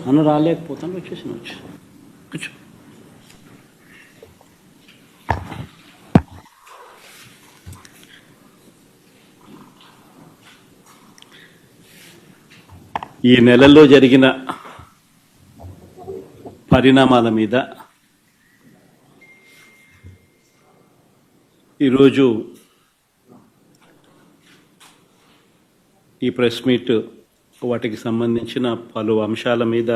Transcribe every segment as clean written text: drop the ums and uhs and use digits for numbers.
అన్న రాలేకపోతాను, వచ్చేసాను. కూర్చో. ఈ నెలల్లో జరిగిన పరిణామాల మీద ఈరోజు ఈ ప్రెస్ మీట్ వాటికి సంబంధించిన పలు అంశాల మీద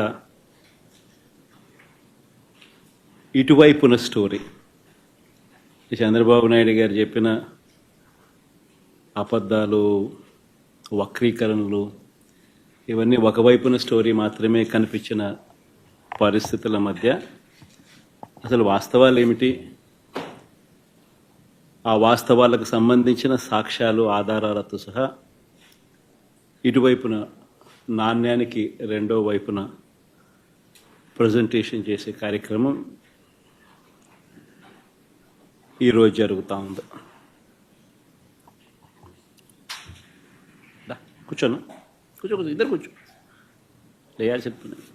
ఇటువైపున స్టోరీ చంద్రబాబు నాయుడు గారు చెప్పిన అబద్ధాలు, వక్రీకరణలు ఇవన్నీ ఒకవైపున స్టోరీ మాత్రమే కనిపించిన పరిస్థితుల మధ్య అసలు వాస్తవాలు ఏమిటి, ఆ వాస్తవాలకు సంబంధించిన సాక్ష్యాలు, ఆధారాలతో సహా ఇటువైపున నాణ్యానికి రెండో వైపున ప్రజెంటేషన్ చేసే కార్యక్రమం ఈరోజు జరుగుతూ ఉంది. కూర్చోను, కూర్చో, ఇద్దరు కూర్చో, లేయాల్సి చెప్తున్నాను.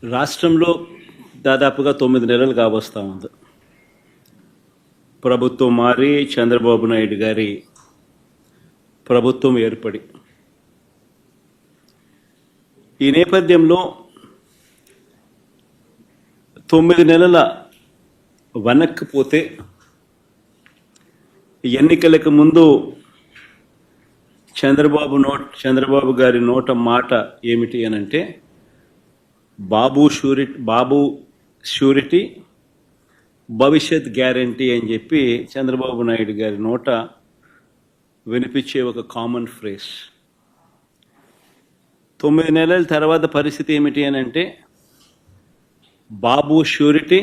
రాష్ట్రంలో దాదాపుగా 9 నెలలు కావస్తూ ఉంది ప్రభుత్వం మారి, చంద్రబాబు నాయుడు గారి ప్రభుత్వం ఏర్పడి. ఈ నేపథ్యంలో 9 నెలల వెనక్కిపోతే ఎన్నికలకు ముందు చంద్రబాబు గారి నోట మాట ఏమిటి అనంటే బాబు షూరిటీ భవిష్యత్ గ్యారంటీ అని చెప్పి చంద్రబాబు నాయుడు గారి నోట వినిపించే ఒక కామన్ ఫ్రేజ్. 9 నెలల తర్వాత పరిస్థితి ఏమిటి అని అంటే బాబు షూరిటీ,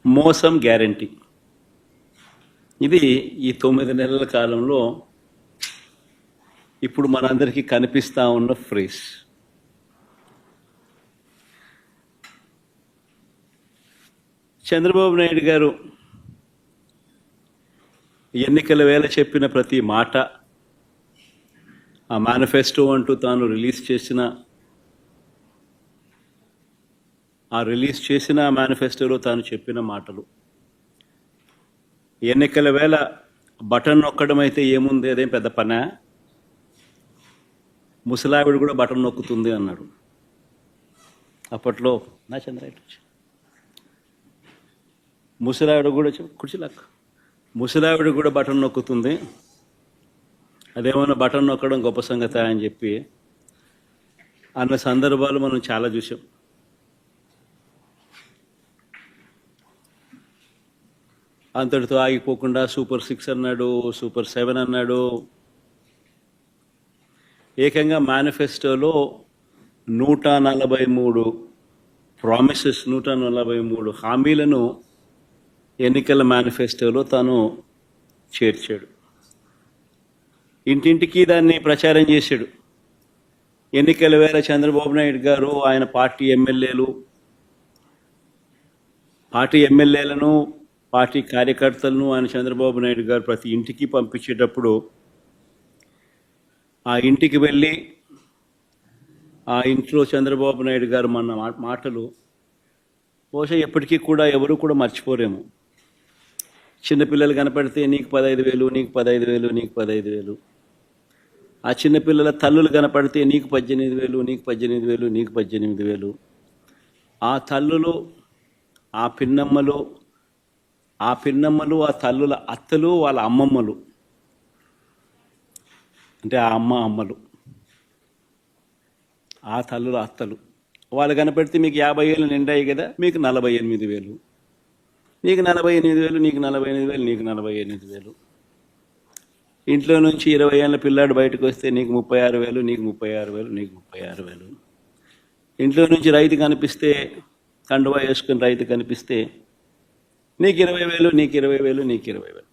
మోసం గ్యారంటీ. ఇది ఈ 9 నెలల కాలంలో ఇప్పుడు మనందరికీ కనిపిస్తూ ఉన్న ఫ్రేజ్. చంద్రబాబు నాయుడు గారు ఎన్నికల వేళ చెప్పిన ప్రతి మాట, ఆ మేనిఫెస్టో అంటూ తాను రిలీజ్ చేసిన మేనిఫెస్టోలో తాను చెప్పిన మాటలు, ఎన్నికల వేళ బటన్ నొక్కడం అయితే ఏముంది, అదేం పెద్ద పనా, ముసలావిడ కూడా బటన్ నొక్కుతుంది అన్నాడు అప్పట్లో. నా చంద్రాయుడు ముసలావిడ కూడా కుర్చీలాక్క, ముసలావిడ కూడా బటన్ నొక్కుతుంది, అదేమన్నా బటన్ నొక్కడం గొప్ప సంగతి అని చెప్పి అన్న సందర్భాలు మనం చాలా చూసాం. అంతటితో ఆగిపోకుండా సూపర్ 6 అన్నాడు, సూపర్ 7 అన్నాడు. ఏకంగా మేనిఫెస్టోలో 143 ప్రామిసెస్, 143 హామీలను ఎన్నికల మేనిఫెస్టోలో తాను చేర్చాడు. ఇంటింటికి దాన్ని ప్రచారం చేశాడు. ఎన్నికల వేళ చంద్రబాబు నాయుడు గారు ఆయన పార్టీ ఎమ్మెల్యేలను, పార్టీ కార్యకర్తలను ఆయన చంద్రబాబు నాయుడు గారు ప్రతి ఇంటికి పంపించేటప్పుడు ఆ ఇంటికి వెళ్ళి ఆ ఇంట్లో చంద్రబాబు నాయుడు గారు మన మాటలు బహుశా ఎప్పటికీ కూడా ఎవరు కూడా మర్చిపోరేమో. చిన్నపిల్లలు కనపడితే నీకు 15,000, నీకు 15,000, నీకు 15,000. ఆ చిన్నపిల్లల తల్లులు కనపడితే నీకు 18,000, నీకు 18,000, నీకు 18,000. ఆ తల్లులు, ఆ పిన్నమ్మలు, ఆ తల్లుల అత్తలు, వాళ్ళ అమ్మమ్మలు, అంటే ఆ అమ్మలు, ఆ తల్లుల అత్తలు, వాళ్ళు కనపడితే మీకు 50 ఏళ్ళు నిండాయి కదా, మీకు 48,000, నీకు 48,000, నీకు 48,000, నీకు 48,000. ఇంట్లో నుంచి 20 ఏళ్ళ పిల్లాడు బయటకు వస్తే నీకు 36,000, నీకు 36,000, నీకు 36,000. ఇంట్లో నుంచి రైతు కనిపిస్తే, కండువా వేసుకుని రైతు కనిపిస్తే నీకు 20,000, నీకు 20,000, నీకు 20,000.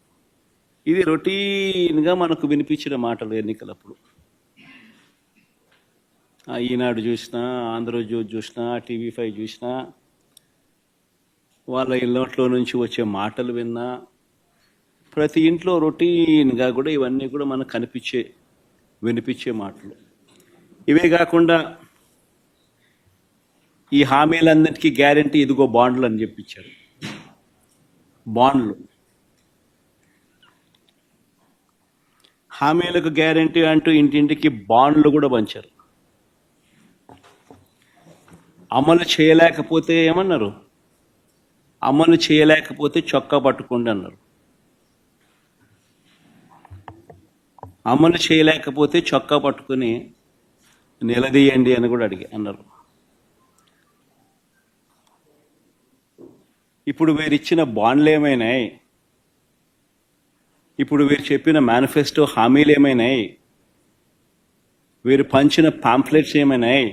ఇది రొటీన్గా మనకు వినిపించిన మాటలు ఎన్నికలప్పుడు. ఈనాడు చూసినా, ఆంధ్రజ్యోతి చూసినా, TV5 చూసినా, వాళ్ళ ఇళ్ళట్లో నుంచి వచ్చే మాటలు విన్నా, ప్రతి ఇంట్లో రొటీన్గా కూడా ఇవన్నీ కూడా మనకు వినిపించే మాటలు. ఇవే కాకుండా ఈ హామీలన్నిటికీ గ్యారంటీ ఇదిగో బాండ్లు అని చెప్పించారు. బాండ్లు, హామీలకు గ్యారంటీ అంటూ ఇంటింటికి బాండ్లు కూడా పంచారు. అమలు చేయలేకపోతే ఏమన్నారు? అమలు చేయలేకపోతే చొక్కా పట్టుకోండి అన్నారు. అమలు చేయలేకపోతే చొక్కా పట్టుకుని నిలదీయండి అని కూడా అన్నారు. ఇప్పుడు వీరిచ్చిన బాండ్లు ఏమైనాయి? ఇప్పుడు వీరు చెప్పిన మేనిఫెస్టో హామీలు ఏమైనాయి? వీరు పంచిన పాంఫ్లెట్స్ ఏమైనాయి?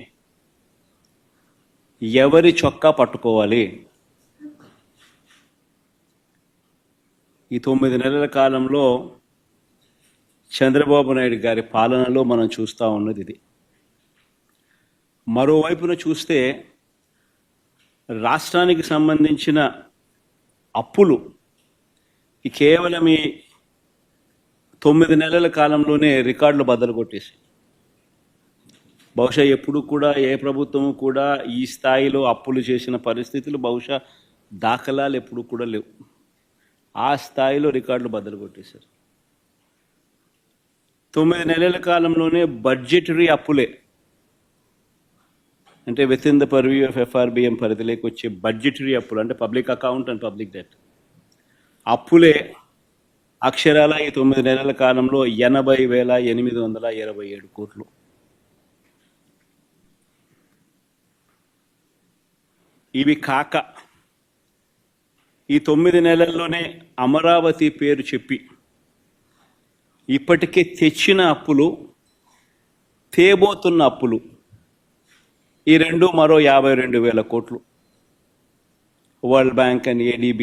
ఎవరి చొక్కా పట్టుకోవాలి? ఈ 9 నెలల కాలంలో చంద్రబాబు నాయుడు గారి పాలనలో మనం చూస్తూ ఉన్నది ఇది. మరోవైపున చూస్తే రాష్ట్రానికి సంబంధించిన అప్పులు కేవలం ఈ 9 నెలల కాలంలోనే రికార్డులు బద్దలు కొట్టేసి, బహుశా ఎప్పుడు కూడా ఏ ప్రభుత్వము కూడా ఈ స్థాయిలో అప్పులు చేసిన పరిస్థితులు బహుశా దాఖలాలు ఎప్పుడు కూడా లేవు. ఆ స్థాయిలో రికార్డులు బద్దలు కొట్టేశారు. 9 నెలల కాలంలోనే బడ్జెటరీ అప్పులే, అంటే with in the purview of FRBM పరిధిలోకి వచ్చే బడ్జెటరీ అప్పులు, అంటే public account and public debt అప్పులే అక్షరాల ఈ 9 నెలల కాలంలో 80,827 కోట్లు. ఇవి కాక ఈ 9 నెలల్లోనే అమరావతి పేరు చెప్పి ఇప్పటికే తెచ్చిన అప్పులు, తేబోతున్న అప్పులు, ఈ రెండు మరో 52,000 కోట్లు. World bank and ADB,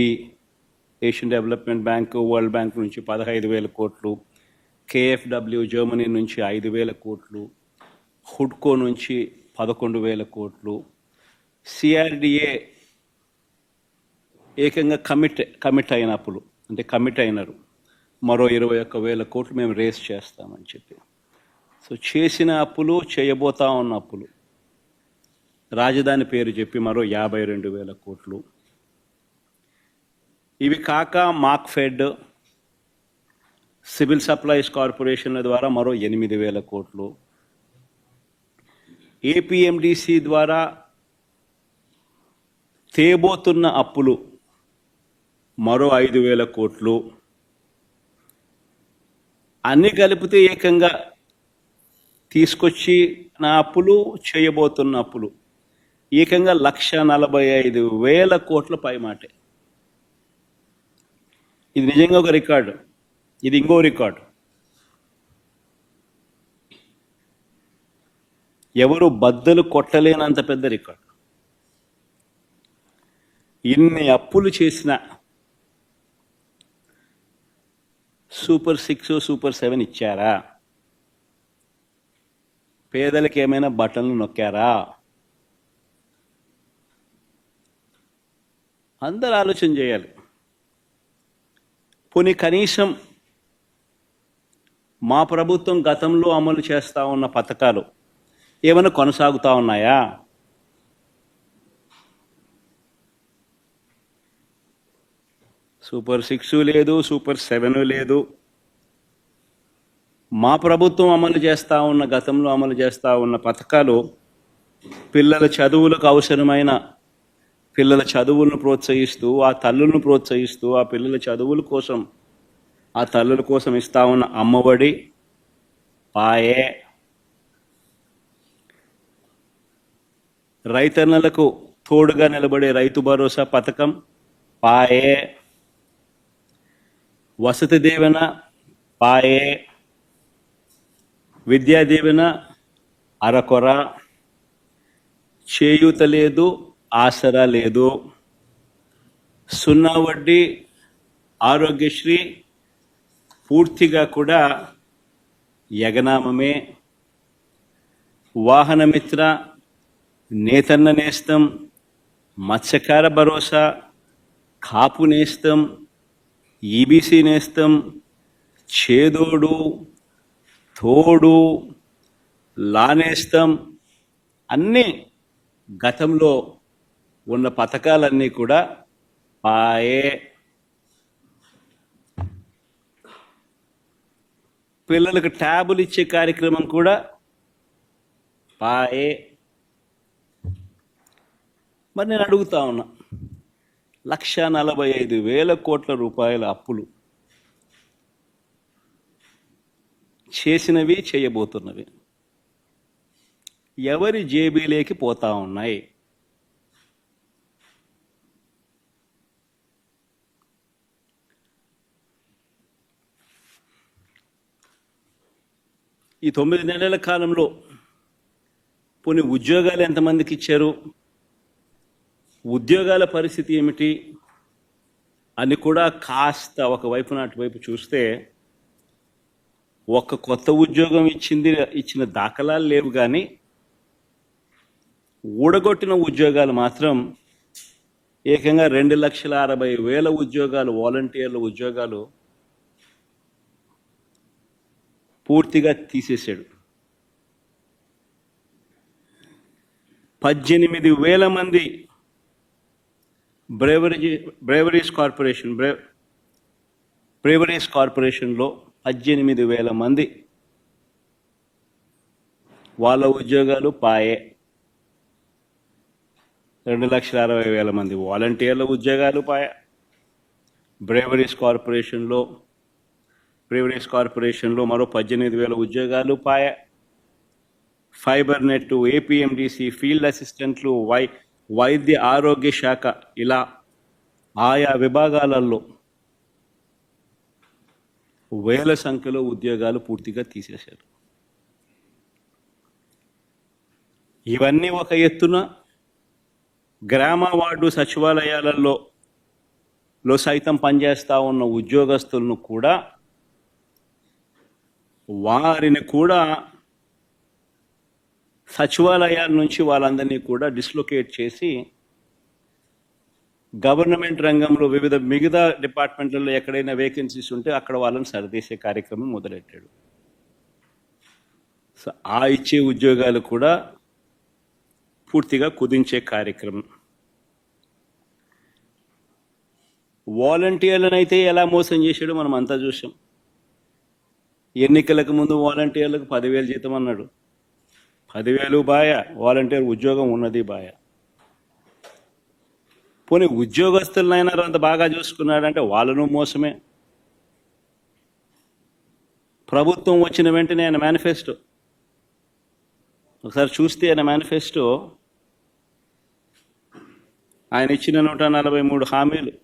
Asian development bank, world bank నుంచి 15,000 కోట్లు, KfW జర్మనీ నుంచి 5,000 కోట్లు, హుడ్కో నుంచి 11,000 కోట్లు, CRDA ఏకంగా కమిట్ అయిన అప్పులు, అంటే కమిట్ అయినారు, మరో 21,000 కోట్లు మేము రేస్ చేస్తామని చెప్పి. సో చేసిన అప్పులు, చేయబోతా ఉన్న అప్పులు, రాజధాని పేరు చెప్పి మరో 52,000 కోట్లు. ఇవి కాక మార్క్ఫెడ్, సివిల్ సప్లైస్ కార్పొరేషన్ల ద్వారా మరో 8,000 కోట్లు, APMDC ద్వారా తేబోతున్న అప్పులు మరో 5,000 కోట్లు. అన్నీ కలిపితే ఏకంగా తీసుకొచ్చి నా అప్పులు, చేయబోతున్న అప్పులు ఏకంగా 1,45,000 కోట్ల పై మాటే. ఇది నిజంగా ఒక రికార్డు. ఇది ఇంకో రికార్డు. ఎవరు బద్దలు కొట్టలేనంత పెద్ద రికార్డు. ఇన్ని అప్పులు చేసిన సూపర్ 6, సూపర్ 7 ఇచ్చారా? పేదలకు ఏమైనా బటన్లు నొక్కారా? అందరూ ఆలోచన చేయాలి. పోనీ కనీసం మా ప్రభుత్వం గతంలో అమలు చేస్తూ ఉన్న పథకాలు ఏమైనా కొనసాగుతూ ఉన్నాయా? సూపర్ 6 లేదు, సూపర్ 7 లేదు. మా ప్రభుత్వం గతంలో అమలు చేస్తూ ఉన్న పథకాలు పిల్లల చదువులకు అవసరమైన పిల్లల చదువులను ప్రోత్సహిస్తూ, ఆ తల్లులను ప్రోత్సహిస్తూ, ఆ పిల్లల చదువుల కోసం, ఆ తల్లుల కోసం ఇస్తూ ఉన్న అమ్మఒడి పాయే, రైతన్నలకు తోడుగా నిలబడే రైతు భరోసా పథకం పాయే, వసతి దీవెన పాయే, విద్యా దీవెన అరకొర, చేయూత లేదు, ఆసరా లేదు, 0 వడ్డీ ఆరోగ్యశ్రీ పూర్తిగా కూడా యగనామమే, వాహనమిత్ర, నేతన్న నేస్తం, మత్స్యకార భరోసా, కాపు నేస్తం ఈబీసీ నేస్తం, చేదోడు, తోడు, లానేస్తం అన్నీ గతంలో ఉన్న పథకాలన్నీ కూడా పాయే. పిల్లలకు ట్యాబులు ఇచ్చే కార్యక్రమం కూడా పాయే. మరి నేను అడుగుతా ఉన్నా, 1,45,000 కోట్ల రూపాయల అప్పులు చేసినవి, చేయబోతున్నవి ఎవరి జేబీలోకి పోతా ఉన్నాయి? ఈ 9 నెలల కాలంలో పోనీ ఉద్యోగాలు ఎంతమందికి ఇచ్చారు, ఉద్యోగాల పరిస్థితి ఏమిటి అని కూడా కాస్త ఒకవైపు అటువైపు చూస్తే, ఒక్క కొత్త ఉద్యోగం ఇచ్చిన దాఖలాలు లేవు, కానీ ఊడగొట్టిన ఉద్యోగాలు మాత్రం ఏకంగా 2,60,000 ఉద్యోగాలు, వాలంటీర్ల ఉద్యోగాలు పూర్తిగా తీసేశాడు. 18,000 మంది బ్రేవరీస్ కార్పొరేషన్లో 18,000 మంది వాళ్ళ ఉద్యోగాలు పాయే. 2,60,000 మంది వాలంటీర్ల ఉద్యోగాలు పాయే. బ్రేవరీస్ కార్పొరేషన్లో మరో 18,000 ఉద్యోగాలు పాయే. ఫైబర్ నెట్, ఏపీఎండిసి, ఫీల్డ్ అసిస్టెంట్లు, వైద్య ఆరోగ్య శాఖ, ఇలా ఆయా విభాగాలలో వేల సంఖ్యలో ఉద్యోగాలు పూర్తిగా తీసేశారు. ఇవన్నీ ఒక ఎత్తున గ్రామ వార్డు సచివాలయాలలో సైతం పనిచేస్తూ ఉన్న ఉద్యోగస్తులను కూడా, వారిని కూడా సచివాలయాల నుంచి వాళ్ళందరినీ కూడా డిస్లొకేట్ చేసి గవర్నమెంట్ రంగంలో మిగతా డిపార్ట్మెంట్లలో ఎక్కడైనా వేకెన్సీస్ ఉంటే అక్కడ వాళ్ళని సరిదీసే కార్యక్రమం మొదలెట్టాడు. సో ఆ ఇచ్చే ఉద్యోగాలు కూడా పూర్తిగా కుదించే కార్యక్రమం. వాలంటీర్లను అయితే ఎలా మోసం చేశాడో మనం అంతా చూసాం. ఎన్నికలకు ముందు వాలంటీర్లకు 10,000 జీతం అన్నాడు. 10,000 బాయ, వాలంటీర్ ఉద్యోగం ఉన్నది బాయ. పోనీ ఉద్యోగస్తులనైనా అంత బాగా చూసుకున్నాడంటే వాళ్ళను మోసమే. ప్రభుత్వం వచ్చిన వెంటనే ఆయన మేనిఫెస్టో ఒకసారి చూస్తే, ఆయన మేనిఫెస్టో ఆయన ఇచ్చిన 143 హామీలు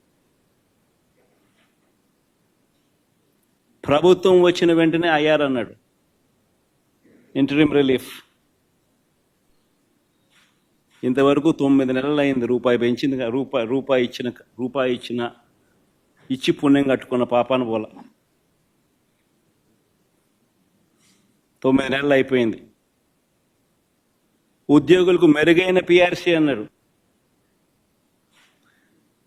ప్రభుత్వం వచ్చిన వెంటనే అయ్యారన్నాడు. ఇంటరిమ్ రిలీఫ్ ఇంతవరకు 9 నెలలు అయింది. రూపాయి పెంచింది, రూపాయి ఇచ్చి పుణ్యం కట్టుకున్న పాపాన పోల. 9 నెలలు అయిపోయింది. ఉద్యోగులకు మెరుగైన పిఆర్సీ అన్నాడు.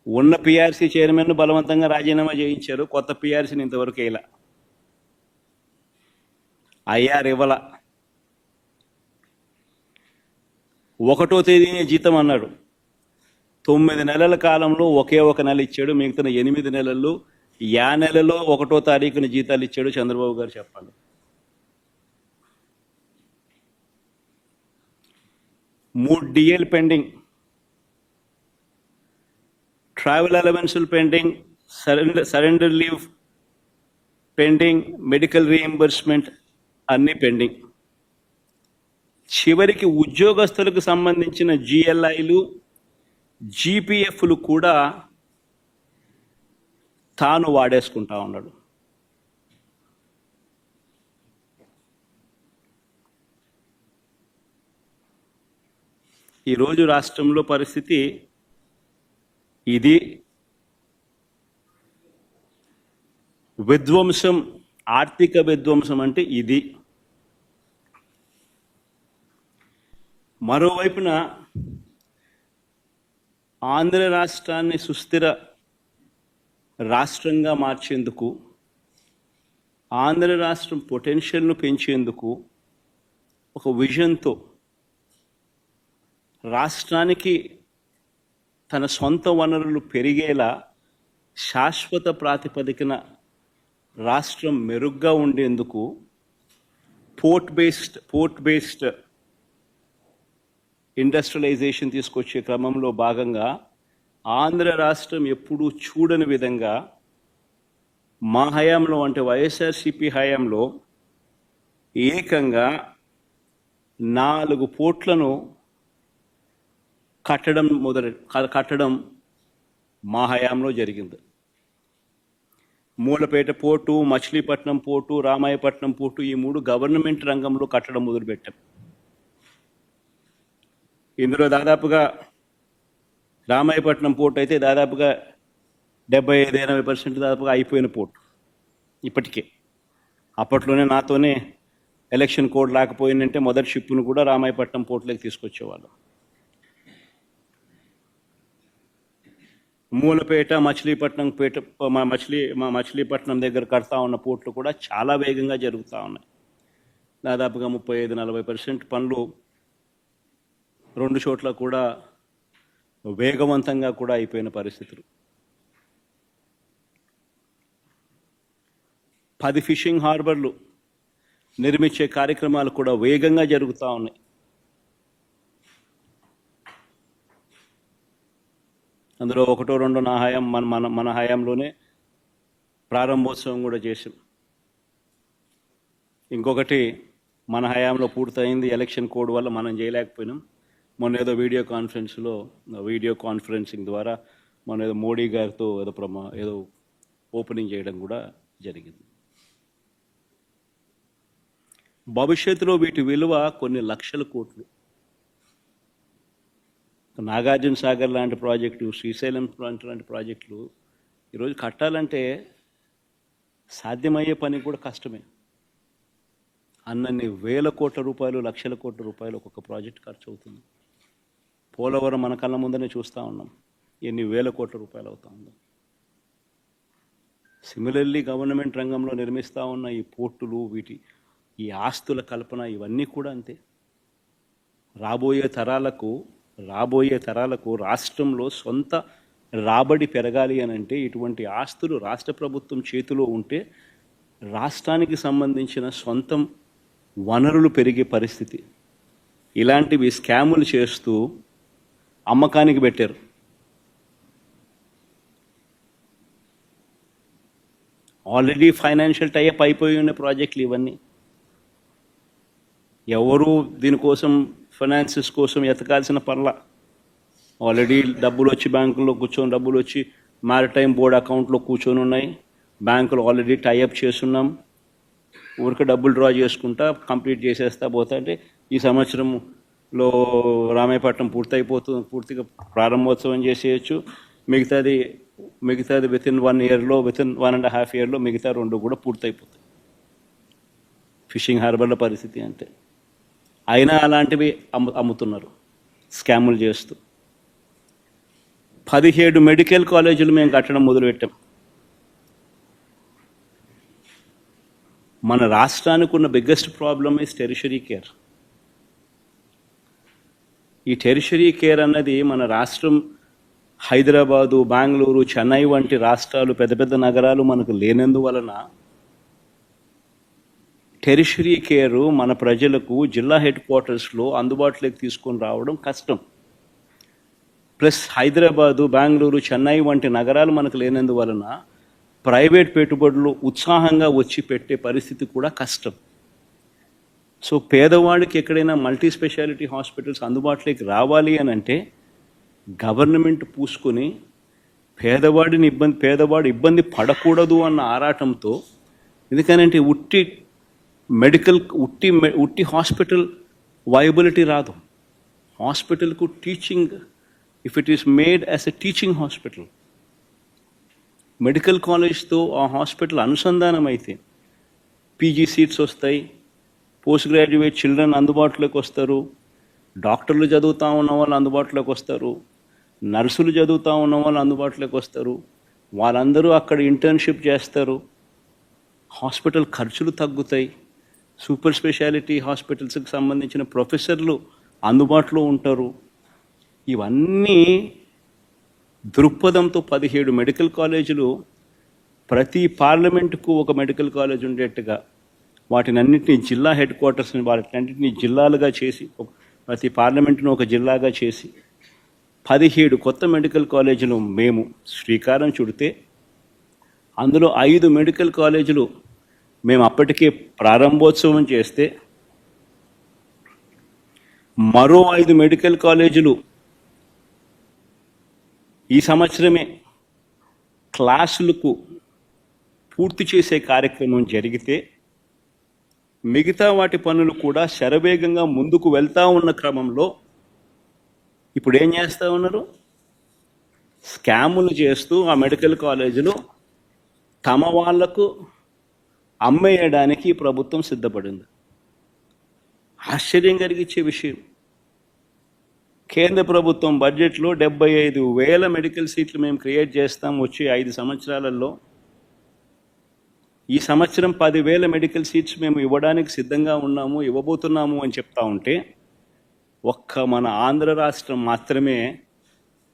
ఉన్న పిఆర్సీ చైర్మన్ బలవంతంగా రాజీనామా చేయించారు. కొత్త పిఆర్సీని ఇంతవరకు వేయలా. ఐఆర్ ఇవ్వాల. 1వ తేదీనే జీతం అన్నాడు. 9 నెలల కాలంలో ఒకే ఒక నెల ఇచ్చాడు. మిగతా 8 నెలలు నెలలో 1వ తారీఖున జీతాలు ఇచ్చాడు చంద్రబాబు గారు. చెప్పాలి, 3 డిఏలు పెండింగ్, ట్రావెల్ అలవెన్సులు pending, surrender leave pending, medical reimbursement అన్నీ పెండింగ్. చివరికి ఉద్యోగస్తులకు సంబంధించిన జిఎల్ఐలు, జీపీఎఫ్లు కూడా తాను వాడేసుకుంటా ఉన్నాడు. ఈరోజు రాష్ట్రంలో పరిస్థితి ఇది. విధ్వంసం, ఆర్థిక విధ్వంసం అంటే ఇది. మరోవైపున ఆంధ్ర రాష్ట్రాన్ని సుస్థిర రాష్ట్రంగా మార్చేందుకు, ఆంధ్ర రాష్ట్రం పొటెన్షియల్ను పెంచేందుకు ఒక విజన్తో రాష్ట్రానికి తన సొంత వనరులు పెరిగేలా శాశ్వత ప్రాతిపదికన రాష్ట్రం మెరుగ్గా ఉండేందుకు పోర్ట్ బేస్డ్ ఇండస్ట్రియలైజేషన్ తీసుకొచ్చే క్రమంలో భాగంగా ఆంధ్ర రాష్ట్రం ఎప్పుడూ చూడని విధంగా మా హయాంలో, అంటే వైఎస్ఆర్సిపి హయాంలో ఏకంగా 4 పోర్ట్లను కట్టడం మా హయాంలో జరిగింది. Mulapeta port, Machilipatnam port, Ramayapatnam port, ఈ 3 గవర్నమెంట్ రంగంలో కట్టడం మొదలుపెట్టాం. ఇందులో దాదాపుగా రామాయపట్నం పోర్టు అయితే దాదాపుగా 75-80% దాదాపుగా అయిపోయిన పోర్టు ఇప్పటికే. అప్పట్లోనే నాతోనే ఎలక్షన్ కోడ్ లేకపోయిందంటే మొదటి షిప్ను కూడా రామాయపట్నం పోర్టులోకి తీసుకొచ్చేవాళ్ళం. మూలపేట, మచిలీపట్నం దగ్గర కడతా ఉన్న పోర్టులు కూడా చాలా వేగంగా జరుగుతూ ఉన్నాయి. దాదాపుగా 35-40% పనులు 2 చోట్ల కూడా వేగవంతంగా కూడా అయిపోయిన పరిస్థితులు. 10 ఫిషింగ్ హార్బర్లు నిర్మించే కార్యక్రమాలు కూడా వేగంగా జరుగుతూ ఉన్నాయి. అందులో 1-2 నా హయాం మన హయాంలోనే ప్రారంభోత్సవం కూడా చేసాం. ఇంకొకటి మన హయాంలో పూర్తయింది, ఎలక్షన్ కోడ్ వల్ల మనం చేయలేకపోయినాం. మొన్న ఏదో వీడియో కాన్ఫరెన్సింగ్ ద్వారా మన ఏదో మోడీ గారితో ఏదో ఓపెనింగ్ చేయడం కూడా జరిగింది. భవిష్యత్తులో వీటి విలువ కొన్ని లక్షల కోట్లు. నాగార్జున సాగర్ లాంటి ప్రాజెక్టు, శ్రీశైలం లాంటి ప్రాజెక్టులు ఈరోజు కట్టాలంటే సాధ్యమయ్యే పని కూడా కష్టమే. అన్నన్ని వేల కోట్ల రూపాయలు, లక్షల కోట్ల రూపాయలు ఒక్కొక్క ప్రాజెక్ట్ ఖర్చు అవుతుంది. పోలవరం మన కళ్ళ ముందనే చూస్తూ ఉన్నాం, ఎన్ని వేల కోట్ల రూపాయలు అవుతా ఉందో. సిమిలర్లీ గవర్నమెంట్ రంగంలో నిర్మిస్తూ ఉన్న ఈ పోర్టులు, ఈ ఆస్తుల కల్పన, ఇవన్నీ కూడా అంతే. రాబోయే తరాలకు రాష్ట్రంలో సొంత రాబడి పెరగాలి అని అంటే ఇటువంటి ఆస్తులు రాష్ట్ర ప్రభుత్వం చేతిలో ఉంటే రాష్ట్రానికి సంబంధించిన సొంతం వనరులు పెరిగే పరిస్థితి. ఇలాంటివి స్కాములు చేస్తూ అమ్మకానికి పెట్టారు. ఆల్రెడీ ఫైనాన్షియల్ టైఅప్ అయిపోయి ఉన్న ప్రాజెక్టులు ఇవన్నీ. ఎవరు దీనికోసం ఫైనాన్సెస్ కోసం ఎతకాల్సిన పనుల. ఆల్రెడీ డబ్బులు వచ్చి బ్యాంకుల్లో కూర్చొని, డబ్బులు వచ్చి మ్యారిటైమ్ బోర్డ్ అకౌంట్లో కూర్చొని ఉన్నాయి. బ్యాంకులు ఆల్రెడీ టైఅప్ చేస్తున్నాం. ఊరికి డబ్బులు డ్రా చేసుకుంటా కంప్లీట్ చేసేస్తా పోతా అంటే ఈ సంవత్సరంలో రామాయపట్నం పూర్తిగా ప్రారంభోత్సవం చేసేయచ్చు. మిగతాది వితిన్ 1 ఇయర్లో, వితిన్ 1.5 ఇయర్లో మిగతా 2 కూడా పూర్తయిపోతాయి. ఫిషింగ్ హార్బర్ల పరిస్థితి అంతే. అయినా అలాంటివి అమ్ముతున్నారు స్కాములు చేస్తూ. 17 మెడికల్ కాలేజీలు మేము కట్టడం మొదలుపెట్టాం. మన రాష్ట్రానికి ఉన్న biggest problem is tertiary care. ఈ టెరిషరీ కేర్ అన్నది మన రాష్ట్రం హైదరాబాదు, బెంగళూరు, చెన్నై వంటి రాష్ట్రాలు, పెద్ద పెద్ద నగరాలు మనకు లేనందువలన టెరిషరీ కేరు మన ప్రజలకు జిల్లా హెడ్ క్వార్టర్స్లో అందుబాటులోకి తీసుకొని రావడం కష్టం. ప్లస్ హైదరాబాదు, బెంగళూరు, చెన్నై వంటి నగరాలు మనకు లేనందువలన ప్రైవేట్ పెట్టుబడులు ఉత్సాహంగా వచ్చి పెట్టే పరిస్థితి కూడా కష్టం. సో పేదవాడికి ఎక్కడైనా మల్టీ స్పెషాలిటీ హాస్పిటల్స్ అందుబాటులోకి రావాలి అని అంటే గవర్నమెంట్ పూసుకొని పేదవాడు ఇబ్బంది పడకూడదు అన్న ఆరాటంతో, ఎందుకనంటే ఉట్టి హాస్పిటల్ వైబిలిటీ రాదు. హాస్పిటల్కు teaching, if it is made as a teaching hospital, medical కాలేజ్తో ఆ హాస్పిటల్ అనుసంధానం అయితే పీజీ సీట్స్ వస్తాయి, పోస్ట్ గ్రాడ్యుయేట్ చిల్డ్రన్ అందుబాటులోకి వస్తారు, డాక్టర్లు చదువుతూ ఉన్న వాళ్ళు అందుబాటులోకి వస్తారు, నర్సులు చదువుతూ ఉన్న వాళ్ళు అందుబాటులోకి వస్తారు, వాళ్ళందరూ అక్కడ ఇంటర్న్షిప్ చేస్తారు, హాస్పిటల్ ఖర్చులు తగ్గుతాయి, సూపర్ స్పెషాలిటీ హాస్పిటల్స్కి సంబంధించిన ప్రొఫెసర్లు అందుబాటులో ఉంటారు. ఇవన్నీ దృక్పథంతో 17 మెడికల్ కాలేజీలు, ప్రతి పార్లమెంటుకు ఒక మెడికల్ కాలేజ్ ఉండేట్టుగా వాటినన్నింటినీ జిల్లా హెడ్ క్వార్టర్స్ని వాటినన్నింటినీ జిల్లాలుగా చేసి, ప్రతి పార్లమెంటును ఒక జిల్లాగా చేసి 17 కొత్త మెడికల్ కాలేజీలు మేము శ్రీకారం చుడితే, అందులో 5 మెడికల్ కాలేజీలు మేము అప్పటికే ప్రారంభోత్సవం చేస్తే, మరో 5 మెడికల్ కాలేజీలు ఈ సంవత్సరమే క్లాసులకు పూర్తి చేసే కార్యక్రమం జరిగితే, మిగతా వాటి పనులు కూడా శరవేగంగా ముందుకు వెళ్తూ ఉన్న క్రమంలో ఇప్పుడు ఏం చేస్తూ ఉన్నారు? స్కాములు చేస్తూ ఆ మెడికల్ కాలేజీలు తమ వాళ్లకు అమ్మేయడానికి ప్రభుత్వం సిద్ధపడింది. ఆశ్చర్యం కలిగించే విషయం, కేంద్ర ప్రభుత్వం బడ్జెట్లో 75,000 మెడికల్ సీట్లు మేము క్రియేట్ చేస్తాం వచ్చే 5 సంవత్సరాలలో. ఈ సంవత్సరం 10,000 మెడికల్ సీట్స్ మేము ఇవ్వడానికి సిద్ధంగా ఉన్నాము, ఇవ్వబోతున్నాము అని చెప్తా ఉంటే, ఒక్క మన ఆంధ్ర రాష్ట్రం మాత్రమే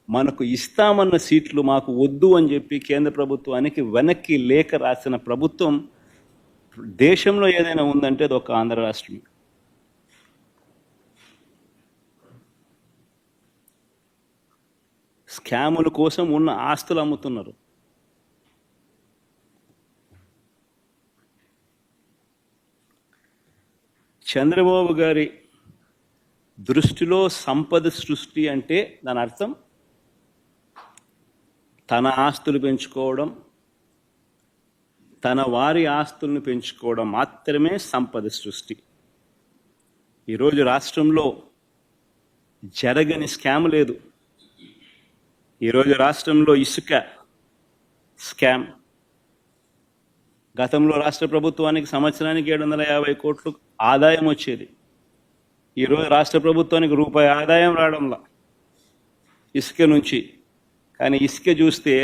మనకు ఇస్తామన్న సీట్లు మాకు వద్దు అని చెప్పి కేంద్ర ప్రభుత్వానికి వెనక్కి లేఖ రాసిన ప్రభుత్వం దేశంలో ఏదైనా ఉందంటే అది ఒక ఆంధ్ర రాష్ట్రం. స్కాముల కోసం ఉన్న ఆస్తులు అమ్ముతున్నారు. చంద్రబాబు గారి దృష్టిలో సంపద సృష్టి అంటే దాని అర్థం తన ఆస్తులు పెంచుకోవడం, తన వారి ఆస్తులను పెంచుకోవడం మాత్రమే సంపద సృష్టి. ఈరోజు రాష్ట్రంలో జరగని స్కామ్ లేదు. ఈరోజు రాష్ట్రంలో ఇసుక స్కామ్, గతంలో రాష్ట్ర ప్రభుత్వానికి సంవత్సరానికి 750 కోట్లు ఆదాయం వచ్చేది. ఈరోజు రాష్ట్ర ప్రభుత్వానికి రూపాయి ఆదాయం రావడంలా ఇసుక నుంచి. కానీ ఇసుక చూస్తే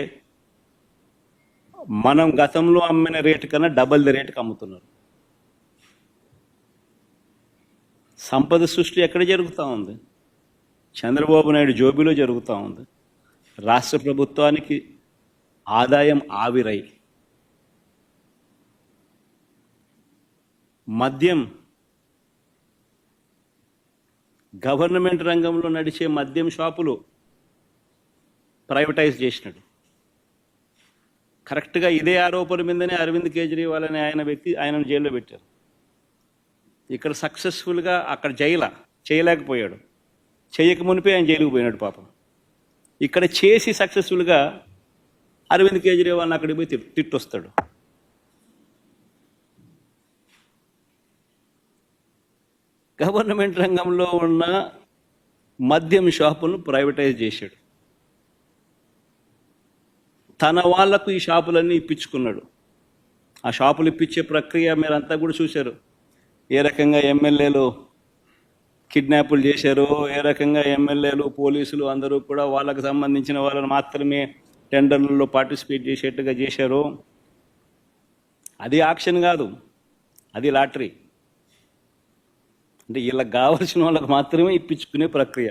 మనం గతంలో అమ్మిన రేటు కన్నా డబల్ ది రేటుకి అమ్ముతున్నారు. సంపద సృష్టి ఎక్కడ జరుగుతూ ఉంది? చంద్రబాబు నాయుడు జోబిలో జరుగుతూ ఉంది. రాష్ట్ర ప్రభుత్వానికి ఆదాయం ఆవిరై. మద్యం, గవర్నమెంట్ రంగంలో నడిచే మద్యం షాపులు ప్రైవేటైజ్ చేసినాడు. కరెక్ట్గా ఇదే ఆరోపణ మీదనే అరవింద్ కేజ్రీవాల్ అనే ఆయనను జైల్లో పెట్టారు. ఇక్కడ సక్సెస్ఫుల్గా అక్కడ చేయలేకపోయాడు. చేయక మునిపే ఆయన జైలుకు పోయినాడు పాపం. ఇక్కడ చేసి సక్సెస్ఫుల్గా అరవింద్ కేజ్రీవాల్ని అక్కడికి పోయి తిట్టొస్తాడు. గవర్నమెంట్ రంగంలో ఉన్న మద్యం షాపులను ప్రైవేటైజ్ చేశాడు. తన వాళ్లకు ఈ షాపులన్నీ ఇప్పించుకున్నాడు. ఆ షాపులు ఇప్పించే ప్రక్రియ మీరంతా కూడా చూశారు. ఏ రకంగా ఎమ్మెల్యేలు కిడ్నాపులు చేశారో, ఏ రకంగా ఎమ్మెల్యేలు పోలీసులు అందరూ కూడా వాళ్ళకు సంబంధించిన వాళ్ళని మాత్రమే టెండర్లలో పార్టిసిపేట్ చేసేట్టుగా చేశారో. అది ఆక్షన్ కాదు, అది లాటరీ. అంటే వీళ్ళకి కావాల్సిన వాళ్ళకి మాత్రమే ఇప్పించుకునే ప్రక్రియ.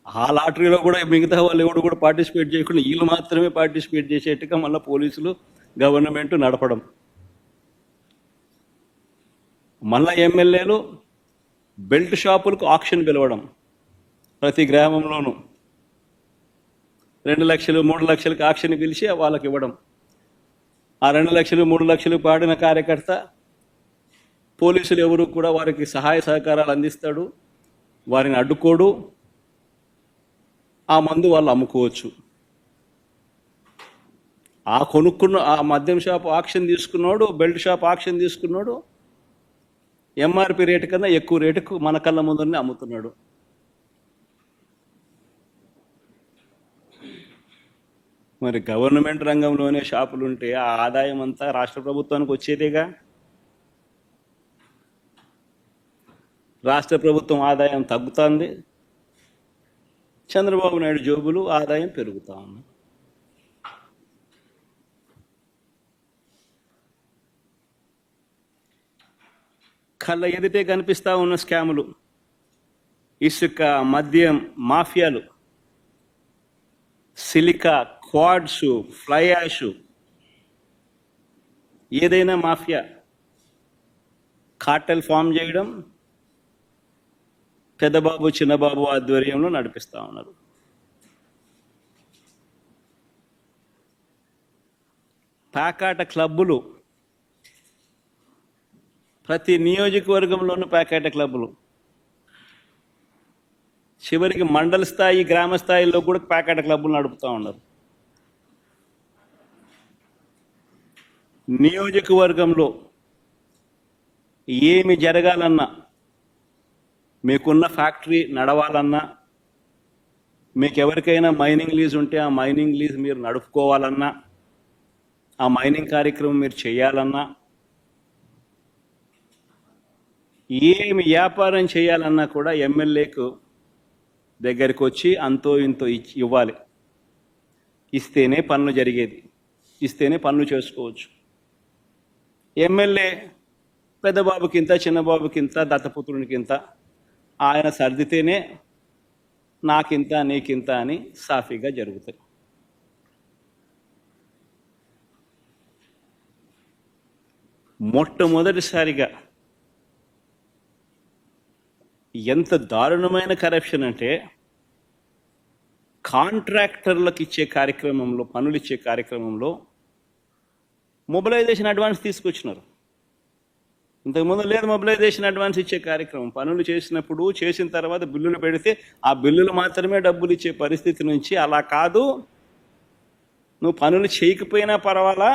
ఆ లాటరీలో కూడా మిగతా వాళ్ళు ఎవరు కూడా పార్టిసిపేట్ చేయకుండా వీళ్ళు మాత్రమే పార్టిసిపేట్ చేసేట్టుగా మళ్ళీ పోలీసులు గవర్నమెంట్ నడపడం. మళ్ళా ఎమ్మెల్యేలు బెల్ట్ షాపులకు ఆక్షన్ పిలవడం. ప్రతి గ్రామంలోనూ 2 లక్షలు 3 లక్షలకు ఆక్షన్ పిలిచి వాళ్ళకి ఇవ్వడం. ఆ 2 లక్షలు 3 లక్షలు పాడిన కార్యకర్త పోలీసులు ఎవరు కూడా వారికి సహాయ సహకారాలు అందిస్తాడు, వారిని అడ్డుకోడు. ఆ మందు వాళ్ళు అమ్ముకోవచ్చు. ఆ కొనుక్కున్న ఆ మద్యం షాప్ ఆక్షన్ తీసుకున్నాడు, బెల్ట్ షాప్ ఆక్షన్ తీసుకున్నాడు, ఎంఆర్పి రేటు కన్నా ఎక్కువ రేటుకు మన కళ్ళ ముందరనే అమ్ముతున్నాడు. మరి గవర్నమెంట్ రంగంలోనే షాపులుంటే ఆ ఆదాయం అంతా రాష్ట్ర ప్రభుత్వానికి వచ్చేదేగా. రాష్ట్ర ప్రభుత్వం ఆదాయం తగ్గుతుంది, చంద్రబాబు నాయుడు జోబులు ఆదాయం పెరుగుతూ ఉంది. కళ్ళ ఎదుటే కనిపిస్తూ ఉన్న స్కాములు, ఇసుక, మద్యం మాఫియాలు, సిలికా, క్వాడ్స్, ఫ్లై యాష్, ఏదైనా మాఫియా కార్టెల్ ఫామ్ చేయడం పెద్దబాబు చిన్నబాబు ఆధ్వర్యంలో నడిపిస్తూ ఉన్నారు. ప్యాకాట క్లబ్బులు, ప్రతి నియోజకవర్గంలోనూ ప్యాకాట క్లబ్బులు, చివరికి మండల స్థాయి గ్రామ స్థాయిలో కూడా ప్యాకాట క్లబ్బులు నడుపుతూ ఉన్నారు. నియోజకవర్గంలో ఏమి జరగాలన్నా, మీకున్న ఫ్యాక్టరీ నడవాలన్నా, మీకు ఎవరికైనా మైనింగ్ లీజ్ ఉంటే ఆ మైనింగ్ లీజ్ మీరు నడుపుకోవాలన్నా, ఆ మైనింగ్ కార్యక్రమం మీరు చేయాలన్నా, ఏమి వ్యాపారం చేయాలన్నా కూడా ఎమ్మెల్యేకు దగ్గరికి వచ్చి అంతో ఇంతో ఇవ్వాలి. ఇస్తేనే పనులు జరిగేది, ఇస్తేనే పనులు చేసుకోవచ్చు. ఎమ్మెల్యే పెద్దబాబుకింత, చిన్నబాబుకింత, దత్తపుత్రునికింత, ఆయన సర్దితేనే నాకింత నీకింత అని సాఫీగా జరుగుతాయి. మొట్టమొదటిసారిగా ఎంత దారుణమైన కరప్షన్ అంటే, కాంట్రాక్టర్లకు ఇచ్చే కార్యక్రమంలో, పనులు ఇచ్చే కార్యక్రమంలో మొబిలైజేషన్ అడ్వాన్స్ తీసుకొచ్చినారు. ఇంతకుముందు లేదు మొబిలైజేషన్ అడ్వాన్స్ ఇచ్చే కార్యక్రమం. పనులు చేసినప్పుడు, చేసిన తర్వాత బిల్లులు పెడితే ఆ బిల్లులు మాత్రమే డబ్బులు ఇచ్చే పరిస్థితి నుంచి, అలా కాదు, నువ్వు పనులు చేయకపోయినా పర్వాలా,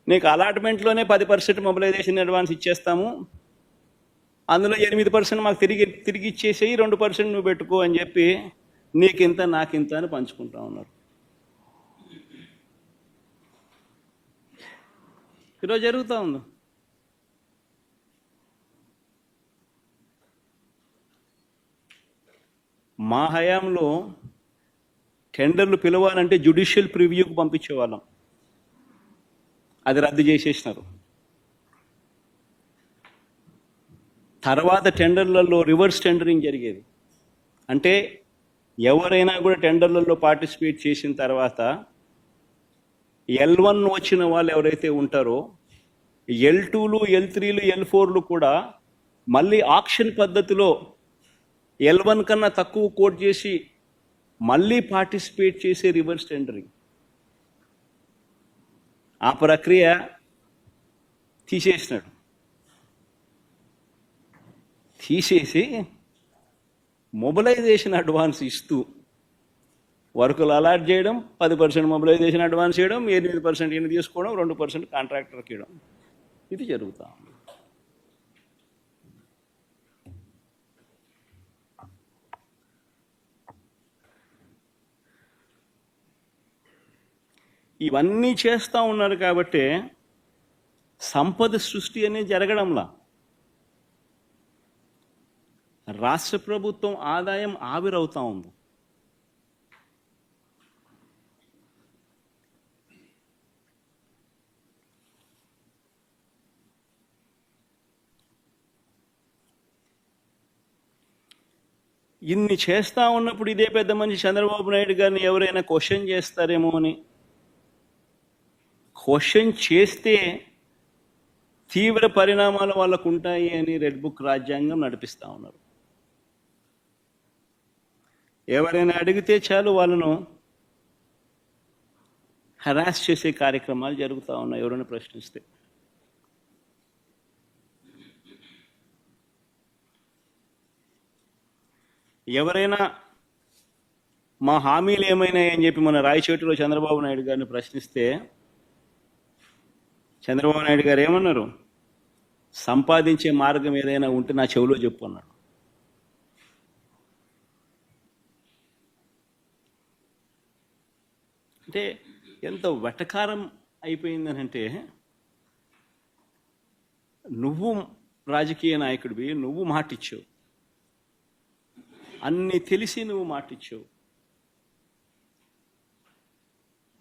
నీకు అలాట్మెంట్లోనే 10% మొబిలైజేషన్ అడ్వాన్స్ ఇచ్చేస్తాము, అందులో 8% మాకు తిరిగి ఇచ్చేసేయి, 2% నువ్వు పెట్టుకో అని చెప్పి నీకింత నాకింత అని పంచుకుంటా ఉన్నారు. ఈరోజు జరుగుతూ ఉంది. మా హయాంలో టెండర్లు పిలవాలంటే జ్యుడిషియల్ ప్రివ్యూకి పంపించేవాళ్ళం, అది రద్దు చేసేసినారు. తర్వాత టెండర్లలో రివర్స్ టెండరింగ్ జరిగేది. అంటే ఎవరైనా కూడా టెండర్లలో పార్టిసిపేట్ చేసిన తర్వాత L1 వచ్చిన వాళ్ళు ఎవరైతే ఉంటారో, L2లు, L3లు, L4లు కూడా మళ్ళీ ఆక్షన్ పద్ధతిలో L1 కన్నా తక్కువ కోట్ చేసి మళ్ళీ పార్టిసిపేట్ చేసే రివర్స్ టెండరింగ్. ఆ ప్రక్రియ తీసేసినాడు. తీసేసి మొబిలైజేషన్ అడ్వాన్స్ ఇస్తూ వర్కులు అలాట్ చేయడం, 10% మొబిలైజేషన్ అడ్వాన్స్ చేయడం, 8% ఈయన తీసుకోవడం, 2% కాంట్రాక్టర్కి ఇవ్వడం, ఇది జరుగుతా ఉంది. ఇవన్నీ చేస్తూ ఉన్నారు కాబట్టి సంపద సృష్టి అనేది జరగడంలా. రాష్ట్ర ప్రభుత్వం ఆదాయం ఆవిరవుతూ ఉంది. ఇన్ని చేస్తూ ఉన్నప్పుడు ఇదే పెద్ద మనిషి చంద్రబాబు నాయుడు గారిని ఎవరైనా క్వశ్చన్ చేస్తారేమో అని, క్వశ్చన్ చేస్తే తీవ్ర పరిణామాలు వాళ్ళకు ఉంటాయి అని రెడ్ బుక్ రాజ్యాంగం నడిపిస్తూ ఉన్నారు. ఎవరైనా అడిగితే చాలు వాళ్ళను హరాస్ చేసే కార్యక్రమాలు జరుగుతూ ఉన్నాయి ఎవరైనా ప్రశ్నిస్తే. ఎవరైనా మా హామీలు ఏమైనాయి అని చెప్పి మన రాయచోటిలో చంద్రబాబు నాయుడు గారిని ప్రశ్నిస్తే చంద్రబాబు నాయుడు గారు ఏమన్నారు? సంపాదించే మార్గం ఏదైనా ఉంటే నా చెవిలో చెప్పు అన్నాడు. అంటే ఎంత వెటకారం అయిపోయిందనంటే, నువ్వు రాజకీయ నాయకుడివి, నువ్వు మాటిచ్చావు, అన్నీ తెలిసి నువ్వు మాటిచ్చావు,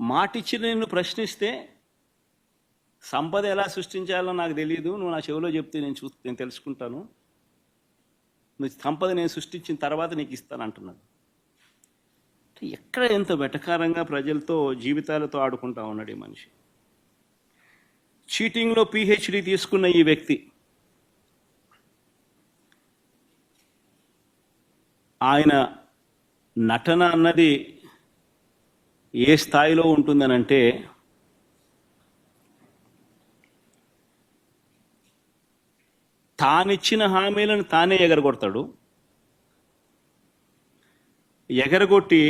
మాటిచ్చి నిన్ను ప్రశ్నిస్తే సంపద ఎలా సృష్టించాలో నాకు తెలియదు, నువ్వు నా చెవిలో చెప్తే నేను తెలుసుకుంటాను, నువ్వు సంపద నేను సృష్టించిన తర్వాత నీకు ఇస్తాను అంటున్నాడు. ఎక్కడ ఎంత వెటకారంగా ప్రజలతో జీవితాలతో ఆడుకుంటా ఉన్నాడు ఈ మనిషి. చీటింగ్లో PhD తీసుకున్న ఈ వ్యక్తి ఆయన నటన అన్నది ఏ స్థాయిలో ఉంటుందనంటే, తానిచ్చిన హామీలను తానే ఎగరగొడతాడు. ఎగరగొట్టి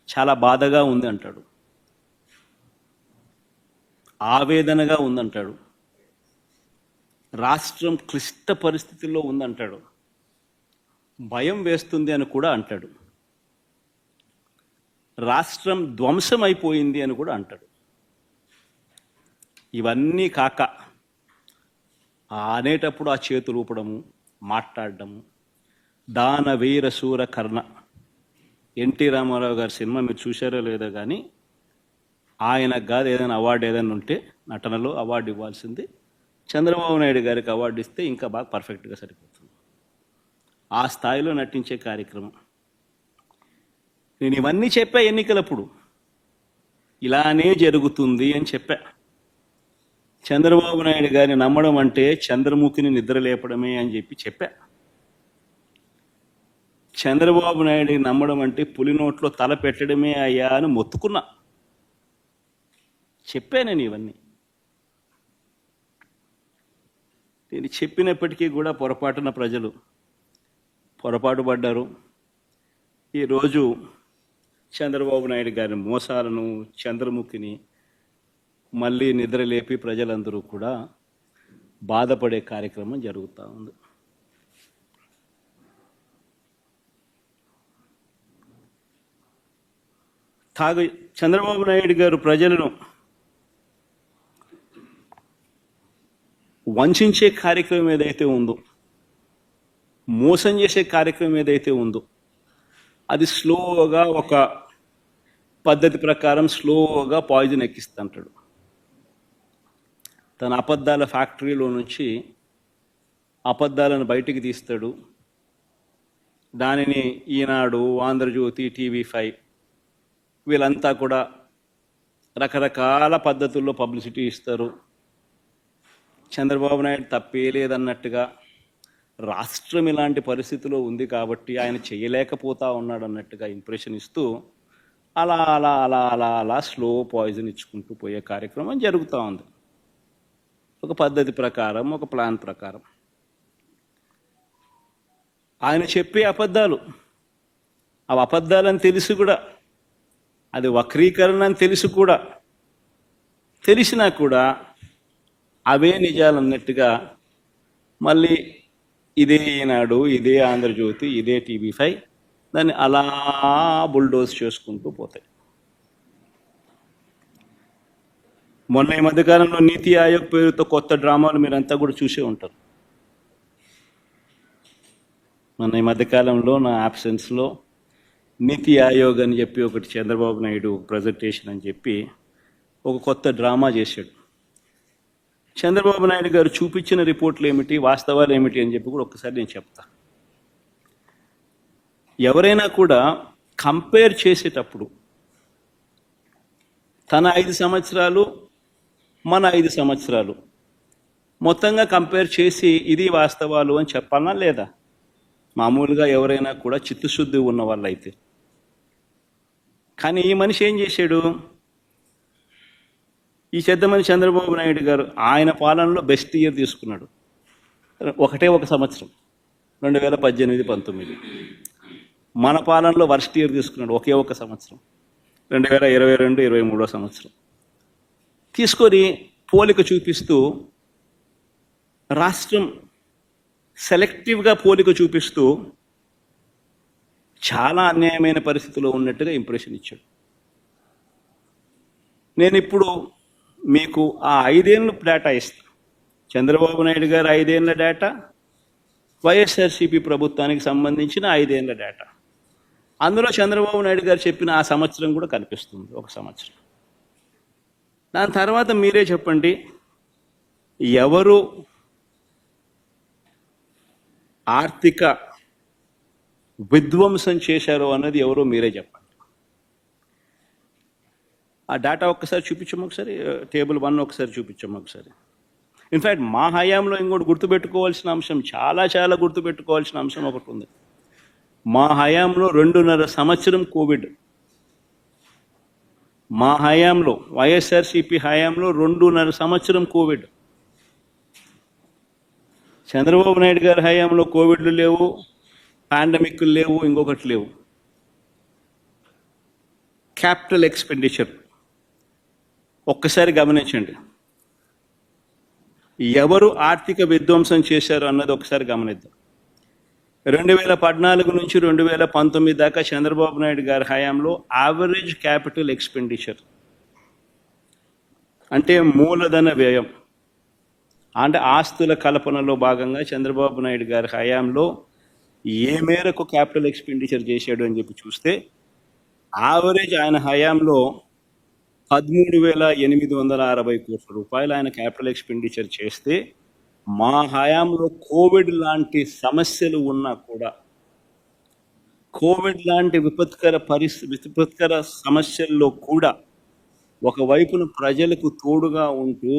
చాలా బాధగా ఉంది అంటాడు, ఆవేదనగా ఉందంటాడు, రాష్ట్రం క్లిష్ట పరిస్థితుల్లో ఉందంటాడు, భయం వేస్తుంది అని కూడా అంటాడు, రాష్ట్రం ధ్వంసం అయిపోయింది అని కూడా అంటాడు. ఇవన్నీ కాక అనేటప్పుడు ఆ చేతులు ఊపడము, మాట్లాడడము, దాన వీర శూర కర్ణ. ఎన్టీ రామారావు గారి సినిమా మీరు చూశారో లేదో కానీ, ఆయనకు కాదు ఏదైనా అవార్డు ఏదైనా ఉంటే నటనలో అవార్డు ఇవ్వాల్సింది, చంద్రబాబు నాయుడు గారికి అవార్డు ఇస్తే ఇంకా బాగా పర్ఫెక్ట్గా సరిపోతుంది. ఆ స్థాయిలో నటించే కార్యక్రమం. నేను ఇవన్నీ చెప్పా ఎన్నికలప్పుడు, ఇలానే జరుగుతుంది అని చెప్పా. చంద్రబాబు నాయుడు గారిని నమ్మడం అంటే చంద్రముఖిని నిద్రలేపడమే అని చెప్పా. చంద్రబాబు నాయుడిని నమ్మడం అంటే పులి నోట్లో తల పెట్టడమే అయ్యా అని మొత్తుకున్నా. చెప్పా నేను ఇవన్నీ. నేను చెప్పినప్పటికీ కూడా పొరపాటున ప్రజలు పొరపాటు పడ్డారు. ఈరోజు చంద్రబాబు నాయుడు గారి మోసాలను, చంద్రముఖిని మళ్ళీ నిద్రలేపి ప్రజలందరూ కూడా బాధపడే కార్యక్రమం జరుగుతూ ఉంది. చంద్రబాబు నాయుడు గారు ప్రజలను వంచే కార్యక్రమం ఏదైతే ఉందో, మోసం చేసే కార్యక్రమం ఏదైతే ఉందో, అది స్లోగా ఒక పద్ధతి ప్రకారం స్లోగా పాయిజన్ ఎక్కిస్తుంటాడు. తన అబద్ధాల ఫ్యాక్టరీలో నుంచి అబద్ధాలను బయటికి తీస్తాడు. దానిని ఈనాడు, ఆంధ్రజ్యోతి, TV5 వీళ్ళంతా కూడా రకరకాల పద్ధతుల్లో పబ్లిసిటీ ఇస్తారు. చంద్రబాబు నాయుడు తప్పే లేదన్నట్టుగా, రాష్ట్రం ఇలాంటి పరిస్థితిలో ఉంది కాబట్టి ఆయన చేయలేకపోతా ఉన్నాడు అన్నట్టుగా ఇంప్రెషన్ ఇస్తూ అలా అలా అలా అలా అలా స్లో పాయిజన్ ఇచ్చుకుంటూ పోయే కార్యక్రమం జరుగుతూ ఉంది. ఒక పద్ధతి ప్రకారం, ఒక ప్లాన్ ప్రకారం. ఆయన చెప్పే అబద్ధాలు, అవి అబద్ధాలని తెలిసి కూడా, అది వక్రీకరణ అని తెలిసి కూడా, తెలిసినా కూడా అవే నిజాలు అన్నట్టుగా మళ్ళీ ఇదే ఈనాడు, ఇదే ఆంధ్రజ్యోతి, ఇదే TV5 దాన్ని అలా బుల్డోజ్ చేసుకుంటూ పోతాయి. మొన్న ఈ మధ్యకాలంలో నీతి ఆయోగ్ పేరుతో కొత్త డ్రామాలు మీరంతా కూడా చూసే ఉంటారు. మొన్న ఈ మధ్యకాలంలో నా యాబ్సెన్స్లో నీతి ఆయోగ్ అని చెప్పి ఒకటి చంద్రబాబు నాయుడు ప్రజెంటేషన్ అని చెప్పి ఒక కొత్త డ్రామా చేశాడు. చంద్రబాబు నాయుడు గారు చూపించిన రిపోర్ట్లు ఏమిటి, వాస్తవాలు ఏమిటి అని చెప్పి కూడా ఒక్కసారి నేను చెప్తా. ఎవరైనా కూడా కంపేర్ చేసేటప్పుడు తన 5 సంవత్సరాలు, మన 5 సంవత్సరాలు మొత్తంగా కంపేర్ చేసి ఇది వాస్తవాలు అని చెప్పాలనా లేదా? మామూలుగా ఎవరైనా కూడా చిత్తశుద్ధి ఉన్న వాళ్ళైతే. కానీ ఈ మనిషి ఏం చేశాడు? ఈ చెద్దమని చంద్రబాబు నాయుడు గారు ఆయన పాలనలో బెస్ట్ ఇయర్ తీసుకున్నాడు. ఒక సంవత్సరం 2018-19. మన పాలనలో వర్స్ట్ ఇయర్ తీసుకున్నాడు ఒక సంవత్సరం 2022-23 సంవత్సరం. తీసుకొని పోలిక చూపిస్తూ, రాష్ట్రం సెలెక్టివ్గా పోలిక చూపిస్తూ చాలా అన్యాయమైన పరిస్థితిలో ఉన్నట్టుగా ఇంప్రెషన్ ఇచ్చాడు. నేను ఇప్పుడు మీకు ఆ 5 ఏళ్ళ డేటా ఇస్తాను. చంద్రబాబు నాయుడు గారు 5 ఏళ్ళ డేటా, వైఎస్ఆర్సీపీ ప్రభుత్వానికి సంబంధించిన 5 ఏళ్ళ డేటా. అందులో చంద్రబాబు నాయుడు గారు చెప్పిన ఆ సంవత్సరం కూడా కనిపిస్తుంది, ఒక సంవత్సరం. దాని తర్వాత మీరే చెప్పండి, ఎవరు ఆర్థిక విధ్వంసం చేశారో అన్నది ఎవరో మీరే చెప్పండి. ఆ డేటా ఒక్కసారి చూపించము, ఒకసారి టేబుల్ 1 ఒకసారి చూపించము ఒకసారి. ఇన్ఫ్యాక్ట్ మా హయాంలో ఇంకోటి గుర్తుపెట్టుకోవాల్సిన అంశం, చాలా గుర్తుపెట్టుకోవాల్సిన అంశం ఒకటి ఉంది. మా హయాంలో 2.5 సంవత్సరం కోవిడ్. మా హయాంలో, వైఎస్ఆర్సీపీ హయాంలో 2.5 సంవత్సరం కోవిడ్. చంద్రబాబు నాయుడు గారి హయాంలో కోవిడ్లు లేవు, పాండమిక్లు లేవు, ఇంకొకటి లేవు. క్యాపిటల్ ఎక్స్పెండిచర్ ఒక్కసారి గమనించండి. ఎవరు ఆర్థిక విధ్వంసం చేశారు అన్నది ఒకసారి గమనిద్దాం. 2014 నుంచి 2019 దాకా చంద్రబాబు నాయుడు గారి హయాంలో యావరేజ్ క్యాపిటల్ ఎక్స్పెండిచర్ అంటే మూలధన వ్యయం, అంటే ఆస్తుల కల్పనలో భాగంగా చంద్రబాబు నాయుడు గారి హయాంలో ఏ మేరకు క్యాపిటల్ ఎక్స్పెండిచర్ చేశాడు అని చెప్పి చూస్తే, యావరేజ్ ఆయన హయాంలో 13,860 కోట్ల రూపాయలు ఆయన క్యాపిటల్ ఎక్స్పెండిచర్ చేస్తే, మా హయాంలో కోవిడ్ లాంటి సమస్యలు ఉన్నా కూడా, కోవిడ్ లాంటి విపత్కర సమస్యల్లో కూడా ఒకవైపున ప్రజలకు తోడుగా ఉంటూ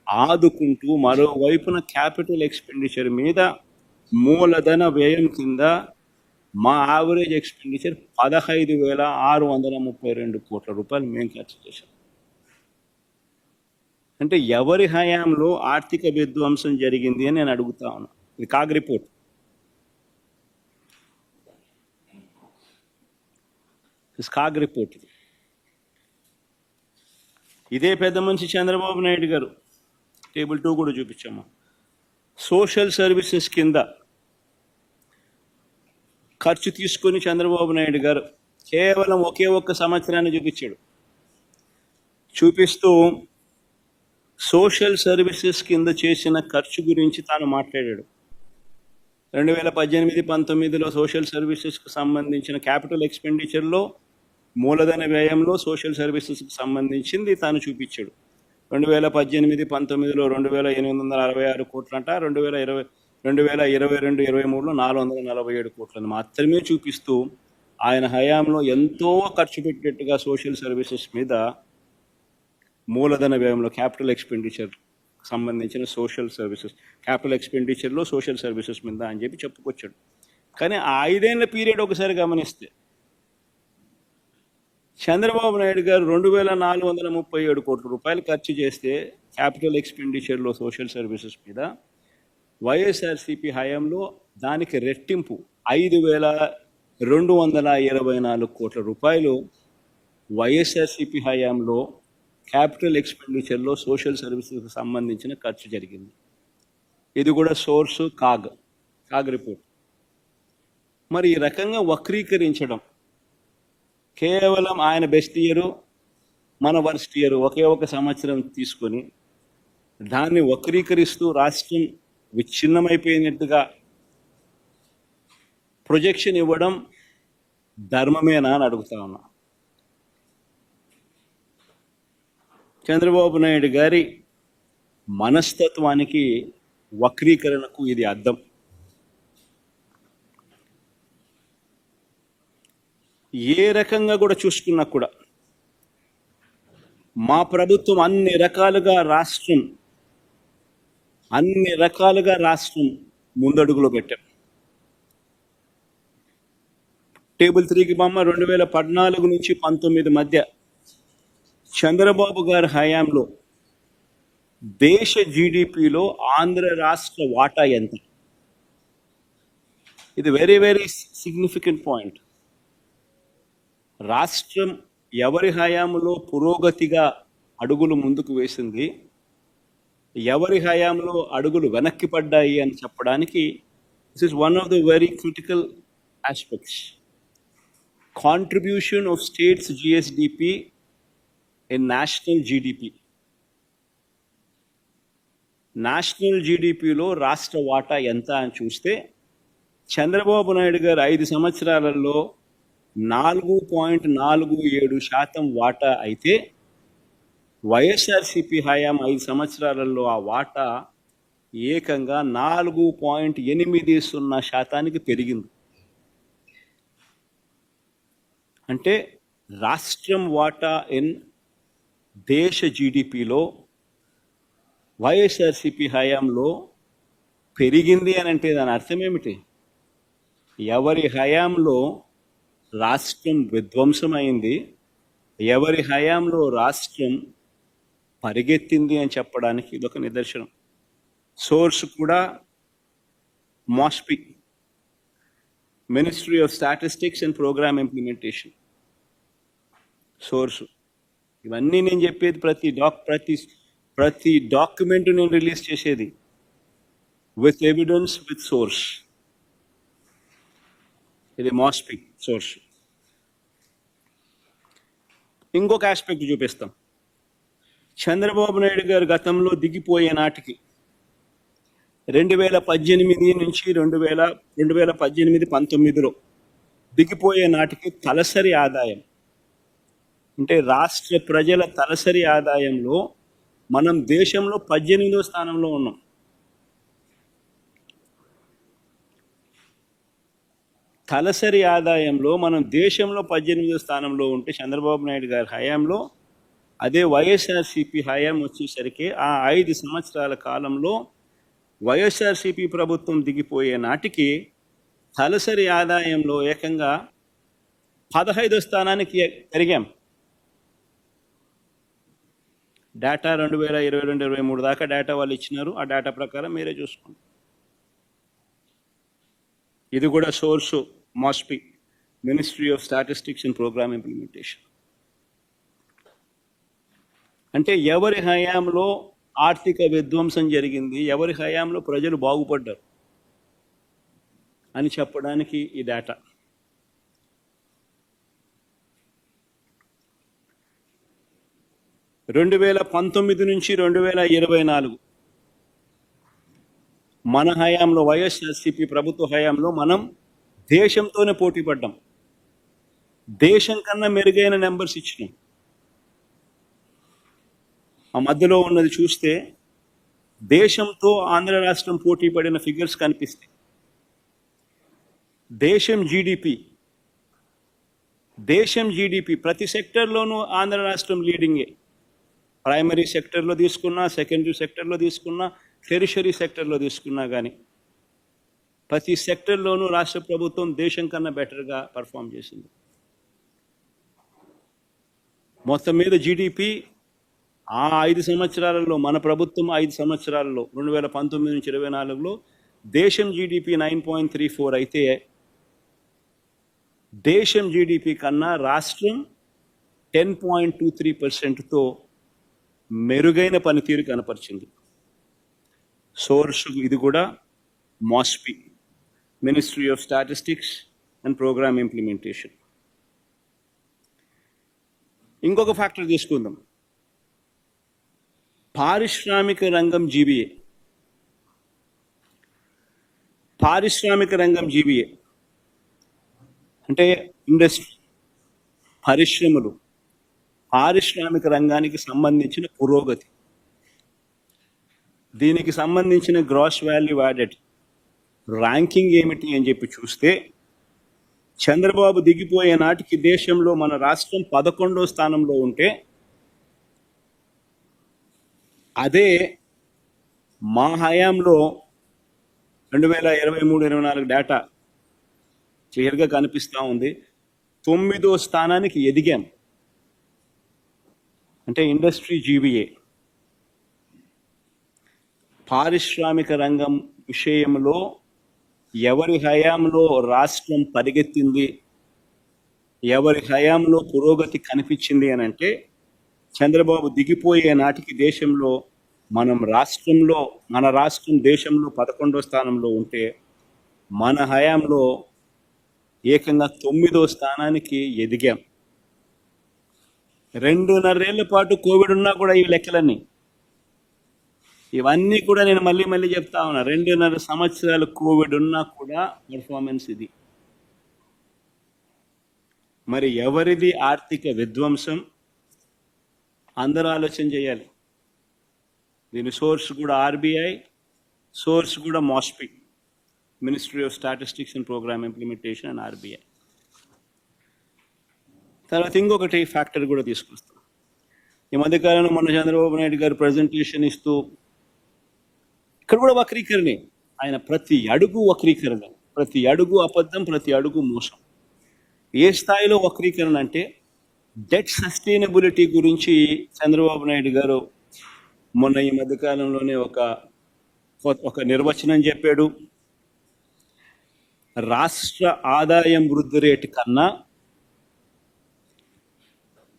ఆదుకుంటూ, మరోవైపున క్యాపిటల్ ఎక్స్పెండిచర్ మీద మూలధన వ్యయం కింద మా యావరేజ్ ఎక్స్పెండిచర్ 15,632 కోట్ల రూపాయలు మేము ఖర్చు చేశాం. అంటే ఎవరి హయాంలో ఆర్థిక విధ్వంసం జరిగింది అని నేను అడుగుతా ఉన్నా. ఇది కాగ్ రిపోర్ట్. CAG report. ఇదే పెద్ద మనిషి చంద్రబాబు నాయుడు గారు టేబుల్ 2 కూడా చూపించాము. సోషల్ సర్వీసెస్ కింద ఖర్చు తీసుకొని చంద్రబాబు నాయుడు గారు కేవలం ఒకే ఒక్క సంవత్సరాన్ని చూపిస్తూ సోషల్ సర్వీసెస్ కింద చేసిన ఖర్చు గురించి తాను మాట్లాడాడు. 2018-19లో సోషల్ సర్వీసెస్కి సంబంధించిన క్యాపిటల్ ఎక్స్పెండిచర్లో, మూలధన వ్యయంలో సోషల్ సర్వీసెస్కి సంబంధించింది తాను చూపించాడు. 2018-19లో 2,866 కోట్లంట, 2022-23లో 447 కోట్లను మాత్రమే చూపిస్తూ ఆయన హయాంలో ఎంతో ఖర్చు పెట్టినట్టుగా సోషల్ సర్వీసెస్ మీద, మూలధన వ్యయంలో క్యాపిటల్ ఎక్స్పెండిచర్ సంబంధించిన సోషల్ సర్వీసెస్, క్యాపిటల్ ఎక్స్పెండిచర్లో సోషల్ సర్వీసెస్ మీద అని చెప్పి చెప్పుకొచ్చాడు. కానీ ఆ 5 ఏళ్ల పీరియడ్ ఒకసారి గమనిస్తే, చంద్రబాబు నాయుడు గారు 2,437 కోట్ల రూపాయలు ఖర్చు చేస్తే క్యాపిటల్ ఎక్స్పెండిచర్లో సోషల్ సర్వీసెస్ మీద, వైఎస్ఆర్సీపీ హయాంలో దానికి రెట్టింపు 5,224 కోట్ల రూపాయలు వైఎస్ఆర్సీపీ హయాంలో క్యాపిటల్ ఎక్స్పెండిచర్లో సోషల్ సర్వీసెస్కి సంబంధించిన ఖర్చు జరిగింది. ఇది కూడా సోర్సు కాగ్ రిపోర్ట్. మరి ఈ రకంగా వక్రీకరించడం, కేవలం ఆయన బెస్ట్ ఇయరు మన వర్స్ట్ ఇయర్ ఒకే ఒక సంవత్సరం తీసుకొని దాన్ని వక్రీకరిస్తూ రాష్ట్రం విచ్ఛిన్నమైపోయినట్టుగా ప్రొజెక్షన్ ఇవ్వడం ధర్మమేనా అని అడుగుతా ఉన్నా. చంద్రబాబు నాయుడు గారి మనస్తత్వానికి, వక్రీకరణకు ఇది అద్దం. ఏ రకంగా కూడా చూసుకున్నా కూడా మా ప్రభుత్వం అన్ని రకాలుగా రాష్ట్రం ముందడుగులో పెట్టాం. టేబుల్ 3కి బొమ్మ 2014 నుంచి 19 మధ్య చంద్రబాబు గారి హయాంలో దేశ జీడిపిలో ఆంధ్ర రాష్ట్ర వాటా ఎంత? ఇది వెరీ వెరీ సిగ్నిఫికెంట్ పాయింట్. రాష్ట్రం ఎవరి హయాంలో పురోగతిగా అడుగులు ముందుకు వేసింది, ఎవరి హయాంలో అడుగులు వెనక్కి పడ్డాయి అని చెప్పడానికి this is one of the very critical aspects. Contribution of states GSDP in national GDP. National జీడిపిలో రాష్ట్ర వాటా ఎంత అని చూస్తే, చంద్రబాబు నాయుడు గారు 5 సంవత్సరాలలో 4.47% వాటా అయితే, వైఎస్ఆర్సీపీ హయాం 5 సంవత్సరాలలో ఆ వాటా ఏకంగా 4.80% పెరిగింది. అంటే రాష్ట్రం వాటా దేశ జీడిపిలో వైఎస్ఆర్సీపీ హయాంలో పెరిగింది అని అంటే దాని అర్థం ఏమిటి? ఎవరి హయాంలో రాష్ట్రం విధ్వంసమైంది, ఎవరి హయాంలో రాష్ట్రం పరిగెత్తింది అని చెప్పడానికి ఇదొక నిదర్శనం. సోర్స్ కూడా MoSPI, ministry of statistics and programme implementation. Source ఇవన్నీ నేను చెప్పేది, ప్రతి డాక్యుమెంట్ నేను రిలీజ్ చేసేది విత్ ఎవిడెన్స్, విత్ సోర్స్. ఇది మాస్పి సోర్స్. ఇంకొక ఆస్పెక్ట్ చూపిస్తాం. చంద్రబాబు నాయుడు గారు గతంలో దిగిపోయే నాటికి 2018 నుంచి 2018-19లో దిగిపోయే నాటికి తలసరి ఆదాయం అంటే రాష్ట్ర ప్రజల తలసరి ఆదాయంలో మనం దేశంలో 18వ స్థానంలో ఉన్నాం. తలసరి ఆదాయంలో మనం దేశంలో 18వ స్థానంలో ఉంటే చంద్రబాబు నాయుడు గారి హయాంలో, అదే వైఎస్ఆర్సీపీ హయాం వచ్చేసరికి ఆ 5 సంవత్సరాల కాలంలో వైఎస్ఆర్సీపీ ప్రభుత్వం దిగిపోయే నాటికి తలసరి ఆదాయంలో ఏకంగా 15వ స్థానానికి పెరిగాం. డేటా 2022-23 దాకా డేటా వాళ్ళు ఇచ్చినారు. ఆ డేటా ప్రకారం మీరే చూసుకోండి. ఇది కూడా source MoSPI, ministry of statistics and programme implementation. అంటే ఎవరి హయాంలో ఆర్థిక విధ్వంసం జరిగింది, ఎవరి హయాంలో ప్రజలు బాగుపడ్డారు అని చెప్పడానికి ఈ డేటా. రెండు 2019 నుంచి 2024 మన హయాంలో, వైఎస్ఆర్సీపీ ప్రభుత్వ హయాంలో మనం దేశంతోనే పోటీ పడ్డాం. దేశం కన్నా మెరుగైన నెంబర్స్ ఇచ్చినాం. ఆ మధ్యలో ఉన్నది చూస్తే దేశంతో ఆంధ్ర రాష్ట్రం పోటీ పడిన ఫిగర్స్ కనిపిస్తాయి. దేశం జీడిపి ప్రతి సెక్టర్లోనూ ఆంధ్ర రాష్ట్రం లీడింగే. ప్రైమరీ సెక్టర్లో తీసుకున్నా, సెకండరీ సెక్టర్లో తీసుకున్నా, టెరిషరీ సెక్టర్లో తీసుకున్నా కానీ ప్రతి సెక్టర్లోనూ రాష్ట్ర ప్రభుత్వం దేశం కన్నా బెటర్గా పర్ఫామ్ చేసింది. మొత్తం మీద జీడిపి ఆ 5 సంవత్సరాలలో, మన ప్రభుత్వం 5 సంవత్సరాలలో 2019 నుంచి 2024లో దేశం జీడిపి 9.34 అయితే దేశం జీడిపి కన్నా రాష్ట్రం 10.23%తో మెరుగైన పనితీరు కనపరిచింది. సోర్స్ ఇది కూడా MoSPI, ministry of statistics and programme implementation. ఇంకొక ఫ్యాక్టర్ తీసుకుందాం. పారిశ్రామిక రంగం జీబీఏ. పారిశ్రామిక రంగం జీబీఏ అంటే ఇండస్ట్రీ, పరిశ్రమలు, పారిశ్రామిక రంగానికి సంబంధించిన పురోగతి, దీనికి సంబంధించిన గ్రాస్ వాల్యూ యాడెడ్ ర్యాంకింగ్ ఏమిటి అని చెప్పి చూస్తే చంద్రబాబు దిగిపోయే నాటికి దేశంలో మన రాష్ట్రం 11వ స్థానంలో ఉంటే, అదే మా హయాంలో 2023-24 డేటా క్లియర్గా కనిపిస్తూ ఉంది, 9వ స్థానానికి ఎదిగాం. అంటే ఇండస్ట్రీ జీబీఏ, పారిశ్రామిక రంగం విషయంలో ఎవరి హయాంలో రాష్ట్రం పరిగెత్తింది, ఎవరి హయాంలో పురోగతి కనిపించింది అని అంటే చంద్రబాబు దిగిపోయే నాటికి దేశంలో మన రాష్ట్రం దేశంలో 11వ స్థానంలో ఉంటే మన హయాంలో ఏకంగా 9వ స్థానానికి ఎదిగాం. 2.5 ఏళ్ల పాటు కోవిడ్ ఉన్నా కూడా ఈ లెక్కలన్నీ, ఇవన్నీ కూడా నేను మళ్ళీ చెప్తా ఉన్నా. 2.5 సంవత్సరాలు కోవిడ్ ఉన్నా కూడా పెర్ఫార్మెన్స్ ఇది. మరి ఎవరిది ఆర్థిక విధ్వంసం, అందరూ ఆలోచన చేయాలి. దీని సోర్స్ కూడా ఆర్బీఐ, సోర్స్ కూడా MoSPI, ministry of statistics and programme implementation and RBI. తర్వాత ఇంకొకటి ఫ్యాక్టర్ కూడా తీసుకొస్తాం. ఈ మధ్యకాలంలో మొన్న చంద్రబాబు నాయుడు గారు ప్రజెంటేషన్ ఇస్తూ ఇక్కడ కూడా వక్రీకరణే. ఆయన ప్రతి అడుగు వక్రీకరణ, ప్రతి అడుగు అబద్ధం, ప్రతి అడుగు మోసం. ఏ స్థాయిలో వక్రీకరణ అంటే డెట్ సస్టైనబిలిటీ గురించి చంద్రబాబు నాయుడు గారు మొన్న ఈ మధ్యకాలంలోనే ఒక నిర్వచనం చెప్పాడు. రాష్ట్ర ఆదాయం వృద్ధి రేటు కన్నా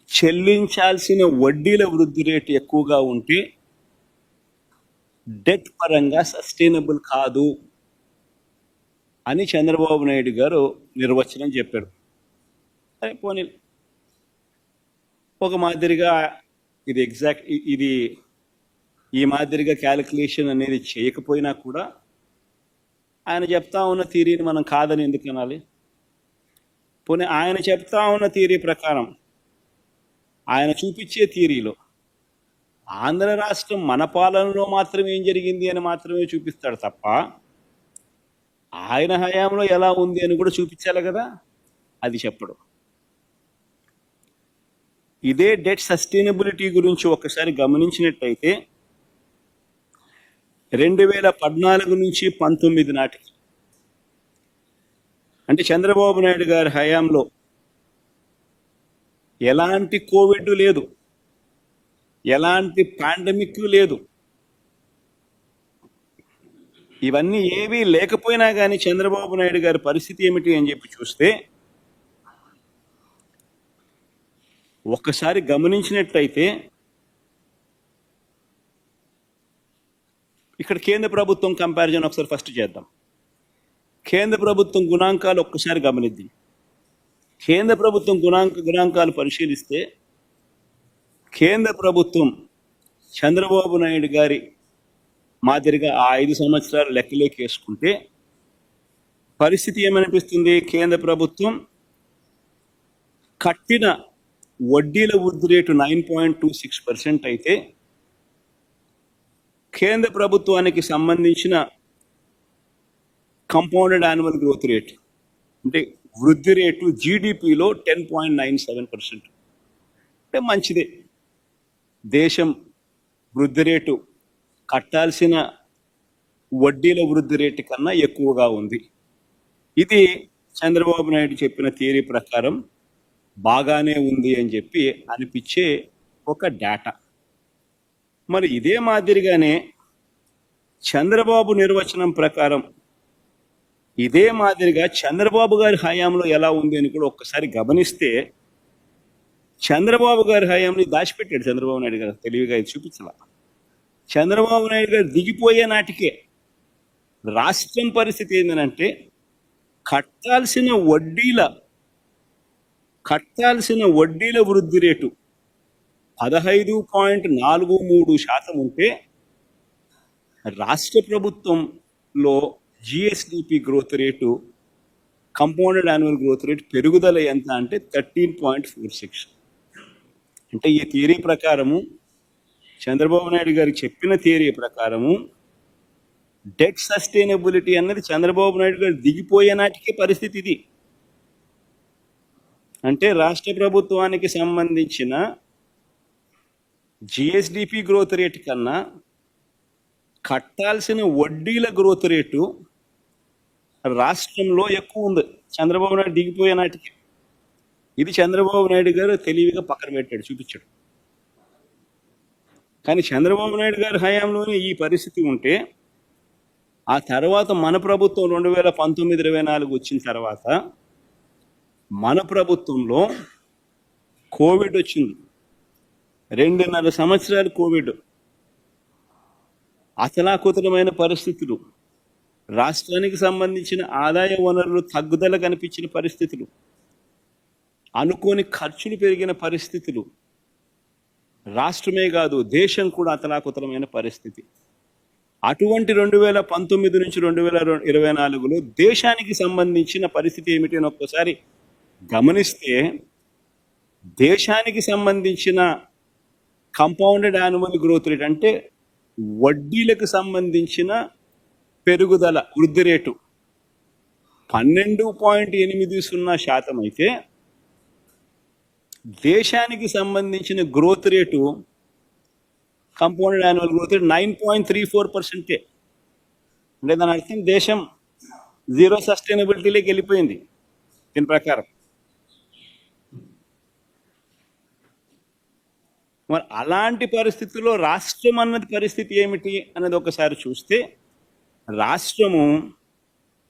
చెల్లించాల్సిన వడ్డీల వృద్ధి రేటు ఎక్కువగా ఉంటే డెట్ పరంగా సస్టైనబుల్ కాదు అని చంద్రబాబు నాయుడు గారు నిర్వచనం చెప్పాడు. సరే పోనీ ఒక మాదిరిగా ఇది ఈ మాదిరిగా క్యాలిక్యులేషన్ అనేది చేయకపోయినా కూడా ఆయన చెప్తా ఉన్న థియరీని మనం కాదని ఎందుకు అనాలి? పోనీ ఆయన చెప్తా ఉన్న థియరీ ప్రకారం, ఆయన చూపించే థియరీలో ఆంధ్ర రాష్ట్రం మన పాలనలో మాత్రమే ఏం జరిగింది అని మాత్రమే చూపిస్తాడు తప్ప ఆయన హయాంలో ఎలా ఉంది అని కూడా చూపించాలి కదా, అది చెప్పడు. ఇదే డెట్ సస్టైనబిలిటీ గురించి ఒకసారి గమనించినట్టయితే 2014 నుంచి 19 నాటికి, అంటే చంద్రబాబు నాయుడు గారి హయాంలో ఎలాంటి కోవిడ్ లేదు, ఎలాంటి పాండమిక్ లేదు. ఇవన్నీ ఏవీ లేకపోయినా కానీ చంద్రబాబు నాయుడు గారి పరిస్థితి ఏమిటి అని చెప్పి చూస్తే ఒక్కసారి గమనించినట్లయితే ఇక్కడ కేంద్ర ప్రభుత్వం కంపారిజన్ ఒకసారి ఫస్ట్ చేద్దాం. కేంద్ర ప్రభుత్వం గుణాంకాలు ఒక్కసారి గమనిద్దాం. కేంద్ర ప్రభుత్వం గుణాంకాలు పరిశీలిస్తే కేంద్ర ప్రభుత్వం చంద్రబాబు నాయుడు గారి మాదిరిగా ఆ 5 సంవత్సరాలు లెక్కలోకి వేసుకుంటే పరిస్థితి ఏమనిపిస్తుంది? కేంద్ర ప్రభుత్వం కట్టిన వడ్డీల వృద్ధి రేటు 9.26% అయితే కేంద్ర ప్రభుత్వానికి సంబంధించిన కంపౌండెడ్ యాన్యువల్ గ్రోత్ రేట్ అంటే వృద్ధి రేటు జీడిపిలో 10.97%. అంటే మంచిదే. దేశం వృద్ధి రేటు కట్టాల్సిన వడ్డీల వృద్ధి రేటు కన్నా ఎక్కువగా ఉంది. ఇది చంద్రబాబు నాయుడు చెప్పిన థియరీ ప్రకారం బాగానే ఉంది అని చెప్పి అనిపించే ఒక డేటా. మరి ఇదే మాదిరిగానే చంద్రబాబు నిర్వచనం ప్రకారం ఇదే మాదిరిగా చంద్రబాబు గారి హయాంలో ఎలా ఉంది అని కూడా ఒక్కసారి గమనిస్తే చంద్రబాబు గారి హయాంని దాచిపెట్టాడు చంద్రబాబు నాయుడు గారు, తెలివిగా ఇది చూపించాల. చంద్రబాబు నాయుడు గారు దిగిపోయే నాటికే రాష్ట్రం పరిస్థితి ఏంటంటే కట్టాల్సిన వడ్డీల వృద్ధి రేటు 15.43% ఉంటే రాష్ట్ర ప్రభుత్వంలో GSDP growth rate, compounded annual growth rate పెరుగుదల ఎంత అంటే 13.46. అంటే ఈ థియరీ ప్రకారము, చంద్రబాబు నాయుడు గారు చెప్పిన థియరీ ప్రకారము డెట్ సస్టైనబిలిటీ అన్నది చంద్రబాబు నాయుడు గారు దిగిపోయే నాటికే పరిస్థితి ఇది. అంటే రాష్ట్ర ప్రభుత్వానికి సంబంధించిన జిఎస్డిపి గ్రోత్ రేటు కన్నా కట్టాల్సిన వడ్డీల గ్రోత్ రేటు రాష్ట్రంలో ఎక్కువ ఉంది చంద్రబాబు నాయుడు దిగిపోయే నాటికి. ఇది చంద్రబాబు నాయుడు గారు తెలివిగా పక్కన పెట్టాడు, చూపించాడు. కానీ చంద్రబాబు నాయుడు గారి హయాంలోనే ఈ పరిస్థితి ఉంటే ఆ తర్వాత మన ప్రభుత్వం 2019-24 వచ్చిన తర్వాత మన ప్రభుత్వంలో కోవిడ్ వచ్చింది. 2.5 సంవత్సరాలు కోవిడ్, అతలాకుతలమైన పరిస్థితులు, రాష్ట్రానికి సంబంధించిన ఆదాయ వనరులు తగ్గుదల కనిపించిన పరిస్థితులు, అనుకోని ఖర్చులు పెరిగిన పరిస్థితులు, రాష్ట్రమే కాదు దేశం కూడా అతలాకుతలమైన పరిస్థితి. అటువంటి 2019 నుంచి 2024లో దేశానికి సంబంధించిన పరిస్థితి ఏమిటి అని ఒక్కసారి గమనిస్తే దేశానికి సంబంధించిన కంపౌండెడ్ యాన్యువల్ గ్రోత్ రేట్ అంటే వడ్డీలకు సంబంధించిన పెరుగుదల వృద్ధి రేటు 12.80% అయితే దేశానికి సంబంధించిన growth rate compounded annual growth rate 9.34%. అంటే దాని అర్థం దేశం జీరో సస్టైనబిలిటీలోకి వెళ్ళిపోయింది దీని ప్రకారం. మరి అలాంటి పరిస్థితుల్లో రాష్ట్రం అన్నది పరిస్థితి ఏమిటి అన్నది ఒకసారి చూస్తే, రాష్ట్రము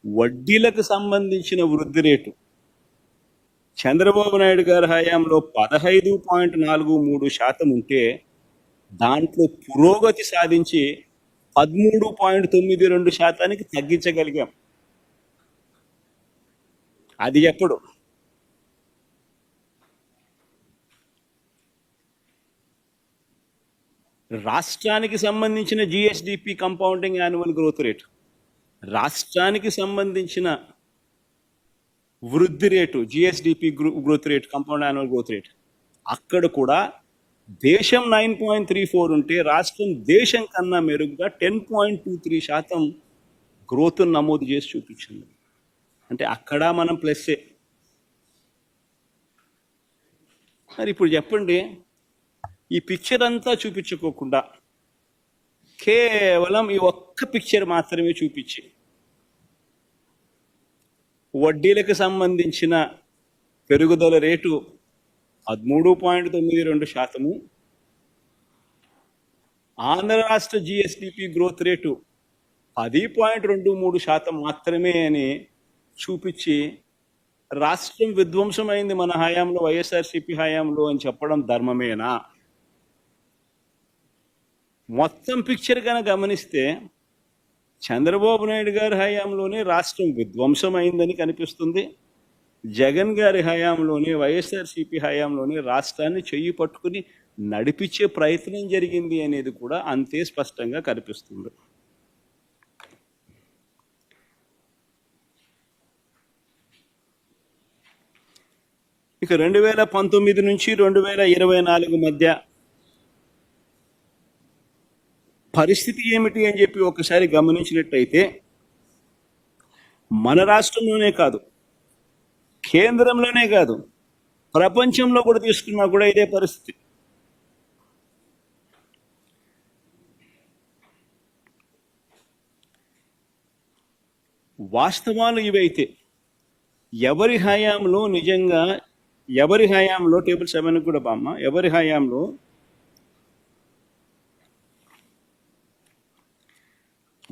వడ్డీలకు సంబంధించిన వృద్ధి రేటు చంద్రబాబు నాయుడు గారి హయాంలో 15.43% ఉంటే దాంట్లో పురోగతి సాధించి 13.92% తగ్గించగలిగాం. అది ఎప్పుడు? రాష్ట్రానికి సంబంధించిన GSDP compounding annual growth rate, రాష్ట్రానికి సంబంధించిన వృద్ధి rate GSDP growth rate compound annual growth rate, అక్కడ కూడా దేశం 9.34 ఉంటే రాష్ట్రం దేశం కన్నా మెరుగ్గా 10.23% గ్రోత్ నమోదు చేసి చూపించింది. అంటే అక్కడ మనం ప్లస్సే. మరి ఇప్పుడు చెప్పండి, ఈ పిక్చర్ అంతా చూపించుకోకుండా కేవలం ఈ ఒక్క పిక్చర్ మాత్రమే చూపించి వడ్డీలకు సంబంధించిన పెరుగుదల రేటు 13.92%, ఆంధ్ర రాష్ట్ర జిఎస్డిపి గ్రోత్ రేటు 10.23% మాత్రమే అని చూపించి రాష్ట్రం విధ్వంసమైంది మన హయాంలో, వైఎస్ఆర్సీపీ హయాంలో అని చెప్పడం ధర్మమేనా? మొత్తం పిక్చర్ కనుక గమనిస్తే చంద్రబాబు నాయుడు గారి హయాంలోనే రాష్ట్రం విధ్వంసమైందని కనిపిస్తుంది. జగన్ గారి హయాంలోనే, వైఎస్ఆర్సీపీ హయాంలోనే రాష్ట్రాన్ని చెయ్యి పట్టుకుని నడిపించే ప్రయత్నం జరిగింది అనేది కూడా అంతే స్పష్టంగా కనిపిస్తుంది. ఇక 2019 నుంచి 2024 మధ్య పరిస్థితి ఏమిటి అని చెప్పి ఒకసారి గమనించినట్టయితే, మన రాష్ట్రంలోనే కాదు, కేంద్రంలోనే కాదు, ప్రపంచంలో కూడా తీసుకున్నా కూడా ఇదే పరిస్థితి. వాస్తవాలు ఇవైతే ఎవరి హయాంలో నిజంగా, ఎవరి హయాంలో టేబుల్ 7 కూడా బామ్మ, ఎవరి హయాంలో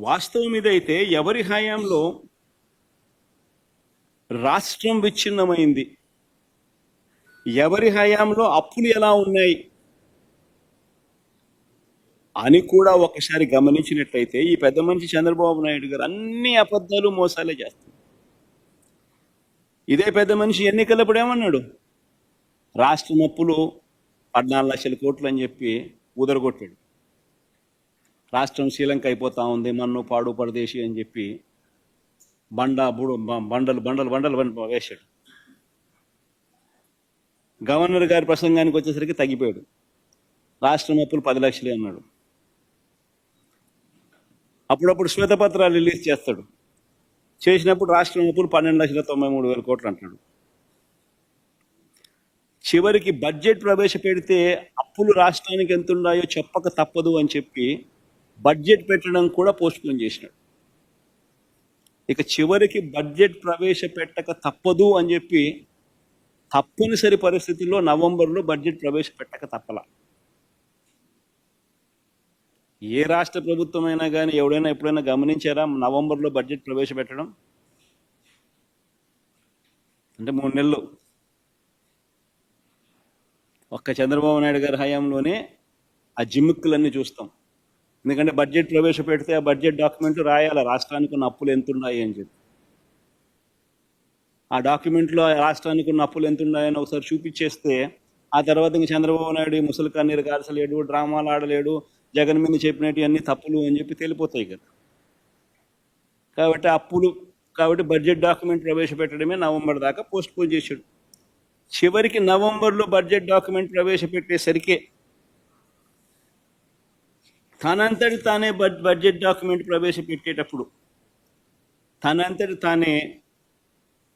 వాస్తవం ఇదైతే ఎవరి హయాంలో రాష్ట్రం విచ్ఛిన్నమైంది, ఎవరి హయాంలో అప్పులు ఎలా ఉన్నాయి అని కూడా ఒకసారి గమనించినట్లయితే ఈ పెద్ద మనిషి చంద్రబాబు నాయుడు గారు అన్ని అబద్ధాలు మోసాలే చేస్తారు. ఇదే పెద్ద మనిషి ఎన్నికలప్పుడు ఏమన్నాడు? రాష్ట్రం అప్పులు 14 లక్షల కోట్లు అని చెప్పి ఊదరగొట్టాడు. రాష్ట్రం శ్రీలంక అయిపోతా ఉంది, మన్ను పాడు పరదేశి అని చెప్పి బండలు బండలు బండలు వేశాడు. గవర్నర్ గారి ప్రసంగానికి వచ్చేసరికి తగ్గిపోయాడు. రాష్ట్రం అప్పులు 10 లక్షలే అన్నాడు. అప్పుడప్పుడు శ్వేతపత్రాలు రిలీజ్ చేస్తాడు. చేసినప్పుడు రాష్ట్రం అప్పులు 12,93,000 కోట్లు అంటాడు. చివరికి బడ్జెట్ ప్రవేశపెడితే అప్పులు రాష్ట్రానికి ఎంత ఉన్నాయో చెప్పక తప్పదు అని చెప్పి బడ్జెట్ పెట్టడం కూడా పోస్ట్పోన్ చేసినాడు. ఇక చివరికి బడ్జెట్ ప్రవేశపెట్టక తప్పదు అని చెప్పి తప్పనిసరి పరిస్థితుల్లో నవంబర్లో బడ్జెట్ ప్రవేశపెట్టక తప్పల. ఏ రాష్ట్ర ప్రభుత్వం అయినా కానీ ఎవడైనా ఎప్పుడైనా గమనించారా నవంబర్లో బడ్జెట్ ప్రవేశపెట్టడం? అంటే 3 నెలలు ఒక్క చంద్రబాబు నాయుడు గారి హయాంలోనే ఆ జిమ్మిక్కులన్నీ చూస్తాం. ఎందుకంటే బడ్జెట్ ప్రవేశపెడితే ఆ బడ్జెట్ డాక్యుమెంట్ రాయాలి, రాష్ట్రానికి ఉన్న అప్పులు ఎంత ఉన్నాయి అని చెప్పి. ఆ డాక్యుమెంట్లో రాష్ట్రానికి ఉన్న అప్పులు ఎంత ఉన్నాయని ఒకసారి చూపించేస్తే ఆ తర్వాత ఇంక చంద్రబాబు నాయుడు ముసలి కన్నీరు కాల్చలేడు, డ్రామాలు ఆడలేడు, జగన్ మీద చెప్పినట్టు అన్ని తప్పులు అని చెప్పి తెలిపోతాయి కదా. కాబట్టి బడ్జెట్ డాక్యుమెంట్ ప్రవేశపెట్టడమే నవంబర్ దాకా పోస్ట్పోన్ చేశాడు. చివరికి నవంబర్లో బడ్జెట్ డాక్యుమెంట్ ప్రవేశపెట్టేసరికి తనంతటి తానే బడ్జెట్ డాక్యుమెంట్ ప్రవేశపెట్టేటప్పుడు తనంతటి తానే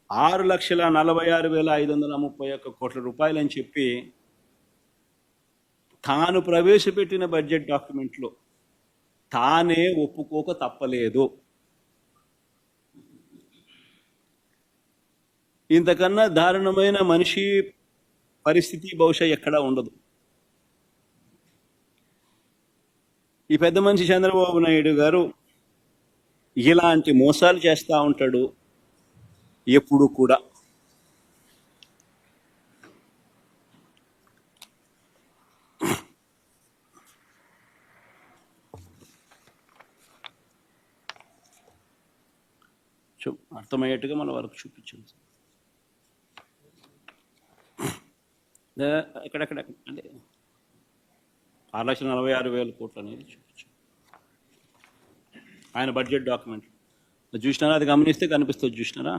6,46,531 కోట్ల రూపాయలు అని చెప్పి తాను ప్రవేశపెట్టిన బడ్జెట్ డాక్యుమెంట్లో తానే ఒప్పుకోక తప్పలేదు. ఇంతకన్నా దారుణమైన మనిషి పరిస్థితి బహుశా ఎక్కడా ఉండదు. ఈ పెద్ద మనిషి చంద్రబాబు నాయుడు గారు ఇలాంటి మోసాలు చేస్తూ ఉంటాడు ఎప్పుడు కూడా. అర్థమయ్యేట్టుగా మన వరకు చూపించండి. ఎక్కడెక్కడ అంటే 6,46,000 కోట్లు అనేది చూపించు ఆయన బడ్జెట్ డాక్యుమెంట్ చూసినారా? అది గమనిస్తే కనిపిస్తుంది. చూసినారా?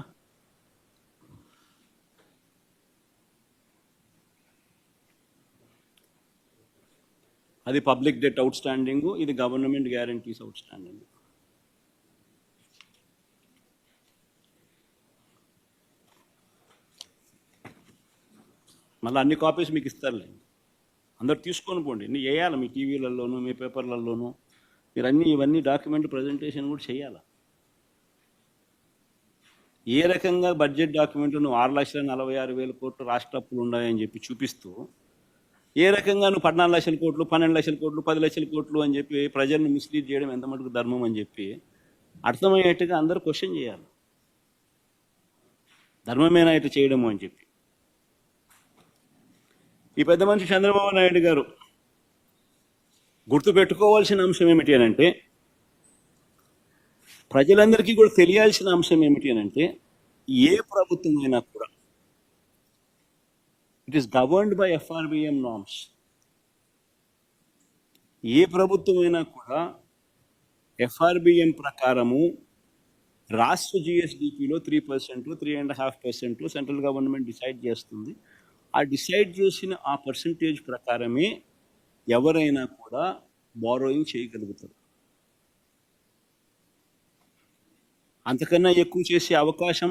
అది పబ్లిక్ డెట్ అవుట్ స్టాండింగ్, ఇది గవర్నమెంట్ గ్యారంటీస్ అవుట్ స్టాండింగ్. మళ్ళీ అన్ని కాపీస్ మీకు ఇస్తారులే, అందరు తీసుకొని పోండి. ఇన్ని వేయాలి మీ టీవీలలోనూ మీ పేపర్లలోనూ. మీరు ఇవన్నీ డాక్యుమెంట్ ప్రజెంటేషన్ కూడా చేయాలి. ఏ రకంగా బడ్జెట్ డాక్యుమెంట్ నువ్వు 6,46,000 కోట్లు రాష్ట్ర అప్పులు ఉన్నాయని చెప్పి చూపిస్తూ, ఏ రకంగా నువ్వు 14 లక్షల కోట్లు 12 లక్షల కోట్లు 10 లక్షల కోట్లు అని చెప్పి ప్రజలను మిస్లీడ్ చేయడం ఎంత మటుకు ధర్మం అని చెప్పి అర్థమయ్యేట్టుగా అందరూ క్వశ్చన్ చేయాలి. ధర్మమేనా ఇటు చేయడము అని చెప్పి. ఈ పెద్ద మనిషి చంద్రబాబు నాయుడు గారు గుర్తుపెట్టుకోవాల్సిన అంశం ఏమిటి అని అంటే, ప్రజలందరికీ కూడా తెలియాల్సిన అంశం ఏమిటి అని అంటే, ఏ ప్రభుత్వం అయినా కూడా it is governed by FRBM norms. ఏ ప్రభుత్వం అయినా కూడా FRBM ప్రకారము రాష్ట్ర GSDPలో 3%, 3.5% సెంట్రల్ గవర్నమెంట్ డిసైడ్ చేస్తుంది. ఆ డిసైడ్ చేసిన ఆ పర్సంటేజ్ ప్రకారమే ఎవరైనా కూడా బారోయింగ్ చేయగలుగుతారు. అంతకన్నా ఎక్కువ చేసే అవకాశం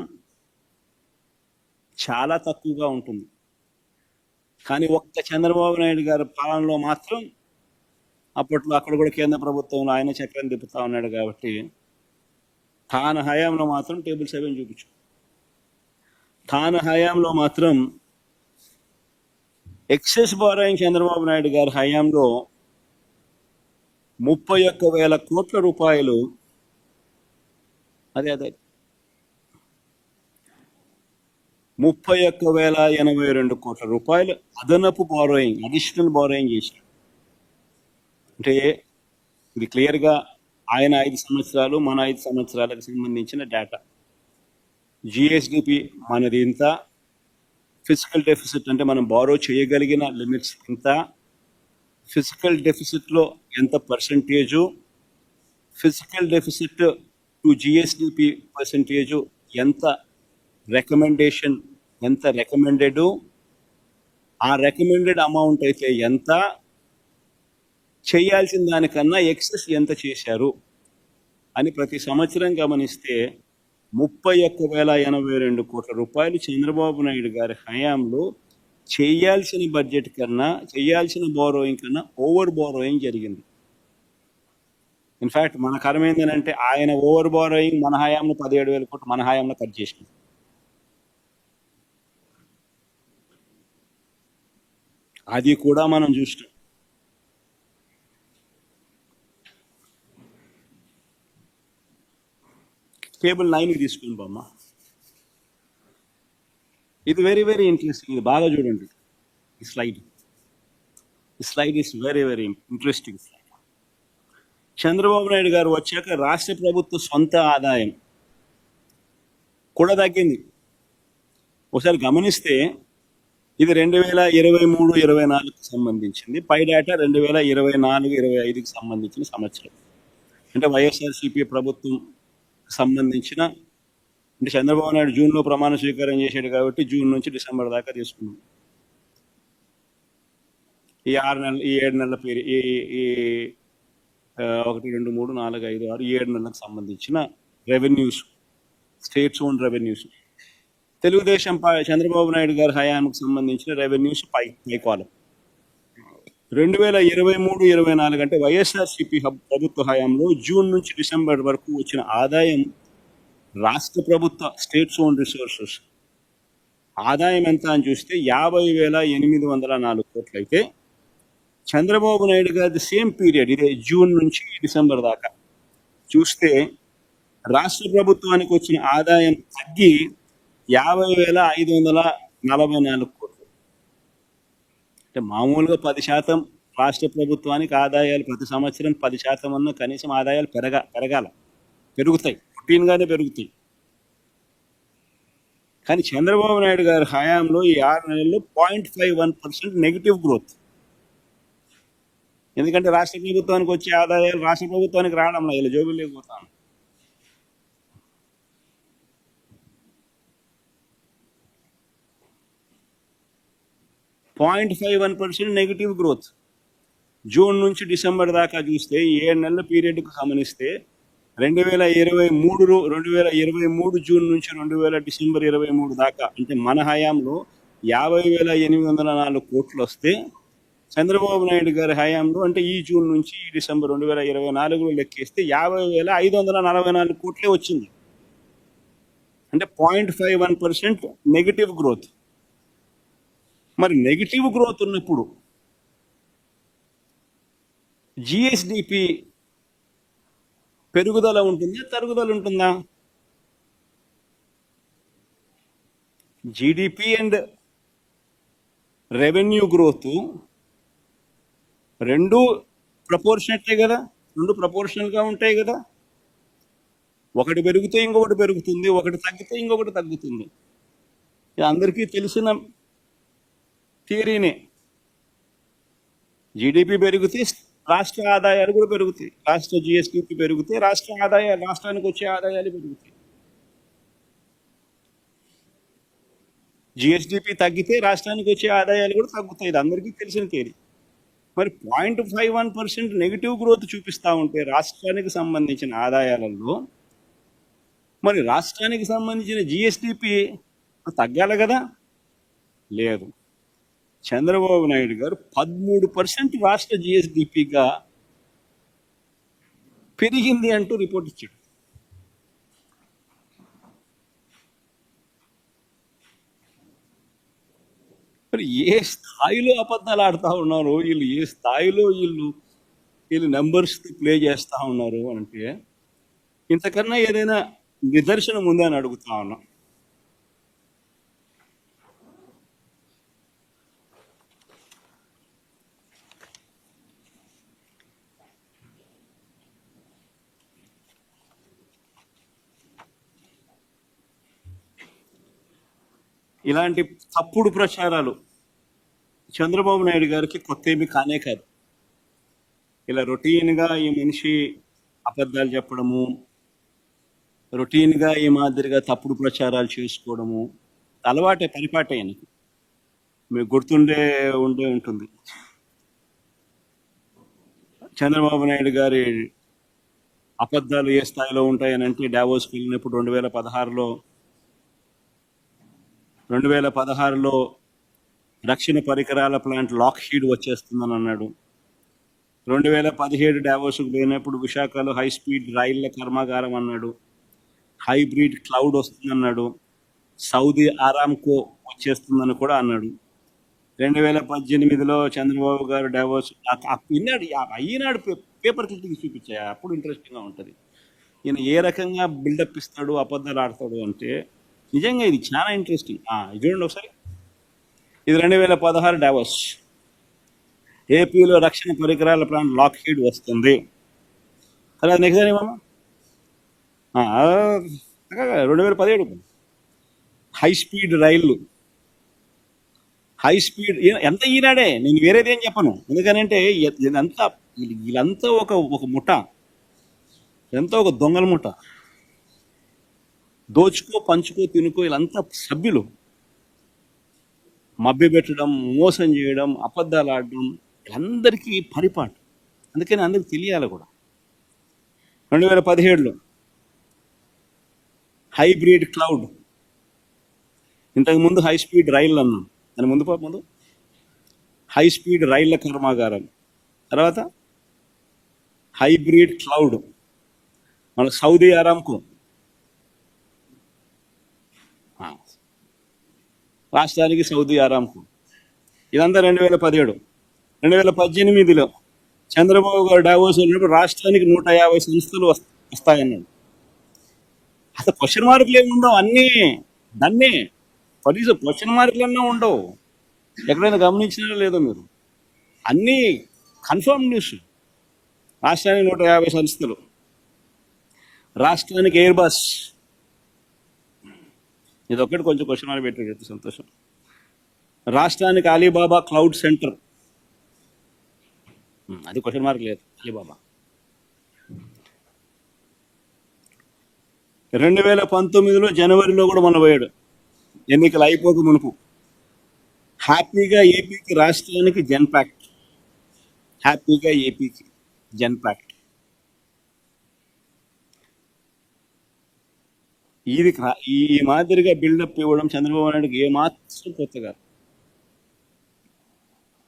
చాలా తక్కువగా ఉంటుంది. కానీ ఒక్క చంద్రబాబు నాయుడు గారి పాలనలో మాత్రం, అప్పట్లో అక్కడ కూడా కేంద్ర ప్రభుత్వంలో ఆయన చక్రం తిప్పుతా ఉన్నాడు కాబట్టి, తాను హయాంలో మాత్రం టేబుల్ 7 చూపించు. తాను హయాంలో మాత్రం ఎక్సెస్ బారోయింగ్ చంద్రబాబు నాయుడు గారి హయాంలో 31,000 కోట్ల రూపాయలు, అదే 31,082 కోట్ల రూపాయలు అదనపు బారోయింగ్, అడిషనల్ బారోయింగ్ చేశారు. అంటే ఇది క్లియర్గా ఆయన 5 సంవత్సరాలు మన 5 సంవత్సరాలకు సంబంధించిన డేటా. GSDP మనది ఇంత, ఫిజికల్ డెఫిసిట్ అంటే మనం బారో చేయగలిగిన లిమిట్స్ ఇంత, ఫిజికల్ డెఫిసిట్లో ఎంత percentage, physical deficit to GSDP percentage ఎంత, రికమెండేషన్ ఎంత రికమెండెడ్, ఆ రికమెండెడ్ అమౌంట్ అయితే ఎంత, చేయాల్సిన దానికన్నా ఎక్సెస్ ఎంత చేశారు అని ప్రతి సంవత్సరం గమనిస్తే 31,082 కోట్ల రూపాయలు చంద్రబాబు నాయుడు గారి హయాంలో చేయాల్సిన బడ్జెట్ కన్నా, చేయాల్సిన బారోయింగ్ కన్నా ఓవర్ బారోయింగ్ జరిగింది. ఇన్ఫ్యాక్ట్ మన కర్మ ఏంటంటే, ఆయన ఓవర్ బారోయింగ్ మన హయాంలో 17,000 కోట్లు మన హయాంలో కట్ చేసింది. అది కూడా మనం చూస్తాం. టేబుల్ 9 తీసుకుని బొమ్మ, ఇది వెరీ వెరీ ఇంట్రెస్టింగ్. ఇది బాగా చూడండి. ఈ slide is very very interesting slide. Chandrababu Naidu గారు వచ్చాక రాష్ట్ర ప్రభుత్వ సొంత ఆదాయం కూడా తగ్గింది. ఒకసారి గమనిస్తే ఇది 2023-24కి సంబంధించింది. పై డేటా 2024-25కి సంబంధించిన సంవత్సరం. అంటే వైఎస్ఆర్సీపీ ప్రభుత్వం సంబంధించిన, అంటే చంద్రబాబు నాయుడు జూన్లో ప్రమాణ స్వీకారం చేశాడు కాబట్టి జూన్ నుంచి డిసెంబర్ దాకా తీసుకున్నాం. ఈ 6 నెలల, ఈ 7 నెలల పీరియడ్, ఈ 1 2 3 4 5 6 7 నెలలకు సంబంధించిన revenues, states own revenues. Telugu Desam Chandrababu Naidu గారి హయాంకు సంబంధించిన రెవెన్యూస్ పై కాలం. 2023-24 అంటే వైఎస్ఆర్సీపీ ప్రభుత్వ హయాంలో జూన్ నుంచి డిసెంబర్ వరకు వచ్చిన ఆదాయం రాష్ట్ర ప్రభుత్వ స్టేట్స్ ఓన్ రిసోర్సెస్ ఆదాయం ఎంత అని చూస్తే 50,804 కోట్లు అయితే, చంద్రబాబు నాయుడు గారి సేమ్ పీరియడ్, ఇదే జూన్ నుంచి డిసెంబర్ దాకా చూస్తే రాష్ట్ర ప్రభుత్వానికి వచ్చిన ఆదాయం తగ్గి 50,544 కోట్లు. అంటే మామూలుగా 10% రాష్ట్ర ప్రభుత్వానికి ఆదాయాలు ప్రతి సంవత్సరం 10% అన్న కనీసం ఆదాయాలు పెరుగుతాయి, రొటీన్గానే పెరుగుతాయి. కానీ చంద్రబాబు నాయుడు గారి హయాంలో ఈ 6 నెలల్లో 0.51% నెగిటివ్ గ్రోత్. ఎందుకంటే రాష్ట్ర ప్రభుత్వానికి వచ్చే ఆదాయాలు రాష్ట్ర ప్రభుత్వానికి రావడం ఇలా జోబులు లేకపోతాను. .51% నెగిటివ్ గ్రోత్. జూన్ నుంచి డిసెంబర్ దాకా చూస్తే 7 నెలల పీరియడ్కు గమనిస్తే 2023 జూన్ నుంచి 2000 డిసెంబర్ 23 దాకా, అంటే మన హయాంలో 50,804 కోట్లు వస్తే, చంద్రబాబు నాయుడు గారి హయాంలో అంటే ఈ జూన్ నుంచి ఈ డిసెంబర్ 2024లో లెక్కేస్తే 50,544 కోట్లే వచ్చింది. అంటే 0.51% నెగిటివ్ గ్రోత్. మరి నెగిటివ్ గ్రోత్ ఉన్నప్పుడు జిఎస్డిపి పెరుగుదల ఉంటుందా, తరుగుదల ఉంటుందా? జీడిపి అండ్ రెవెన్యూ గ్రోత్ రెండు ప్రపోర్షనట్లే కదా, రెండు ప్రపోర్షనల్గా ఉంటాయి కదా. ఒకటి పెరిగితే ఇంకొకటి పెరుగుతుంది, ఒకటి తగ్గితే ఇంకొకటి తగ్గుతుంది. ఇది అందరికీ తెలిసిన థియరీనే. జీడిపి పెరిగితే రాష్ట్ర ఆదాయాలు కూడా పెరుగుతాయి, రాష్ట్ర జిఎస్డిపి పెరిగితే రాష్ట్రానికి వచ్చే ఆదాయాలు పెరుగుతాయి. జిఎస్డిపి తగ్గితే రాష్ట్రానికి వచ్చే ఆదాయాలు కూడా తగ్గుతాయి. ఇది అందరికీ తెలిసిన థియరీ. మరి 0.51% నెగిటివ్ గ్రోత్ చూపిస్తూ ఉంటే రాష్ట్రానికి సంబంధించిన ఆదాయాలలో, మరి రాష్ట్రానికి సంబంధించిన జిఎస్డిపి తగ్గాలి కదా? లేదు. చంద్రబాబు నాయుడు గారు 13% రాష్ట్ర జిఎస్డిపిగా పెరిగింది అంటూ రిపోర్ట్ ఇచ్చాడు. మరి ఏ స్థాయిలో అబద్ధాలు ఆడుతూ ఉన్నారు వీళ్ళు, ఏ స్థాయిలో వీళ్ళు నెంబర్స్ ప్లే చేస్తూ ఉన్నారు అంటే, ఇంతకన్నా ఏదైనా నిదర్శనం ఉందా అని అడుగుతా ఉన్నాం. ఇలాంటి తప్పుడు ప్రచారాలు చంద్రబాబు నాయుడు గారికి కొత్త ఏమి కానే కాదు. ఇలా రొటీన్గా ఈ మనిషి అబద్ధాలు చెప్పడము, రొటీన్గా ఈ మాదిరిగా తప్పుడు ప్రచారాలు చేసుకోవడము అలవాటే, పరిపాటే ఆయనకి. మీకు గుర్తుండే ఉంటుంది. చంద్రబాబు నాయుడు గారి అబద్ధాలు ఏ స్థాయిలో ఉంటాయని అంటే, డావోస్కి వెళ్ళినప్పుడు 2016లో రక్షణ పరికరాల ప్లాంట్ లాక్హీడ్ వచ్చేస్తుందని అన్నాడు. 2017 డావోస్కు పోయినప్పుడు విశాఖలో హై స్పీడ్ రైళ్ల కర్మాగారం అన్నాడు. హైబ్రిడ్ క్లౌడ్ వస్తుందన్నాడు. సౌదీ ఆరామ్కో వచ్చేస్తుందని కూడా అన్నాడు. 2018లో చంద్రబాబు గారు డావోస్ ఈనాడు పేపర్ క్లిప్పింగ్ చూపించాయి. అప్పుడు ఇంట్రెస్టింగ్గా ఉంటుంది. ఈయన ఏ రకంగా బిల్డప్ ఇస్తాడు, అబద్ధాలు ఆడతాడు అంటే నిజంగా ఇది చాలా ఇంట్రెస్టింగ్. ఇది చూడండి ఒకసారి. ఇది 2016 డావోస్. ఏపీలో రక్షణ పరికరాల ప్లాంట్ లాక్హీడ్ వస్తుంది. అలా నెక్స్ట్ ఏమమ్మా 2017 హై స్పీడ్ రైళ్ళు, హై స్పీడ్ ఎంత ఈనాడే. నేను వేరేదేం చెప్పను. ఎందుకనంటే వీళ్ళంతా ఒక ముఠ, ఎంతో ఒక దొంగల ముఠ. దోచుకో పంచుకో తినుకో వీళ్ళంతా సభ్యులు. మభ్య పెట్టడం, మోసం చేయడం, అబద్ధాలు ఆడడం అందరికీ పరిపాటు. అందుకని అందరికి తెలియాలి కూడా. 2017లో హైబ్రిడ్ క్లౌడ్, ఇంతకుముందు హై స్పీడ్ రైళ్ళు అన్నాం, దాని ముందు హై స్పీడ్ రైళ్ల కర్మాగారం, తర్వాత హైబ్రిడ్ క్లౌడ్, మన సౌదీ అరామ్కో, రాష్ట్రానికి సౌదీ అరామ్కో. ఇదంతా 2017. 2018లో చంద్రబాబు గారు డావోస్ వెళ్ళినప్పుడు రాష్ట్రానికి 150 సంస్థలు వస్తాయన్నాడు. అసలు క్వశ్చన్ మార్కులు ఏమి ఉండవు, అన్నీ దాన్ని కనీసం క్వశ్చన్ మార్కులన్నా ఉండవు. ఎక్కడైనా గమనించినా లేదో మీరు? అన్నీ కన్ఫర్మ్ న్యూస్. రాష్ట్రానికి 150 సంస్థలు, రాష్ట్రానికి ఎయిర్ బస్, ఇది ఒక్కటి కొంచెం క్వశ్చన్ మార్క్ పెట్టాడు, సంతోషం. రాష్ట్రానికి అలీబాబా క్లౌడ్ సెంటర్, అది క్వశ్చన్ మార్క్ లేదు, అలీబాబా. 2019లో జనవరిలో కూడా మొన్న పోయాడు, ఎన్నికలు అయిపోక మునుపు. హ్యాపీగా ఏపీకి, రాష్ట్రానికి జెన్పాక్ట్, హ్యాపీగా ఏపీకి జెన్పాక్ట్. ఇది ఈ మాదిరిగా బిల్డప్ ఇవ్వడం చంద్రబాబు నాయుడుకి ఏమాత్రం కొత్త కాదు.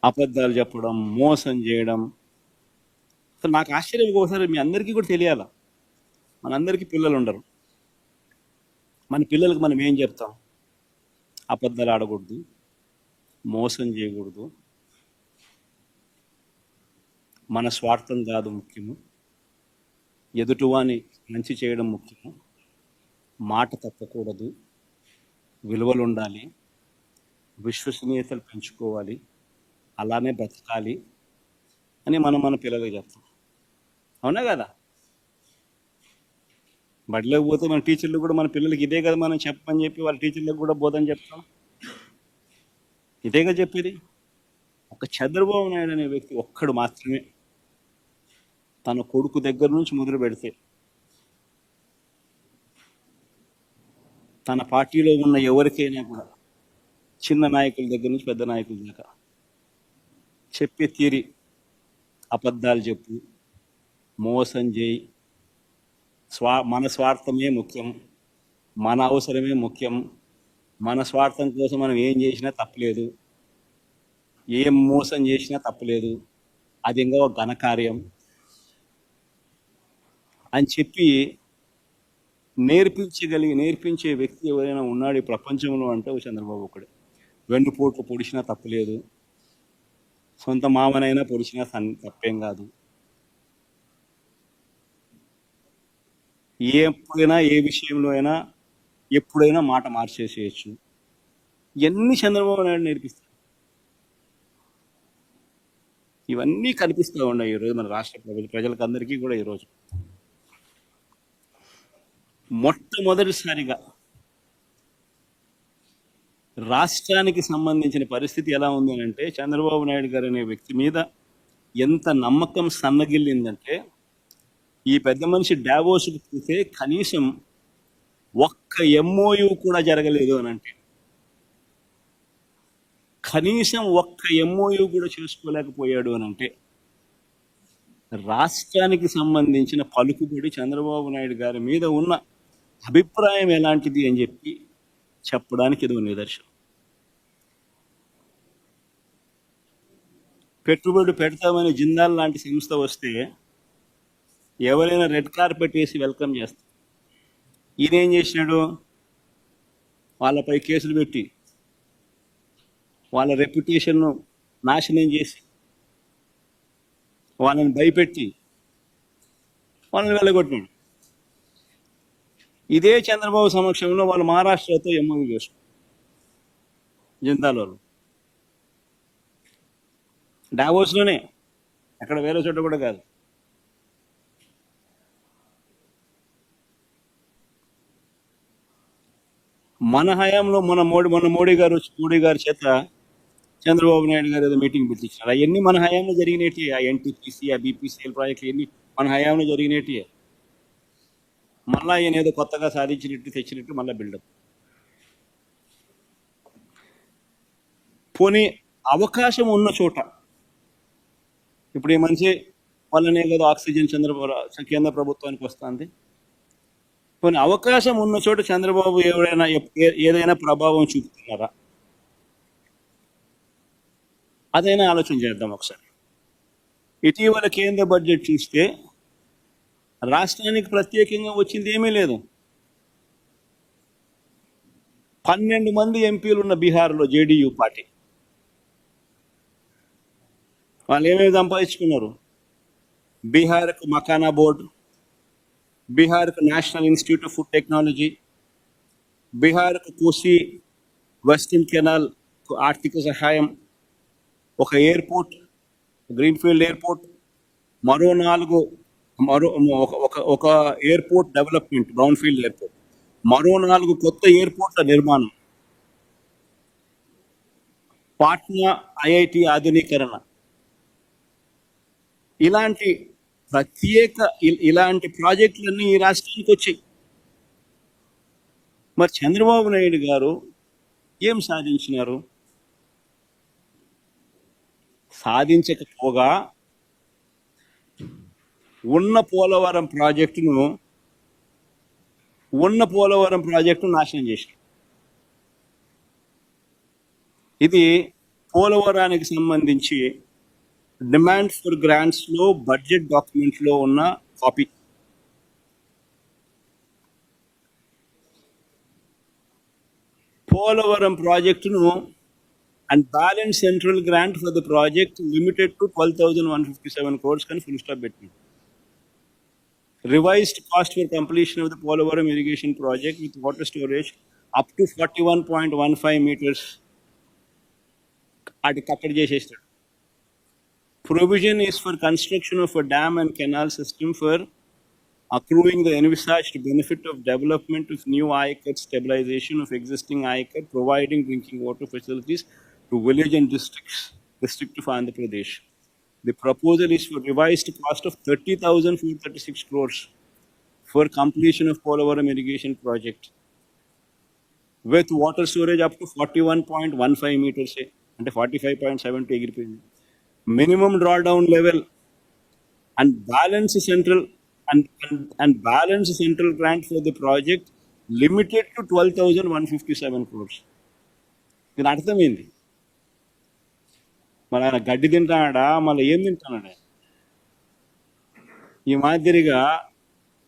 అబద్ధాలు చెప్పడం, మోసం చేయడం. అసలు నాకు ఆశ్చర్యం, ఒకసారి మీ అందరికీ కూడా తెలియాల, మనందరికీ పిల్లలు ఉండరు. మన పిల్లలకు మనం ఏం చెప్తాం? అబద్ధాలు ఆడకూడదు, మోసం చేయకూడదు, మన స్వార్థం కాదు ముఖ్యము, ఎదుటివాని మంచి చేయడం ముఖ్యము, మాట తప్పకూడదు, విలువలు ఉండాలి, విశ్వసనీయతలు పెంచుకోవాలి, అలానే బ్రతకాలి అని మనం మన పిల్లలకు చెప్తాం. అవునా కదా? బడిలోకి పోతే మన టీచర్లు కూడా మన పిల్లలకి ఇదే కదా మనం చెప్పమని చెప్పి వాళ్ళ టీచర్లకు కూడా బోధన చెప్తాం. ఇదేగా చెప్పేది. ఒక చంద్రబాబు నాయుడు అనే వ్యక్తి ఒక్కడు మాత్రమే తన కొడుకు దగ్గర నుంచి మొదలు పెడితే తన పార్టీలో ఉన్న ఎవరికైనా కూడా, చిన్న నాయకుల దగ్గర నుంచి పెద్ద నాయకుల దాకా, చెప్పే తీరి అబద్ధాలు చెప్పు, మోసం చేయి, మన స్వార్థమే ముఖ్యం, మన అవసరమే ముఖ్యం, మన స్వార్థం కోసం మనం ఏం చేసినా తప్పలేదు, ఏం మోసం చేసినా తప్పలేదు, అది ఇంకా ఒక ఘనకార్యం అని చెప్పి నేర్పించే వ్యక్తి ఎవరైనా ఉన్నాడు ఈ ప్రపంచంలో అంటే చంద్రబాబు ఒకడే. వెన్నుపోట్లు పొడిచినా తప్పలేదు, సొంత మామనైనా పొడిచినా తప్పేం కాదు. ఎప్పుడైనా ఏ విషయంలో అయినా ఎప్పుడైనా మాట మార్చేసేయచ్చు. ఇవన్నీ చంద్రబాబు నాయుడు నేర్పిస్తారు. ఇవన్నీ కనిపిస్తూ ఉన్నాయి ఈరోజు మన రాష్ట్ర ప్రజలకు అందరికీ కూడా. ఈరోజు మొట్టమొదటిసారిగా రాష్ట్రానికి సంబంధించిన పరిస్థితి ఎలా ఉంది అంటే, చంద్రబాబు నాయుడు గారు అనే వ్యక్తి మీద ఎంత నమ్మకం సన్నగిల్లిందంటే, ఈ పెద్ద మనిషి డావోస్కి చూస్తే కనీసం ఒక్క ఎంఓయూ కూడా జరగలేదు అని అంటే, కనీసం ఒక్క ఎంఓయూ కూడా చేసుకోలేకపోయాడు అని అంటే, రాష్ట్రానికి సంబంధించిన పలుకుబడి చంద్రబాబు నాయుడు గారి మీద ఉన్న అభిప్రాయం ఎలాంటిది అని చెప్పి చెప్పడానికి ఇది నిదర్శనం. పెట్టుబడి పెడతామని జిందాల్ లాంటి సంస్థ వస్తే ఎవరైనా రెడ్ కార్పెట్ వేసి వెల్కమ్ చేస్తారు. ఈయనేం చేసినాడు? వాళ్ళపై కేసులు పెట్టి వాళ్ళ రెప్యుటేషన్ను నాశనం చేసి వాళ్ళని భయపెట్టి వాళ్ళని వెళ్ళగొట్టినాడు. ఇదే చంద్రబాబు సమక్షంలో వాళ్ళు మహారాష్ట్రతో ఎంఓయూ చేసుకున్నారు. జిందాల్ వాళ్ళు డావోస్లోనే, అక్కడ వేరే చోట కూడా కాదు. మన హయాంలో మన మోడీ గారి చేత చంద్రబాబు నాయుడు గారు ఏదో మీటింగ్ పెట్టించారు. అవన్నీ మన హయాంలో జరిగినట్టు. ఆ ఎన్టీపీసీ, ఆ బీపీసీఎల్ ప్రాజెక్టులు ఎన్ని మన హయాంలో జరిగినట్టు. మళ్ళా ఈయన ఏదో కొత్తగా సాధించినట్టు తెచ్చినట్టు మళ్ళీ బిల్డప్. పోనీ అవకాశం ఉన్న చోట, ఇప్పుడు ఈ మనిషి వల్లనే కదా ఆక్సిజన్ కేంద్ర ప్రభుత్వానికి వస్తుంది. కొన్ని అవకాశం ఉన్న చోట చంద్రబాబు ఏదైనా ప్రభావం చూపుతున్నారా? అదైనా ఆలోచన చేద్దాం ఒకసారి. ఇటీవల కేంద్ర బడ్జెట్ చూస్తే రాష్ట్రానికి ప్రత్యేకంగా వచ్చింది ఏమీ లేదు. 12 మంది ఎంపీలు ఉన్న బీహార్లో జేడీయూ పార్టీ, వాళ్ళు ఏమేమి సంపాదించుకున్నారు? బీహార్కు మకానా బోర్డు, బీహార్కు national institute of food technology, బీహార్కు కోసి వెస్టర్న్ కెనాల్ ఆర్థిక సహాయం, ఒక ఎయిర్పోర్ట్, గ్రీన్ఫీల్డ్ ఎయిర్పోర్ట్, ఒక ఎయిర్పోర్ట్ డెవలప్మెంట్, బ్రౌన్ఫీల్డ్ ఎయిర్పోర్ట్, మరో 4 కొత్త ఎయిర్పోర్ట్ల నిర్మాణం, పాట్నా ఐఐటి ఆధునీకరణ, ఇలాంటి ప్రాజెక్టులన్నీ ఈ రాష్ట్రానికి వచ్చాయి. మరి చంద్రబాబు నాయుడు గారు ఏం సాధించినారు? సాధించకపోగా ఉన్న పోలవరం ప్రాజెక్టును నాశనం చేశారు. ఇది పోలవరానికి సంబంధించి డిమాండ్ ఫర్ గ్రాంట్స్ లో బడ్జెట్ డాక్యుమెంట్ లో ఉన్న కాపీ. పోలవరం ప్రాజెక్టును and balance central grant for the project limited to 12,157 crores can full stop between. Revised cost for completion of the Polavaram irrigation project with water storage up to 41.15 meters. Provision is for construction of a dam and canal system for accruing the envisaged benefit of development of new ICAT, stabilization of existing ICAT, providing drinking water facilities to village and district of Andhra Pradesh. The proposal is for revised cost of 30,436 crores for completion of Polavaram irrigation project with water storage up to 41.15 meters and 45.7 ఎగిరిపోయింది. Minimum drawdown level and balance central grant for the project limited to 12,157 crores. దీని అర్థం ఏంది? మన ఆయన గడ్డి తింటాడా, మళ్ళీ ఏం తింటాడా? ఈ మాదిరిగా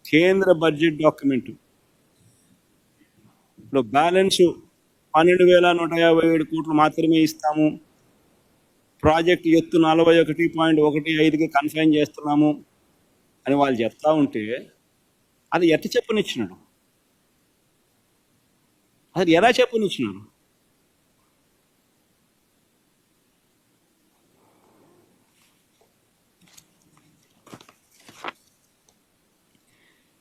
కేంద్ర బడ్జెట్ డాక్యుమెంట్ లో బ్యాలెన్స్ 12,157 కోట్లు మాత్రమే ఇస్తాము, ప్రాజెక్ట్ ఎత్తు 41.15కి కన్ఫైన్ చేస్తున్నాము అని వాళ్ళు చెప్తా ఉంటే అది ఎట్ట చెప్పనిచ్చినాడు? అది ఎలా చెప్పనిచ్చినాడు?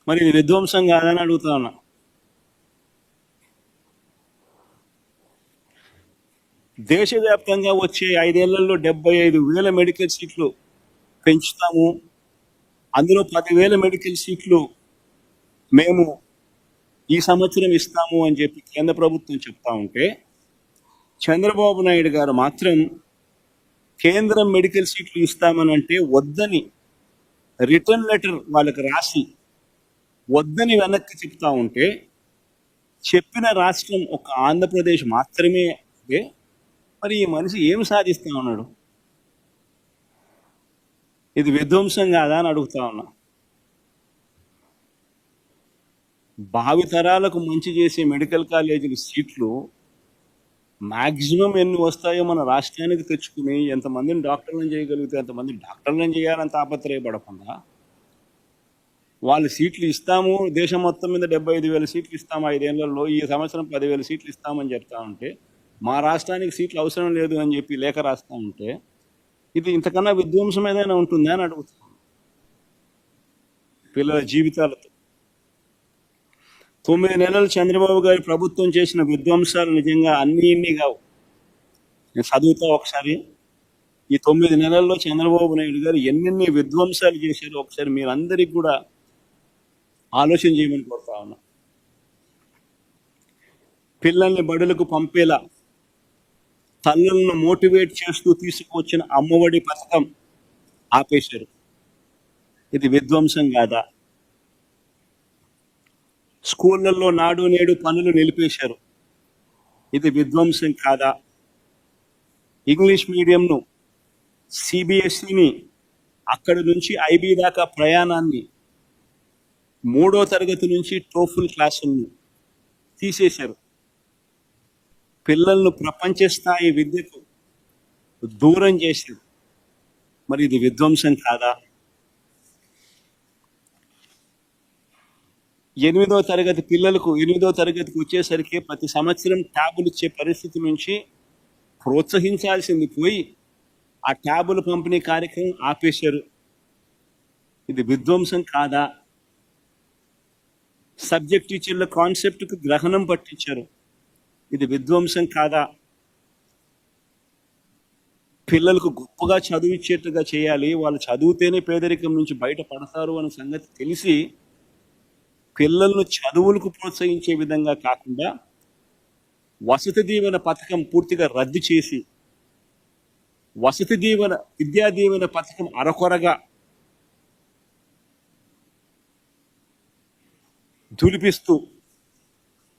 మరి ఇది విధ్వంసం కాదని అడుగుతా ఉన్నా. దేశవ్యాప్తంగా వచ్చే 5 ఏళ్లలో 75,000 మెడికల్ సీట్లు పెంచుతాము, అందులో 10,000 మెడికల్ సీట్లు మేము ఈ సంవత్సరం ఇస్తాము అని చెప్పి కేంద్ర ప్రభుత్వం చెప్తా ఉంటే, చంద్రబాబు నాయుడు గారు మాత్రం కేంద్రం మెడికల్ సీట్లు ఇస్తామని అంటే వద్దని రిటర్న్ లెటర్ వాళ్ళకి రాసి వద్దని వెనక్కి చెప్తా ఉంటే, చెప్పిన రాష్ట్రం ఒక ఆంధ్రప్రదేశ్ మాత్రమే. మరి ఈ మనిషి ఏం సాధిస్తా ఉన్నాడు? ఇది విధ్వంసం కాదా అని అడుగుతా ఉన్నా. భావితరాలకు మంచి చేసే మెడికల్ కాలేజీల సీట్లు మ్యాక్సిమం ఎన్ని వస్తాయో మన రాష్ట్రానికి తెచ్చుకుని ఎంతమందిని డాక్టర్లను చేయగలిగితే అంతమంది డాక్టర్లను చేయాలని తాపత్రయపడకుండా వాళ్ళు సీట్లు ఇస్తాము, దేశం మొత్తం మీద 75,000 సీట్లు ఇస్తాము 5 ఏళ్లలో, ఈ సంవత్సరం 10,000 సీట్లు ఇస్తామని చెప్తా ఉంటే, మా రాష్ట్రానికి సీట్లు అవసరం లేదు అని చెప్పి లేఖ రాస్తా ఉంటే, ఇది ఇంతకన్నా విధ్వంసం ఏదైనా ఉంటుందా అని అడుగుతున్నాను. పిల్లల జీవితాలతో 9 నెలలు చంద్రబాబు గారి ప్రభుత్వం చేసిన విధ్వంసాలు నిజంగా అన్నీ కావు. నేను చదువుతా ఒకసారి. ఈ 9 నెలల్లో చంద్రబాబు నాయుడు గారు ఎన్నెన్ని విధ్వంసాలు చేశారో ఒకసారి మీరందరికీ కూడా ఆలోచన చేయమని కోరుతా ఉన్నా. పిల్లల్ని బడులకు పంపేలా తల్లులను మోటివేట్ చేస్తూ తీసుకువచ్చిన అమ్మఒడి పథకం ఆపేశారు. ఇది విధ్వంసం కాదా? స్కూళ్ళల్లో నాడు నేడు పనులు నిలిపేశారు. ఇది విధ్వంసం కాదా? ఇంగ్లీష్ మీడియంను, సిబిఎస్ఈని, అక్కడి నుంచి ఐబీ దాకా ప్రయాణాన్ని, 3వ తరగతి నుంచి టోఫుల్ క్లాసులను తీసేశారు. పిల్లలను ప్రపంచ స్థాయి విద్యకు దూరం చేశారు. మరి ఇది విధ్వంసం కాదా? 8వ తరగతి పిల్లలకు 8వ తరగతికి వచ్చేసరికి ప్రతి సంవత్సరం ట్యాబులు ఇచ్చే పరిస్థితి నుంచి ప్రోత్సహించాల్సింది పోయి ఆ ట్యాబుల పంపిణీ కార్యక్రమం ఆపేశారు. ఇది విధ్వంసం కాదా? సబ్జెక్ట్ టీచర్ల కాన్సెప్ట్కు గ్రహణం పట్టించారు. ఇది విధ్వంసం కాదా? పిల్లలకు గొప్పగా చదివిచ్చేట్టుగా చేయాలి, వాళ్ళు చదివితేనే పేదరికం నుంచి బయటపడతారు అనే సంగతి తెలిసి పిల్లలను చదువులకు ప్రోత్సహించే విధంగా కాకుండా వసతి దీవెన పథకం పూర్తిగా రద్దు చేసి విద్యా దీవెన పథకం అరకొరగా దులిపిస్తూ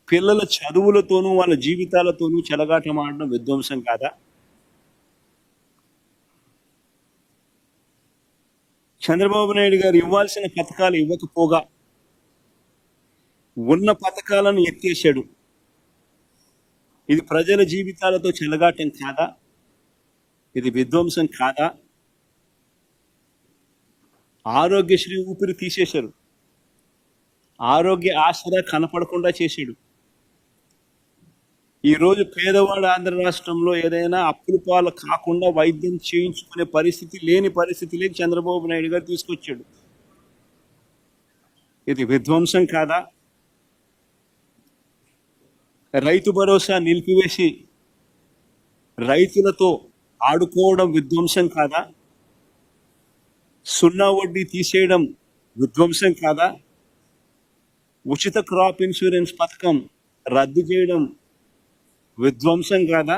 పిల్లల చదువులతోనూ వాళ్ళ జీవితాలతోనూ చెలగాటమాడడం విధ్వంసం కాదా? చంద్రబాబు నాయుడు గారు ఇవ్వాల్సిన పథకాలు ఇవ్వకపోగా ఉన్న పథకాలను ఎత్తేసాడు. ఇది ప్రజల జీవితాలతో చెలగాటం కాదా? ఇది విధ్వంసం కాదా? ఆరోగ్యశ్రీ ఊపిరి తీసేశారు. ఆరోగ్య ఆసరా కనపడకుండా చేశాడు. ఈరోజు పేదవాడు ఆంధ్ర రాష్ట్రంలో ఏదైనా అప్పుల పాలు కాకుండా వైద్యం చేయించుకునే లేని పరిస్థితిలోకి చంద్రబాబు నాయుడు గారు తీసుకొచ్చాడు. ఇది విధ్వంసం కాదా? రైతు భరోసా నిలిపివేసి రైతులతో ఆడుకోవడం విధ్వంసం కాదా? 0 వడ్డీ తీసేయడం విధ్వంసం కాదా? ఉచిత క్రాప్ ఇన్సూరెన్స్ పథకం రద్దు చేయడం విధ్వంసం కాదా?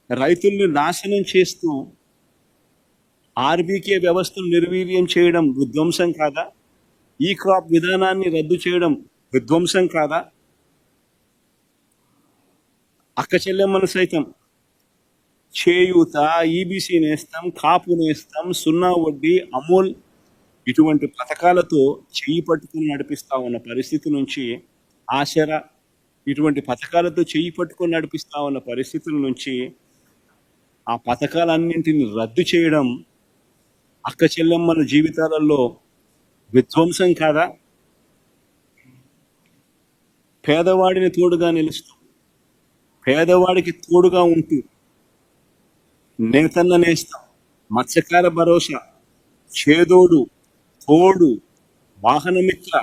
రైతుల్ని నాశనం చేస్తూ ఆర్బీకే వ్యవస్థను నిర్వీర్యం చేయడం విధ్వంసం కాదా? ఈ క్రాప్ విధానాన్ని రద్దు చేయడం విధ్వంసం కాదా? అక్క చెల్లెమ్మను సైతం చేయూత, ఈబీసీ నేస్తం, కాపు నేస్తం, 0 వడ్డీ, అమూల్ ఇటువంటి పథకాలతో చెయ్యి పట్టుకుని నడిపిస్తా ఉన్న పరిస్థితి నుంచి, ఆసరా ఇటువంటి పథకాలతో చెయ్యి పట్టుకొని నడిపిస్తా ఉన్న పరిస్థితుల నుంచి ఆ పథకాలన్నింటినీ రద్దు చేయడం అక్క చెల్లెమ్మల జీవితాలలో విధ్వంసం కాదా? పేదవాడిని తోడుగా నిలుస్తూ పేదవాడికి తోడుగా ఉంటూ నేతన్న నేస్తం, మత్స్యకార భరోసా, చేదోడు, తోడు, వాహనమిత్ర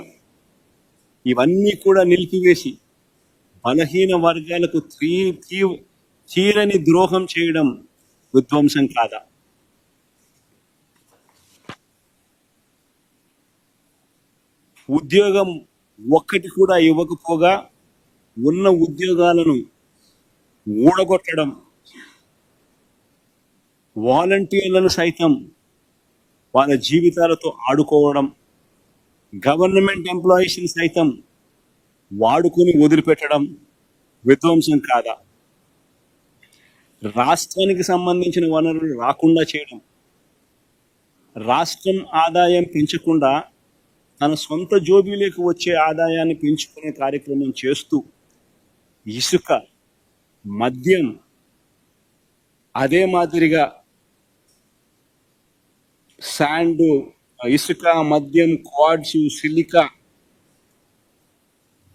ఇవన్నీ కూడా నిలిపివేసి బలహీన వర్గాలకు తీరని ద్రోహం చేయడం విధ్వంసం కాదా? ఉద్యోగం ఒక్కటి కూడా ఇవ్వకపోగా ఉన్న ఉద్యోగాలను ఊడగొట్టడం, వాలంటీర్లను సైతం వాళ్ళ జీవితాలతో ఆడుకోవడం, గవర్నమెంట్ ఎంప్లాయీస్ని సైతం వాడుకుని వదిలిపెట్టడం విధ్వంసం కాదా? రాష్ట్రానికి సంబంధించిన వనరులు రాకుండా చేయడం, రాష్ట్రం ఆదాయం పెంచకుండా తన సొంత జోబీలకు వచ్చే ఆదాయాన్ని పెంచుకునే కార్యక్రమం చేస్తూ ఇసుక, మద్యం, అదే మాదిరిగా శాండు, ఇసుక, మద్యం, క్వాడ్స్, సిలికా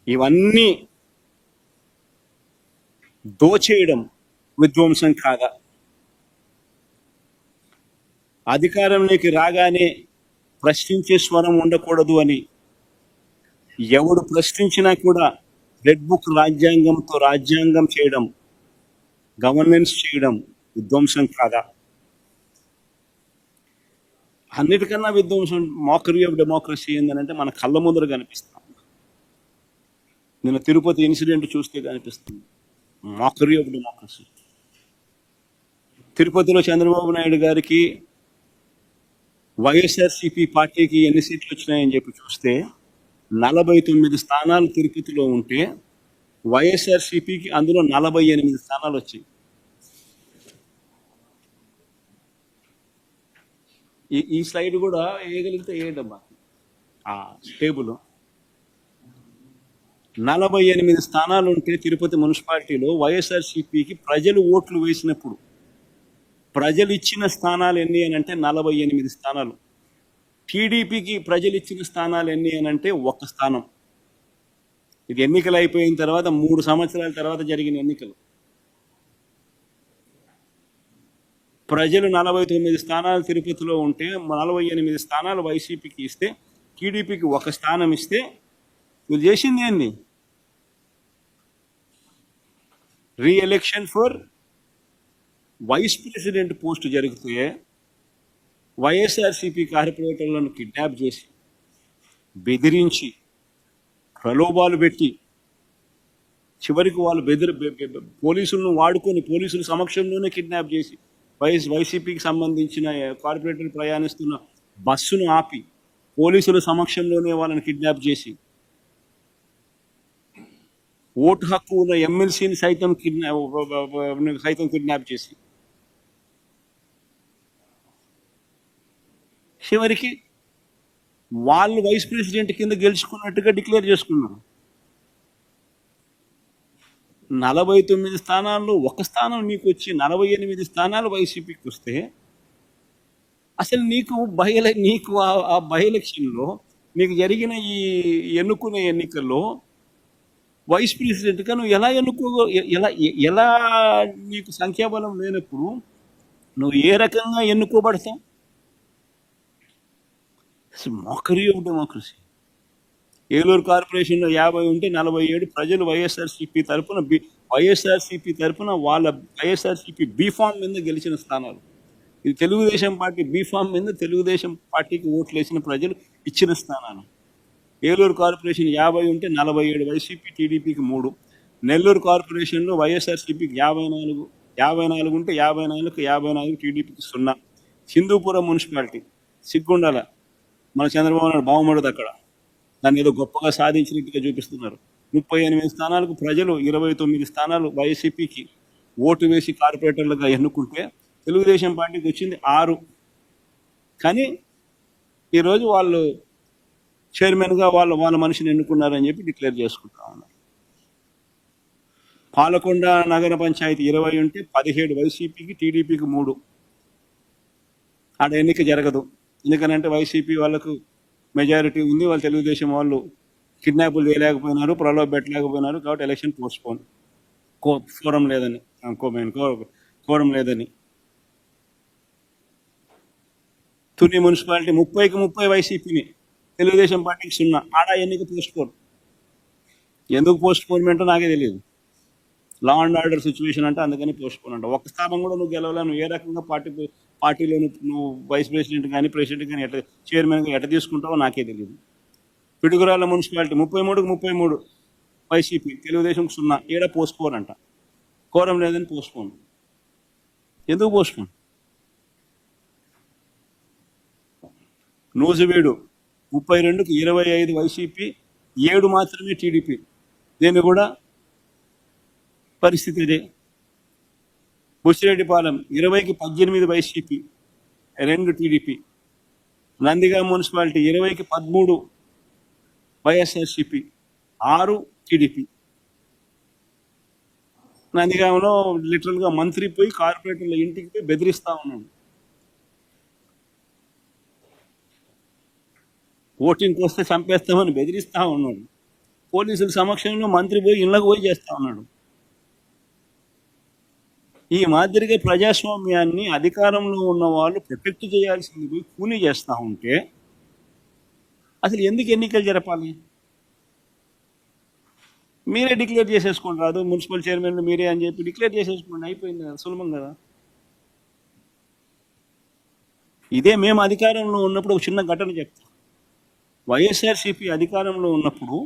ఇవన్నీ దోచేయడం విధ్వంసం కాదా? అధికారంలోకి రాగానే ప్రశ్నించే స్వరం ఉండకూడదు అని ఎవడు ప్రశ్నించినా కూడా రెడ్ బుక్ రాజ్యాంగంతో రాజ్యాంగం చేయడం, గవర్నెన్స్ చేయడం విధ్వంసం కాదా? అన్నిటికన్నా విధ్వంసం మోకరీ ఆఫ్ డెమోక్రసీ ఏంటంటే మన కళ్ళ ముందర కనిపిస్తాం. నిన్న తిరుపతి ఇన్సిడెంట్ చూస్తే కనిపిస్తుంది మోకరీ ఆఫ్ డెమోక్రసీ. తిరుపతిలో చంద్రబాబు నాయుడు గారికి వైఎస్ఆర్సీపీ పార్టీకి ఎన్ని సీట్లు వచ్చినాయని చెప్పి చూస్తే 49 స్థానాలు తిరుపతిలో ఉంటే వైఎస్ఆర్సీపీకి అందులో 48 స్థానాలు వచ్చాయి. ఈ స్లైడ్ కూడా వేయగలిగితే వేయడమ్మా ఆ టేబుల్. 48 స్థానాలు ఉంటే తిరుపతి మున్సిపాలిటీలో వైఎస్ఆర్సీపీకి ప్రజలు ఓట్లు వేసినప్పుడు ప్రజలు ఇచ్చిన స్థానాలు ఎన్ని అని అంటే 48 స్థానాలు. టీడీపీకి ప్రజలు ఇచ్చిన స్థానాలు ఎన్ని అని అంటే 1 స్థానం. ఇది ఎన్నికలు అయిపోయిన తర్వాత 3 సంవత్సరాల తర్వాత జరిగిన ఎన్నికలు. ప్రజలు 49 స్థానాలు తిరుపతిలో ఉంటే 48 స్థానాలు వైసీపీకి ఇస్తే టీడీపీకి 1 స్థానం ఇస్తే వీళ్ళు చేసింది ఏంది? Reelection for vice president post జరిగితే వైఎస్ఆర్సీపీ కార్పొరేటర్లను కిడ్నాప్ చేసి బెదిరించి ప్రలోభాలు పెట్టి చివరికి వాళ్ళు పోలీసులను వాడుకొని పోలీసుల సమక్షంలోనే కిడ్నాప్ చేసి వైసీపీకి సంబంధించిన కార్పొరేటర్ ప్రయాణిస్తున్న బస్సును ఆపి పోలీసుల సమక్షంలోనే వాళ్ళని కిడ్నాప్ చేసి ఓటు హక్కు ఉన్న ఎమ్మెల్సీని సైతం కిడ్నాప్ చేసి చివరికి వాళ్ళు వైస్ ప్రెసిడెంట్ కింద గెలుచుకున్నట్టుగా డిక్లేర్ చేసుకున్నారు. 49 స్థానాల్లో 1 స్థానం నీకు వచ్చి 48 స్థానాలు వైసీపీకి వస్తే అసలు నీకు ఆ బై ఎలక్షన్లో నీకు జరిగిన ఈ ఎన్నుకునే ఎన్నికల్లో వైస్ ప్రెసిడెంట్గా నువ్వు ఎలా నీకు సంఖ్యాబలం లేనప్పుడు నువ్వు ఏ రకంగా ఎన్నుకోబడతావు? Mockery of democracy. ఏలూరు కార్పొరేషన్లో 50 ఉంటే 47 ప్రజలు వైఎస్ఆర్సీపీ తరఫున వాళ్ళ వైఎస్ఆర్సీపీ బీఫామ్ మీద గెలిచిన స్థానాలు. ఇది తెలుగుదేశం పార్టీ బీఫామ్ మీద తెలుగుదేశం పార్టీకి ఓట్లు వేసిన ప్రజలు ఇచ్చిన స్థానాలు. ఏలూరు కార్పొరేషన్ 50 ఉంటే 47 వైసీపీ, టీడీపీకి 3. నెల్లూరు కార్పొరేషన్లో వైఎస్ఆర్సీపీకి 54 ఉంటే 54 టీడీపీకి 0. హిందూపురం మున్సిపాలిటీ సిగ్గుండాల మన చంద్రబాబు నాయుడు బాగుమడదు అక్కడ, దాన్ని ఏదో గొప్పగా సాధించినట్టుగా చూపిస్తున్నారు. 38 స్థానాలకు ప్రజలు 29 స్థానాలు వైసీపీకి ఓటు వేసి కార్పొరేటర్లుగా ఎన్నుకుంటే తెలుగుదేశం పార్టీకి వచ్చింది 6. కానీ ఈరోజు వాళ్ళు చైర్మన్గా వాళ్ళ మనిషిని ఎన్నుకున్నారని చెప్పి డిక్లేర్ చేసుకుంటా ఉన్నారు. పాలకొండ నగర పంచాయతీ 20 ఉంటే 17 వైసీపీకి, టీడీపీకి 3. ఆడ ఎన్నిక జరగదు. ఎందుకనంటే వైసీపీ వాళ్ళకు మెజారిటీ ఉంది, వాళ్ళు తెలుగుదేశం వాళ్ళు కిడ్నాపులు చేయలేకపోయినారు, ప్రలోభ పెట్టలేకపోయినారు, కాబట్టి ఎలక్షన్ పోస్ట్పోన్. కోరం లేదని. తుని మున్సిపాలిటీ 30కి 30 వైసీపీని, తెలుగుదేశం పార్టీకి 0. ఆడ ఎన్నిక పోస్ట్పోన్. ఎందుకు పోస్ట్పోన్మెంటో నాకే తెలియదు. లా అండ్ ఆర్డర్ సిచ్యువేషన్ అంటే అందుకని పోస్ట్పోన్ అంట. 1 స్థానం కూడా నువ్వు గెలవలే. నువ్వు ఏ రకంగా పార్టీలో నువ్వు వైస్ ప్రెసిడెంట్ కానీ ప్రెసిడెంట్ కానీ చైర్మన్గా ఎట్లా తీసుకుంటావో నాకే తెలియదు. పిడుగురాళ్ళ మున్సిపాలిటీ 33కి 33 వైసీపీ, తెలుగుదేశం 0. ఏడ పోస్ట్పోన్ అంట. కోరం లేదని పోస్ట్పోన్. ఎందుకు పోస్ట్పోన్? నూజివీడు 32కి 25 వైసీపీ, 7 మాత్రమే టీడీపీ. దీన్ని కూడా పరిస్థితి ఇదే. బుచ్చిరెడ్డిపాలెం 20కి 18 వైసీపీ, 2 టీడీపీ. నందిగామ మున్సిపాలిటీ 20కి 13 వైఎస్ఆర్సీపీ, 6 టీడీపీ. నందిగామలో లిటరల్గా మంత్రి పోయి కార్పొరేటర్ల ఇంటికి పోయి బెదిరిస్తా ఉన్నాడు. ఓటింగ్కి వస్తే చంపేస్తామని బెదిరిస్తా ఉన్నాడు. పోలీసుల సమక్షంలో మంత్రి పోయి ఇళ్ళకు పోయి చేస్తా ఉన్నాడు. ఈ మాదిరిగా ప్రజాస్వామ్యాన్ని అధికారంలో ఉన్న వాళ్ళు ప్రొటెక్ట్ చేయాల్సింది పోయి కూనీ చేస్తూ ఉంటే అసలు ఎందుకు ఎన్నికలు జరపాలి? మీరే డిక్లేర్ చేసేసుకోండి, రాదు మున్సిపల్ చైర్మన్ మీరే అని చెప్పి డిక్లేర్ చేసేసుకోండి, అయిపోయింది కదా, సులభం కదా. ఇదే మేము అధికారంలో ఉన్నప్పుడు ఒక చిన్న ఘటన చెప్తాం. వైఎస్ఆర్సీపీ అధికారంలో ఉన్నప్పుడు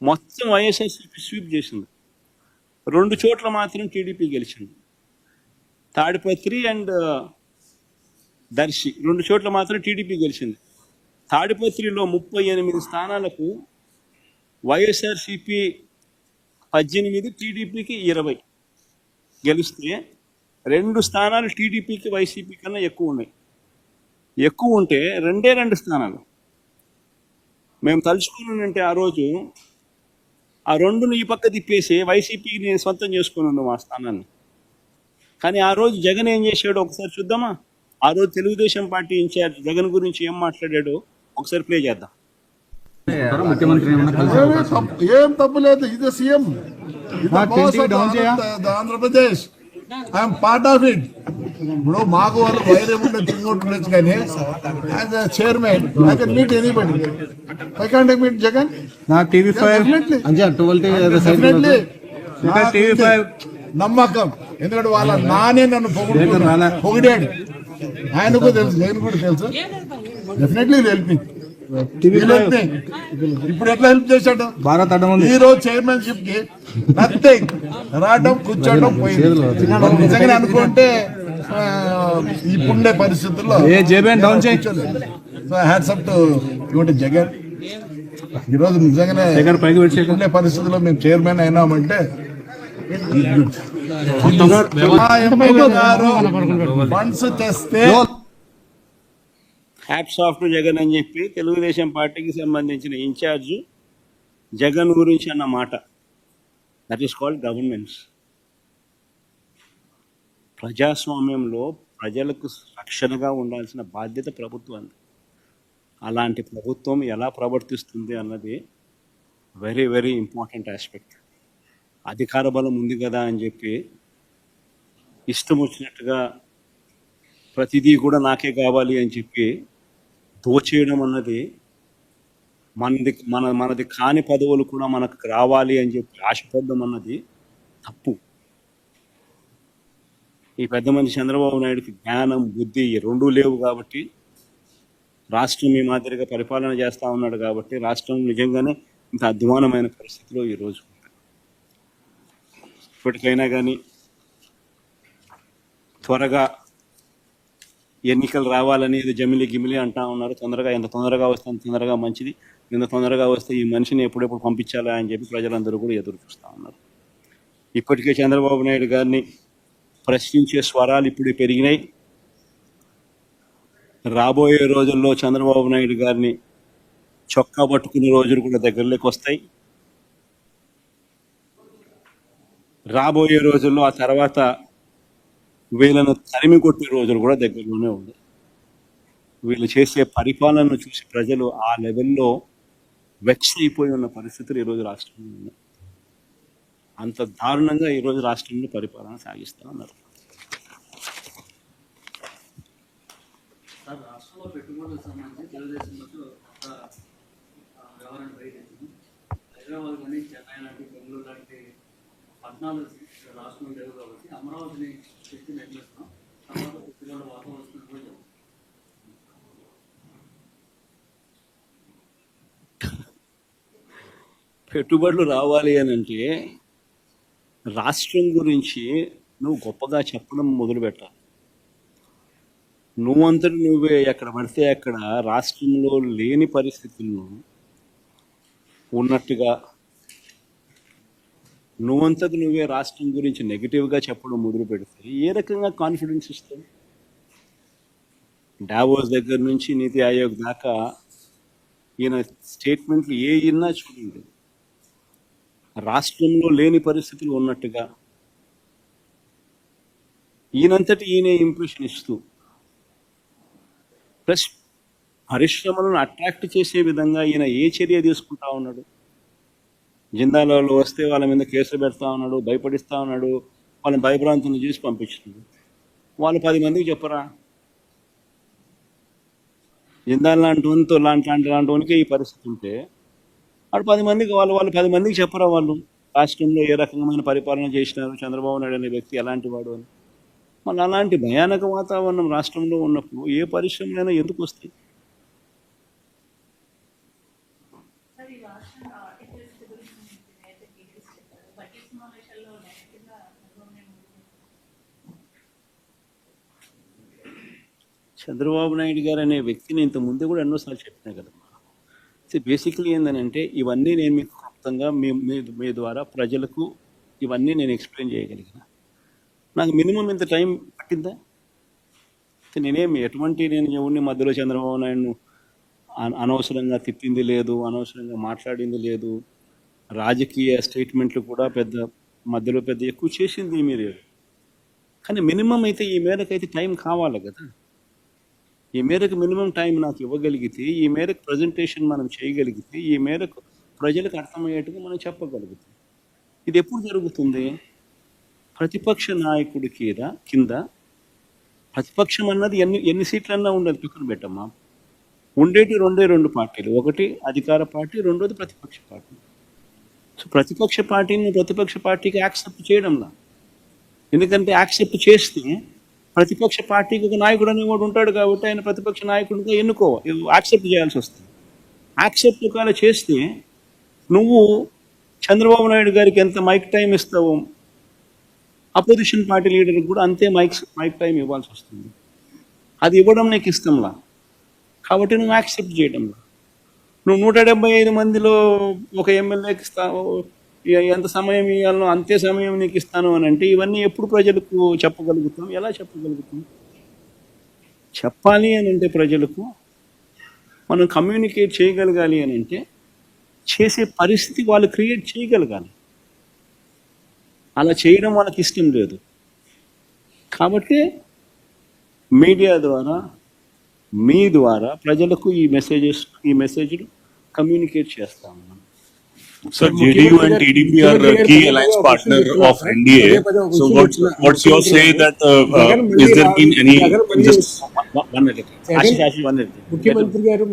మొత్తం వైఎస్ఆర్సీపీ స్వీప్ చేసింది. 2 చోట్ల మాత్రం టీడీపీ గెలిచింది. తాడిపత్రి అండ్ దర్శి 2 చోట్ల మాత్రం టీడీపీ గెలిచింది. తాడిపత్రిలో 38 స్థానాలకు వైఎస్ఆర్సీపీ 18, టీడీపీకి 20 గెలిస్తే 2 స్థానాలు టీడీపీకి వైసీపీ కన్నా ఎక్కువ ఉన్నాయి. ఎక్కువ ఉంటే 2 స్థానాలు మేము తలుచుకున్నానంటే ఆ రోజు ఆ 2ను ఈ పక్క తిప్పేసి వైసీపీని సొంతం చేసుకుని ఉన్నాం ఆ స్థానాన్ని. కానీ ఆ రోజు జగన్ ఏం చేశాడో ఒకసారి చూద్దామా? ఆ రోజు తెలుగుదేశం పార్టీ ఇన్ఛార్జ్ జగన్ గురించి ఏం మాట్లాడాడో ఒకసారి ప్లే చేద్దాం. ముఖ్యమంత్రి ఏం తప్పు లేదు. ఇది CM, Andhra Pradesh, I'm part of it. ఇప్పుడు మాకు వాళ్ళు వైరం ఉండొచ్చు కానీ as a chairman I can meet anybody. I can't meet Jagan. నాకు నమ్మకం, ఎందుకంటే వాళ్ళ నానే నన్ను పొగిడాడు. ఆయనకు తెలుసు, నేను కూడా తెలుసు. Definitely help me. ఇప్పుడు ఎట్లా హెల్ప్ చేశాడు భారత్ ఈ రోజు చైర్మన్షిప్ కి నథింగ్, రావడం కూర్చోవడం పోయింది. నిజంగా అనుకుంటే ఇప్పుడుండే పరిస్థితుల్లో హ్యాట్స్ అప్ టు జగన్. ఈరోజు నిజంగానే ఇప్పుడుండే పరిస్థితుల్లో మేము చైర్మన్ అయినామంటే ఫండ్స్ తెస్తే హ్యాట్స్ ఆఫ్ టు జగన్ అని చెప్పి తెలుగుదేశం పార్టీకి సంబంధించిన ఇన్ఛార్జ్ జగన్ గురించి అన్న మాట. That is called governance. ప్రజాస్వామ్యంలో ప్రజలకు రక్షణగా ఉండాల్సిన బాధ్యత ప్రభుత్వాన్ని. అలాంటి ప్రభుత్వం ఎలా ప్రవర్తిస్తుంది అన్నది వెరీ వెరీ ఇంపార్టెంట్ ఆస్పెక్ట్. అధికార బలం ఉంది కదా అని చెప్పి ఇష్టం వచ్చినట్టుగా ప్రతిదీ కూడా నాకే కావాలి అని చెప్పి దోచేయడం అన్నది, మనది కాని పదవులు కూడా మనకు రావాలి అని చెప్పి ఆశపడడం అన్నది తప్పు. ఈ పెద్ద మనిషి చంద్రబాబు నాయుడుకి జ్ఞానం, బుద్ధి రెండూ లేవు కాబట్టి రాష్ట్రం ఈ మాదిరిగా పరిపాలన చేస్తూ ఉన్నాడు కాబట్టి రాష్ట్రం నిజంగానే ఇంత అధ్వానమైన పరిస్థితిలో ఈరోజు ఉంది. ఇప్పటికైనా కానీ త్వరగా ఎన్నికలు రావాలని జమిలి గిమిలి అంటా ఉన్నారు. ఎంత తొందరగా వస్తే అంత తొందరగా మంచిది. ఎంత తొందరగా వస్తే ఈ మనిషిని ఎప్పుడెప్పుడు పంపించాలా అని చెప్పి ప్రజలందరూ కూడా ఎదురు చూస్తూ ఉన్నారు. ఇప్పటికే చంద్రబాబు నాయుడు గారిని ప్రశ్నించే స్వరాలు ఇప్పుడు పెరిగినాయి. రాబోయే రోజుల్లో చంద్రబాబు నాయుడు గారిని చొక్కా పట్టుకునే రోజులు కూడా దగ్గరలోకి వస్తాయి. రాబోయే రోజుల్లో ఆ తర్వాత వీళ్ళను తరిమి కొట్టే రోజులు కూడా దగ్గరలోనే ఉంది. వీళ్ళు చేసే పరిపాలనను చూసి ప్రజలు ఆ లెవెల్లో వెక్స్ అయిపోయి ఉన్న పరిస్థితులు ఈరోజు రాష్ట్రంలో ఉన్నాయి. అంత దారుణంగా ఈరోజు రాష్ట్రంలో పరిపాలన సాగిస్తూ ఉన్నారు. రాష్ట్రంలో పెట్టుబడులకు సంబంధించి తెలుగుదేశంలో వ్యవహారం బయటెత్తింది. హైదరాబాద్ కానీ చెన్నై లాంటి, బెంగళూరు లాంటి పట్టణాలు రాష్ట్రంలో లేవు కాబట్టి అమరావతిని శక్తి నిర్మిస్తున్నాం. తర్వాత పిల్లల వాతావరణం కూడా పెట్టుబడులు రావాలి అని అంటే రాష్ట్రం గురించి నువ్వు గొప్పగా చెప్పడం మొదలుపెట్టాలి. నువ్వంతటి నువ్వే ఎక్కడ పడితే అక్కడ రాష్ట్రంలో లేని పరిస్థితులను ఉన్నట్టుగా నువ్వంతకు నువ్వే రాష్ట్రం గురించి నెగిటివ్గా చెప్పడం మొదలు పెడితే ఏ రకంగా కాన్ఫిడెన్స్ ఇస్తావు? డావోస్ దగ్గర నుంచి నీతి ఆయోగ్ దాకా ఈయన స్టేట్మెంట్లు ఏ ఇన్నా చూడండి, రాష్ట్రంలో లేని పరిస్థితులు ఉన్నట్టుగా ఈయనంతటి ఈయనే ఇంప్రెషన్ ఇస్తూ, ప్లస్ పరిశ్రమలను అట్రాక్ట్ చేసే విధంగా ఈయన ఏ చర్య తీసుకుంటా ఉన్నాడు? జిందాలలో వస్తే వాళ్ళ మీద కేసులు పెడతా ఉన్నాడు, భయపడిస్తూ ఉన్నాడు, వాళ్ళని భయభ్రాంతులను చేసి పంపించినాడు. వాళ్ళు 10 మందికి చెప్పరా? జిందాల్ లాంటి వానికి ఈ పరిస్థితి ఉంటే వాడు 10 మందికి వాళ్ళు 10 మందికి చెప్పరా వాళ్ళు రాష్ట్రంలో ఏ రకమైన పరిపాలన చేసినారు, చంద్రబాబు నాయుడు అనే వ్యక్తి ఎలాంటి వాడు అని? మళ్ళీ అలాంటి భయానక వాతావరణం రాష్ట్రంలో ఉన్నప్పుడు ఏ పరిశ్రమలైనా ఎందుకు వస్తాయి? చంద్రబాబు నాయుడు గారు అనే వ్యక్తిని ఇంత ముందు కూడా ఎన్నోసార్లు చెప్పినా కదమ్మా. సో బేసిక్లీ ఏంటంటే ఇవన్నీ నేను మీకు క్లుప్తంగా మీ ద్వారా ప్రజలకు ఇవన్నీ నేను ఎక్స్ప్లెయిన్ చేయగలిగిన. నాకు మినిమం ఇంత టైం పట్టిందా? నేనేమి నేను ఎవరిని మధ్యలో చంద్రబాబు నాయుడును అనవసరంగా తిట్టింది లేదు, అనవసరంగా మాట్లాడింది లేదు, రాజకీయ స్టేట్మెంట్లు కూడా మధ్యలో పెద్ద ఎక్కువ చేసింది మీరు. కానీ మినిమం అయితే ఈ మేరకు అయితే టైం కావాలి కదా. ఈ మేరకు మినిమం టైం నాకు ఇవ్వగలిగితే, ఈ మేరకు ప్రజెంటేషన్ మనం చేయగలిగితే, ఈ మేరకు ప్రజలకు అర్థమయ్యేట్టుగా మనం చెప్పగలుగుతాం. ఇది ఎప్పుడు జరుగుతుంది? ప్రతిపక్ష నాయకుడి కింద ప్రతిపక్షం అన్నది ఎన్ని సీట్లన్నా ఉండదు, పక్కన పెట్టమ్మా. ఉండేటి రెండు పార్టీలు, ఒకటి అధికార పార్టీ, రెండోది ప్రతిపక్ష పార్టీ. సో ప్రతిపక్ష పార్టీని ప్రతిపక్ష పార్టీకి యాక్సెప్ట్ చేయడంలా. ఎందుకంటే యాక్సెప్ట్ చేస్తే ప్రతిపక్ష పార్టీకి ఒక నాయకుడు అనేవాడు ఉంటాడు కాబట్టి ఆయన ప్రతిపక్ష నాయకుడిగా యాక్సెప్ట్ చేయాల్సి వస్తుంది. యాక్సెప్ట్ ఒకవేళ చేస్తే నువ్వు చంద్రబాబు నాయుడు గారికి ఎంత మైక్ టైం ఇస్తావో అపోజిషన్ పార్టీ లీడర్కి కూడా అంతే మైక్ టైం ఇవ్వాల్సి వస్తుంది. అది ఇవ్వడం నీకు ఇష్టంలా కాబట్టి నువ్వు యాక్సెప్ట్ చేయడంలా. నువ్వు 175 మందిలో ఒక ఎమ్మెల్యేకి ఇస్తావు, ఎంత సమయం ఇవ్వాలో అంతే సమయం నీకు ఇస్తాను అని అంటే ఇవన్నీ ఎప్పుడు ప్రజలకు చెప్పగలుగుతాం? ఎలా చెప్పగలుగుతాం? చెప్పాలి అని అంటే ప్రజలకు మనం కమ్యూనికేట్ చేయగలగాలి అని అంటే చేసే పరిస్థితి వాళ్ళు క్రియేట్ చేయగలగాలి. అలా చేయడం వాళ్ళకి ఇష్టం లేదు కాబట్టి మీడియా ద్వారా మీ ద్వారా ప్రజలకు ఈ మెసేజ్లు కమ్యూనికేట్ చేస్తాం. Sir, JDU and TDP are a key alliance partner of NDA. So what's your say that is there been any just ముఖ్యమంత్రి గారు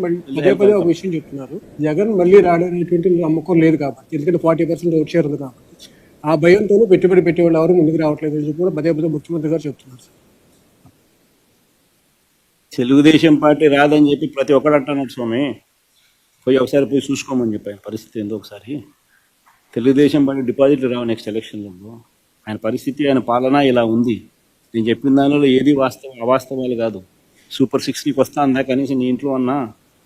పదే ఒక విషయం చెప్తున్నారు, జగన్ మళ్ళీ రావడానికి నమ్మకం లేదు కాబట్టి, ఎందుకంటే 40% ఓట్ షేర్ ఉంది కాబట్టి ఆ భయంతోనూ పెట్టుబడి పెట్టేవాళ్ళు ఎవరు ముందుకు రావట్లేదు అని చెప్పి కూడా పదే ముఖ్యమంత్రి గారు చెప్తున్నారు. తెలుగుదేశం పార్టీ రాదని చెప్పి ప్రతి ఒక్కడు అంటున్నాడు స్వామి. ఒకసారి పోయి చూసుకోమని చెప్పాను పరిస్థితి ఏందో ఒకసారి. తెలుగుదేశం పార్టీ డిపాజిట్లు రావు నెక్స్ట్ ఎలక్షన్లో. ఆయన పరిస్థితి, ఆయన పాలన ఇలా ఉంది. నేను చెప్పిన దానిలో ఏది అవాస్తవాలు కాదు. సూపర్ 6 వస్తా అందా కనీసం నీ ఇంట్లో అన్నా,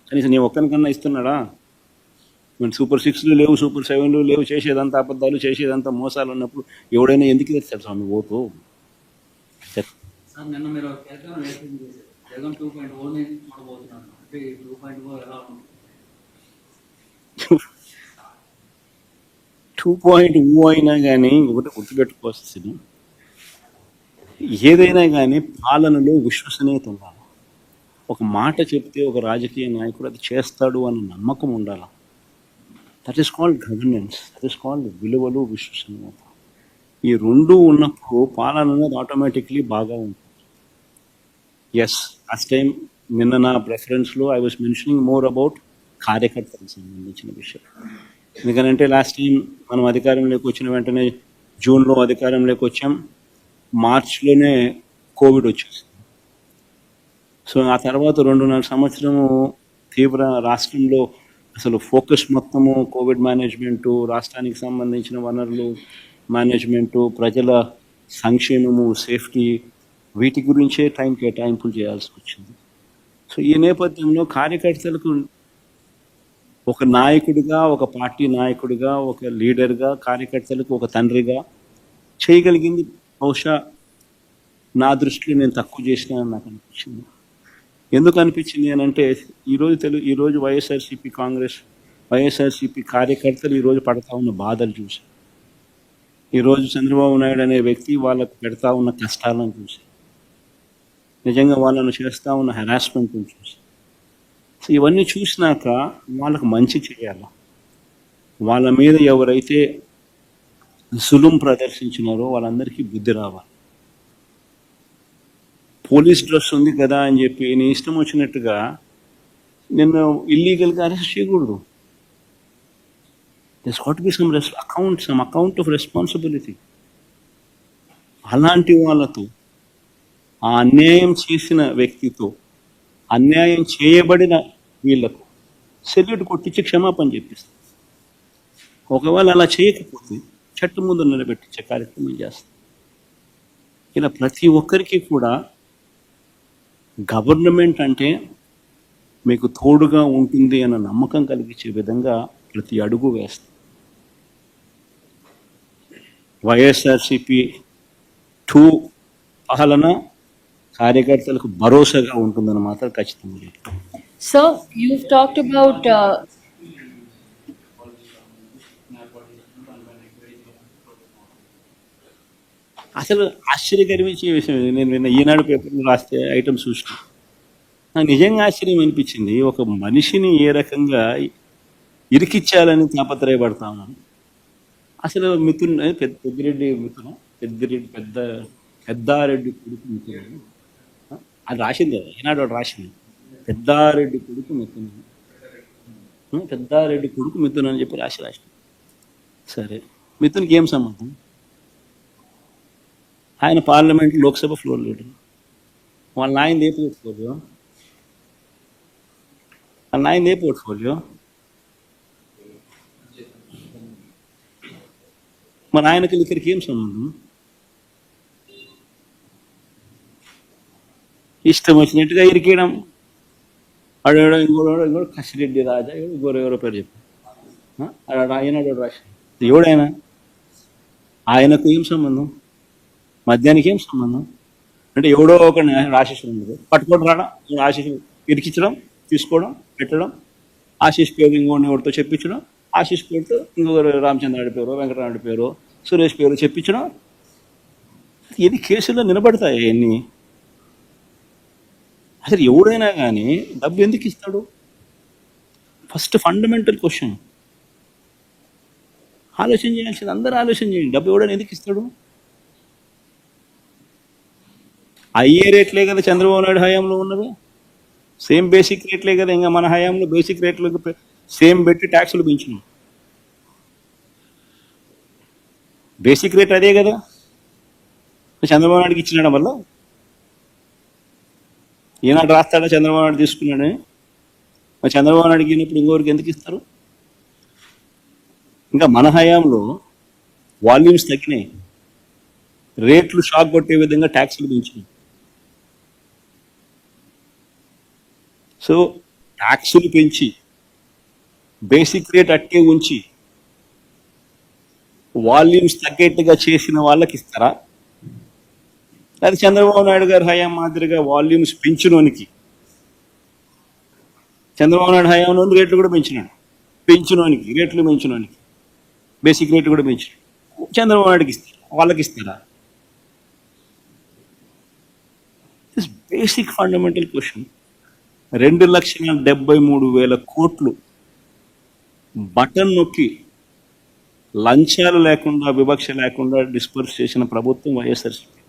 కనీసం నీ ఒక్కరికన్నా ఇస్తున్నాడా? మన సూపర్ 6 లేవు, సూపర్ 7 లేవు, చేసేదంతా అబద్ధాలు, చేసేదంతా మోసాలు ఉన్నప్పుడు ఎవడైనా ఎందుకు తెచ్చారు స్వామి ఓటు? సార్ నిన్న మీరు కేంద్రం రేటింగ్ చేశారు, జగన్ 2.0 చూడబోతున్నాను అంటే 2.0 ఎలా ఉంటుంది? 2.0 అయినా కానీ ఒకటి గుర్తుపెట్టుకోవాల్సింది, ఏదైనా కానీ పాలనలో విశ్వసనీయత ఉండాలి. ఒక మాట చెప్తే ఒక రాజకీయ నాయకుడు అది చేస్తాడు అన్న నమ్మకం ఉండాలి. That is called governance, that is called విలువలు, విశ్వసనీయత. ఈ రెండు ఉన్నప్పుడు పాలన అనేది ఆటోమేటిక్లీ బాగా ఉంటుంది. ఎస్, లాస్ట్ టైం నిన్న నా ప్రెఫరెన్స్లో I was mentioning more about కార్యకర్తలకు సంబంధించిన విషయం. ఎందుకంటే లాస్ట్ టైం మనం అధికారంలోకి వచ్చిన వెంటనే జూన్లో అధికారంలోకి వచ్చాం, మార్చ్లోనే కోవిడ్ వచ్చేసింది. సో ఆ తర్వాత 2.5 సంవత్సరము తీవ్ర రాష్ట్రంలో అసలు ఫోకస్ మొత్తము కోవిడ్ మేనేజ్మెంటు, రాష్ట్రానికి సంబంధించిన వనరులు మేనేజ్మెంటు, ప్రజల సంక్షేమము, సేఫ్టీ, వీటి గురించే టైం కేటాయింపులు చేయాల్సి వచ్చింది. సో ఈ నేపథ్యంలో కార్యకర్తలకు ఒక నాయకుడిగా, ఒక పార్టీ నాయకుడిగా, ఒక లీడర్గా, కార్యకర్తలకు ఒక తండ్రిగా చేయగలిగింది బహుశా నా దృష్టిలో నేను తక్కువ చేసినానని నాకు అనిపించింది. ఎందుకు అనిపించింది అని అంటే ఈరోజు వైఎస్ఆర్సీపీ కార్యకర్తలు ఈరోజు పడతా ఉన్న బాధలు చూసి, ఈరోజు చంద్రబాబు నాయుడు అనే వ్యక్తి వాళ్ళకు పెడతా ఉన్న కష్టాలను చూసి, నిజంగా వాళ్ళను చేస్తూ ఉన్న హెరాస్మెంట్ని చూసి, సో ఇవన్నీ చూసినాక వాళ్ళకు మంచి చేయాలి. వాళ్ళ మీద ఎవరైతే జులుం ప్రదర్శించినారో వాళ్ళందరికీ బుద్ధి రావాలి. పోలీస్ డ్రెస్ ఉంది కదా అని చెప్పి నీ ఇష్టం వచ్చినట్టుగా నిన్ను ఇల్లీగల్గా అరెస్ట్ చేయకూడదు. There's got to be some account of responsibility. అలాంటి వాళ్ళతో, ఆ అన్యాయం చేసిన వ్యక్తితో, అన్యాయం చేయబడిన వీళ్లకు సెల్యూట్ కొట్టించి క్షమాపణ చెప్పిస్తాం. ఒకవేళ అలా చేయకపోతే చట్టం ముందు నిలబెట్టించే కార్యక్రమం చేస్తాం. ఇలా ప్రతి ఒక్కరికి కూడా గవర్నమెంట్ అంటే మీకు తోడుగా ఉంటుంది అన్న నమ్మకం కలిగించే విధంగా ప్రతి అడుగు వేస్తుంది. వైఎస్ఆర్సిపి 2 పాలన కార్యకర్తలకు భరోసాగా ఉంటుందని మాత్రం ఖచ్చితంగా. Sir, you've talked about అసలు ఆశ్చర్యకరమైన విషయం నేను నిన్న ఈనాడు పేపర్లో రాస్తే ఐటమ్స్ చూసిన నాకు నిజంగా ఆశ్చర్యం అనిపించింది. ఒక మనిషిని ఏ రకంగా ఇరికిచ్చాలని తాపత్రయపడతా ఉన్నాను. అసలు మిథున్ పెద్దిరెడ్డి మిథున పెద్దారెడ్డి కొడుకు మిథున అది రాసింది కదా ఈనాడు వాడు రాసింది. పెద్దారెడ్డి కొడుకు మిథున పెద్దారెడ్డి కొడుకు మిథున అని చెప్పి రాసి సరే మిథున్కి ఏం సంబంధం? ఆయన పార్లమెంట్ లోక్సభ ఫ్లోర్ లీడర్. వాళ్ళ నాయనది ఏ పోర్ట్ఫోలియో మన ఆయనకి ఇక్కడికి ఏం సంబంధం? ఇష్టం వచ్చినట్టుగా ఇరికేయడం. ఆడేడో ఇంకోడు కసిరెడ్డి రాజా ఎవరో పేరు చెప్పాడు. ఆయన రాసి ఎవడైనా ఆయనకు ఏం సంబంధం? మద్యానికి ఏం సంబంధం? అంటే ఎవడో ఒక ఆశీస్సు ఉండదు, పట్టుకోవడం రావడం, ఆశీస్సు ఇరికించడం, తీసుకోవడం, పెట్టడం, ఆశీష్ పేరు ఇంకోటి చెప్పించడం, ఆశీష్ పేరుతో ఇంకొకరు రామచంద్రాడి పేరు, వెంకటరాముడి పేరు, సురేష్ పేరు చెప్పించడం. ఎన్ని కేసుల్లో నిలబడతాయి ఎన్ని? అసలు ఎవడైనా కానీ డబ్బు ఎందుకు ఇస్తాడు? ఫస్ట్ ఫండమెంటల్ క్వశ్చన్ ఆలోచన చేయాల్సింది. అందరూ ఆలోచన చేయండి. డబ్బు ఎవడైనా ఎందుకు ఇస్తాడు? అయ్యే రేట్లే కదా చంద్రబాబు నాయుడు హయాంలో ఉన్నది. సేమ్ బేసిక్ రేట్లే కదా ఇంకా మన హయాంలో బేసిక్ రేట్లకు సేమ్ పెట్టి ట్యాక్సులు పెంచినాం. బేసిక్ రేట్ అదే కదా చంద్రబాబు నాయుడుకి ఇచ్చినడం వల్ల. ఈనాడు రాస్తాడా చంద్రబాబు నాయుడు తీసుకున్నాడని? మరి చంద్రబాబు నాయుడుకి ఇచ్చినప్పుడు ఇంకోరికి ఎందుకు ఇస్తారు? ఇంకా మన హయాంలో వాల్యూమ్స్ తగ్గినాయి, రేట్లు షాక్ కొట్టే విధంగా ట్యాక్సులు పెంచినాయి. సో ట్యాక్సులు పెంచి బేసిక్ రేట్ అట్టే ఉంచి వాల్యూమ్స్ తగ్గేట్టుగా చేసిన వాళ్ళకి ఇస్తారా? అది చంద్రబాబు నాయుడు గారి హయాం మాదిరిగా వాల్యూమ్స్ పెంచినోనికి, చంద్రబాబు నాయుడు హయాంలో రేట్లు కూడా పెంచినాడు, రేట్లు పెంచినోనికి బేసిక్ రేట్లు కూడా పెంచినాడు. చంద్రబాబు నాయుడుకి ఇస్తారు, వాళ్ళకి ఇస్తారా? This basic fundamental question. 2,73,000 కోట్లు బటన్ నొక్కి లంచాలు లేకుండా, వివక్ష లేకుండా డిస్పర్స్ చేసిన ప్రభుత్వం వైఎస్ఆర్సీపీ.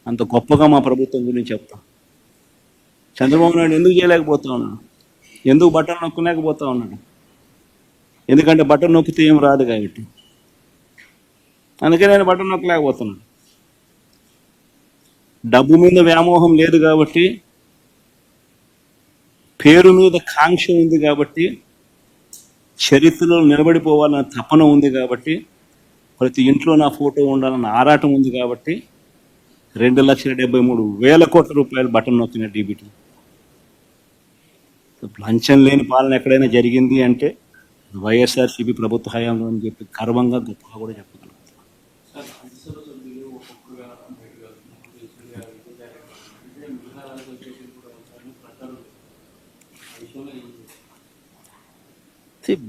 అంత గొప్పగా మా ప్రభుత్వం గురించి చెప్తాం. చంద్రబాబు నాయుడు ఎందుకు చేయలేకపోతా ఉన్నాడు? ఎందుకు బటన్ నొక్కలేకపోతా ఉన్నాడు? ఎందుకంటే బటన్ నొక్కితే ఏం రాదు కాబట్టి. అందుకే నేను బటన్ నొక్కలేకపోతున్నాను. డబ్బు మీద వ్యామోహం లేదు కాబట్టి, పేరు మీద కాంక్ష ఉంది కాబట్టి, చరిత్రలో నిలబడిపోవాలన్న తపన ఉంది కాబట్టి, ప్రతి ఇంట్లో నా ఫోటో ఉండాలన్న ఆరాటం ఉంది కాబట్టి 2,73,000 కోట్ల రూపాయలు బటన్ నొక్కిన డీబీటీ. లంచం లేని పాలన ఎక్కడైనా జరిగింది అంటే వైఎస్ఆర్సీపీ ప్రభుత్వ హయాంలో అని చెప్పి గర్వంగా గొప్పగా కూడా చెప్పగలం.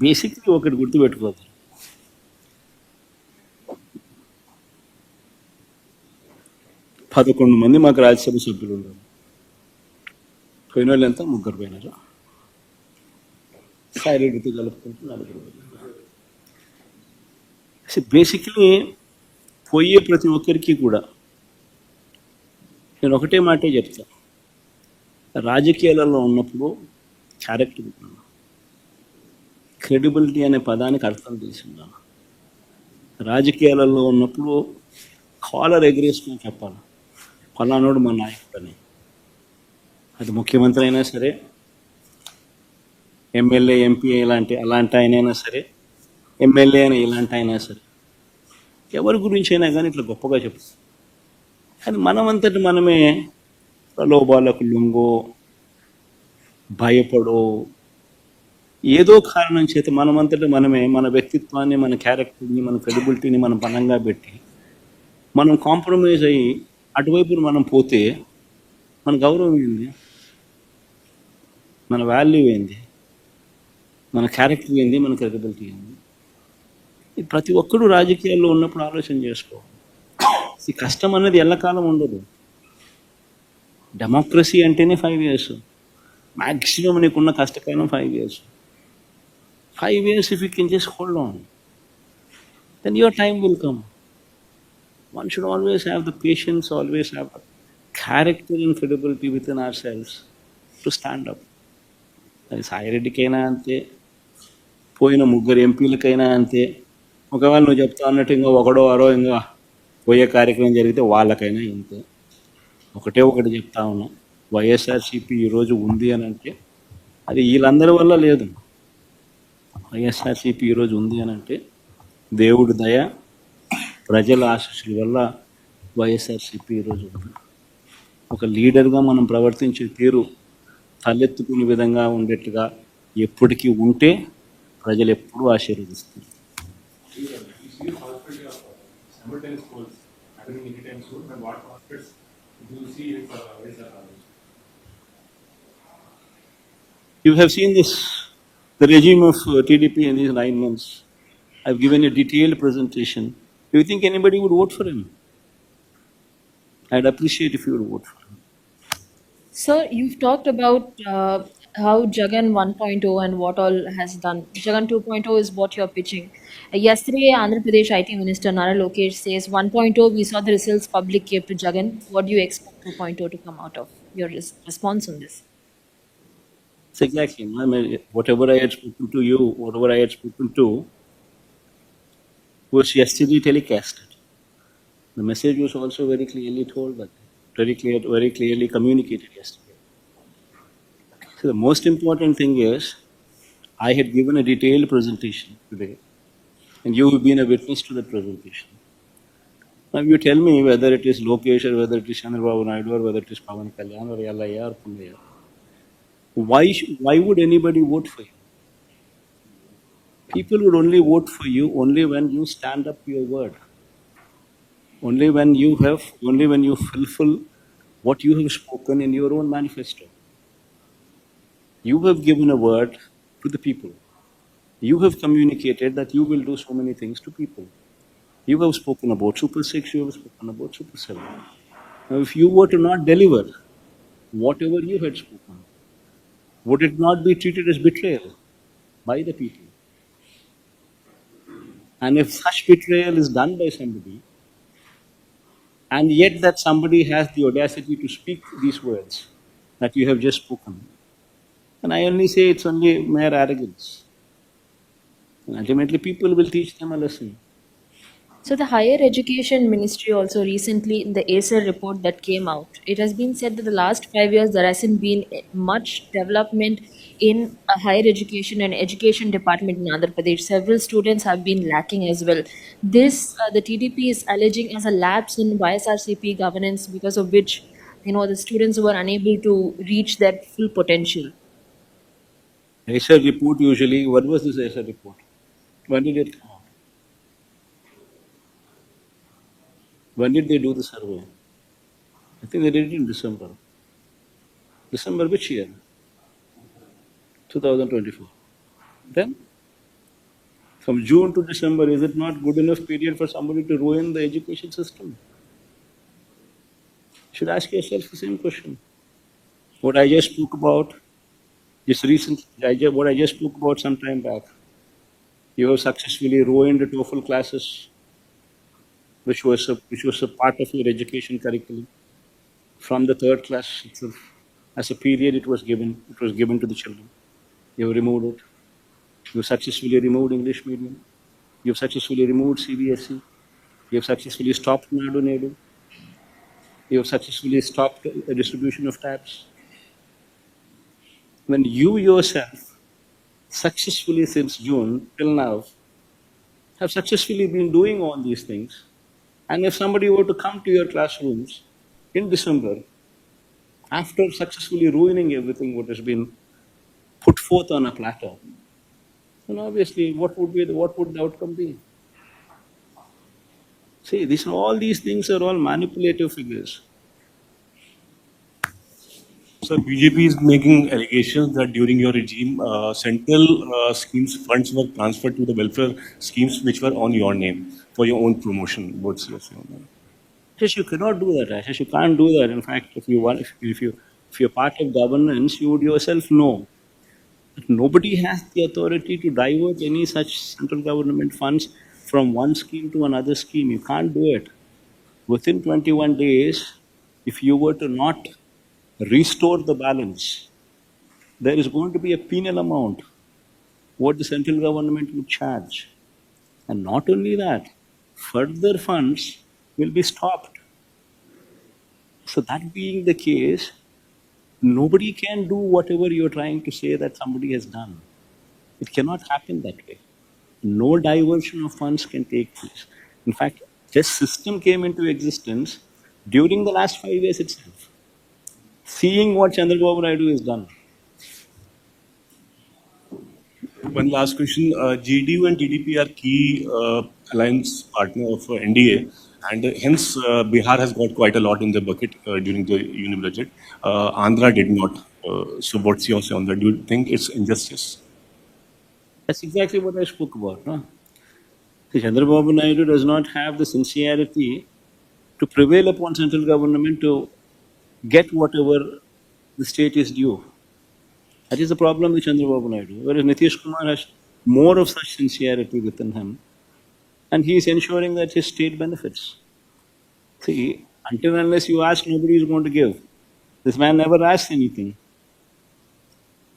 బేసిక్లీ ఒకటి గుర్తుపెట్టుకోవాలి, పదకొండు మంది మాకు రాజ్యసభ సభ్యులు ఉన్నారు. పోయిన వాళ్ళు ఎంత? 3 పోయినారు. సాయిరెడ్డితో కలుపుకుంటూ 4 అసలు బేసిక్లీ పోయే ప్రతి ఒక్కరికి కూడా నేను ఒకటే మాటే చెప్తా. రాజకీయాలలో ఉన్నప్పుడు క్యారెక్టర్, క్రెడిబిలిటీ అనే పదానికి అర్థం తెలిసిందాను. రాజకీయాలలో ఉన్నప్పుడు కాలర్ ఎగరేసుకుని చెప్పాలి, ఫలానోడు మా నాయకుడు అని. అది ముఖ్యమంత్రి అయినా సరే, ఎమ్మెల్యే, ఎంపీ అలాంటి ఆయనైనా సరే, ఎమ్మెల్యే అయినా ఇలాంటి అయినా సరే, ఎవరి గురించి అయినా కానీ ఇట్లా గొప్పగా చెప్తాం. కానీ మనమంతటి మనమే ప్రలోభాలకు లొంగో, భయపడో, ఏదో కారణం చేత మనమంతటా మనమే మన వ్యక్తిత్వాన్ని, మన క్యారెక్టర్ని, మన క్రెడిబిలిటీని మనం పనంగా పెట్టి మనం కాంప్రమైజ్ అయ్యి అటువైపు మనం పోతే మన గౌరవం ఏంది, మన వాల్యూ ఏంది, మన క్యారెక్టర్ ఏంది, మన క్రెడిబిలిటీ ఏంది? ఇది ప్రతి ఒక్కరూ రాజకీయాల్లో ఉన్నప్పుడు ఆలోచన చేసుకో. ఈ కష్టం అనేది ఎల్లకాలం ఉండదు. డెమోక్రసీ అంటేనే 5 years. మ్యాక్సిమం నీకున్న కష్టకాలం 5 years. 5 years if you can just hold on, then your time will come. One should always have the patience, always have the character and credibility within ourselves to stand up. అది సాయిరెడ్డికైనా అంతే, పోయిన 3 ఎంపీలకైనా అంతే. ఒకవేళ నువ్వు చెప్తా అన్నట్టు ఇంకా ఒకడో అరో ఇంకా పోయే కార్యక్రమం జరిగితే వాళ్ళకైనా ఇంతే. ఒకటి చెప్తా ఉన్నా, వైఎస్ఆర్సీపీ ఈరోజు ఉంది అని అంటే అది వీళ్ళందరి వల్ల లేదు. వైఎస్ఆర్సీపీ ఈరోజు ఉంది అని అంటే దేవుడి దయ, ప్రజల ఆశీస్సుల వల్ల వైఎస్ఆర్సీపీ ఈరోజు ఉంది. ఒక లీడర్గా మనం ప్రవర్తించే తీరు తలెత్తుకునే విధంగా ఉండేట్టుగా ఎప్పటికీ ఉంటే ప్రజలు ఎప్పుడూ ఆశీర్వదిస్తారు. simultaneous polls happening anytime soon, and what prospects do you see if Vaisakh happens? You have seen this, the regime of TDP in these 9 months. I've given a detailed presentation. Do you think anybody would vote for him? I'd appreciate if you would vote for him. Sir, you've talked about how Jagan 1.0 and what all has done. Jagan 2.0 is what you're pitching. Yesterday, Andhra Pradesh IT Minister Nara Lokesh says 1.0, we saw the results public gave to Jagan. What do you expect 2.0 to come out of? Your response on this? It's exactly. I mean, whatever I had spoken to you, whatever I had spoken to, was yesterday telecasted. The message was also very clearly told, but very clearly communicated yesterday. So the most important thing is, I had given a detailed presentation today, and you have been a witness to that presentation. Now you tell me whether it is Lokesh or whether it is Chandrababu Naidu or whether it is Pawan Kalyan or Yallaya or Punnaya. Why would anybody vote for you? People would only vote for you only when you stand up to your word. Only when you fulfill what you have spoken in your own manifesto. You have given a word to the people. You have communicated that you will do so many things to people. You have spoken about Super 6, you have spoken about Super 7. Now, if you were to not deliver whatever you had spoken, would it not be treated as betrayal by the people? And if such betrayal is done by somebody, and yet that somebody has the audacity to speak these words that you have just spoken, and I only say it's only mere arrogance. And ultimately, people will teach them a lesson. So the Higher Education Ministry also recently, in the Acer report that came out, it has been said that the last 5 years there hasn't been much development in a higher education and education department in Andhra Pradesh. Several students have been lacking as well. This, the TDP is alleging as a lapse in YSRCP governance, because of which, the students were unable to reach their full potential. Acer report usually, what was this Acer report? When did it come out? When did they do the survey? I think they did it in December. December which year? 2024. Then, from June to December, is it not good enough period for somebody to ruin the education system? You should ask yourself the same question. What I just spoke about, what I just spoke about some time back, you have successfully ruined the TOEFL classes, which was a part of your education curriculum. From the 3rd class itself, as a period it was given to the children. You have removed it. You have successfully removed English medium. You have successfully removed CBSE. You have successfully stopped Nadu Nedu. You have successfully stopped the distribution of tabs. When you yourself, successfully since June till now, have successfully been doing all these things, and if somebody were to come to your classrooms in December after successfully ruining everything what has been put forth on a platter, then obviously what would the outcome be? See, all these things are all manipulative figures. So BJP is making allegations that during your regime, central schemes funds were transferred to the welfare schemes which were on your name for your own promotion. What's your say on that? Ashish, you cannot do that. Ashish, you can't do that. In fact, if you're part of governance, you would yourself know that nobody has the authority to divert any such central government funds from one scheme to another scheme. You can't do it. Within 21 days, if you were to not restore the balance, there is going to be a penal amount what the central government would charge. And not only that, further funds will be stopped. So that being the case, nobody can do whatever you're trying to say that somebody has done. It cannot happen that way. No diversion of funds can take place. In fact, this system came into existence during the last 5 years itself. Seeing what Chandrababu Naidu has done. One last question. JDU and TDP are key alliance partner of NDA, and hence Bihar has got quite a lot in the bucket during the union budget. Andhra did not. So what's your say on that? Do you think it's injustice? That's exactly what I spoke about. No? See, Chandrababu Naidu does not have the sincerity to prevail upon central government to get whatever the state is due. That is the problem with Chandrababu Naidu. Whereas Nitish Kumar has more of such sincerity within him, and he is ensuring that his state benefits. See, until unless you ask, nobody is going to give. This man never asks anything.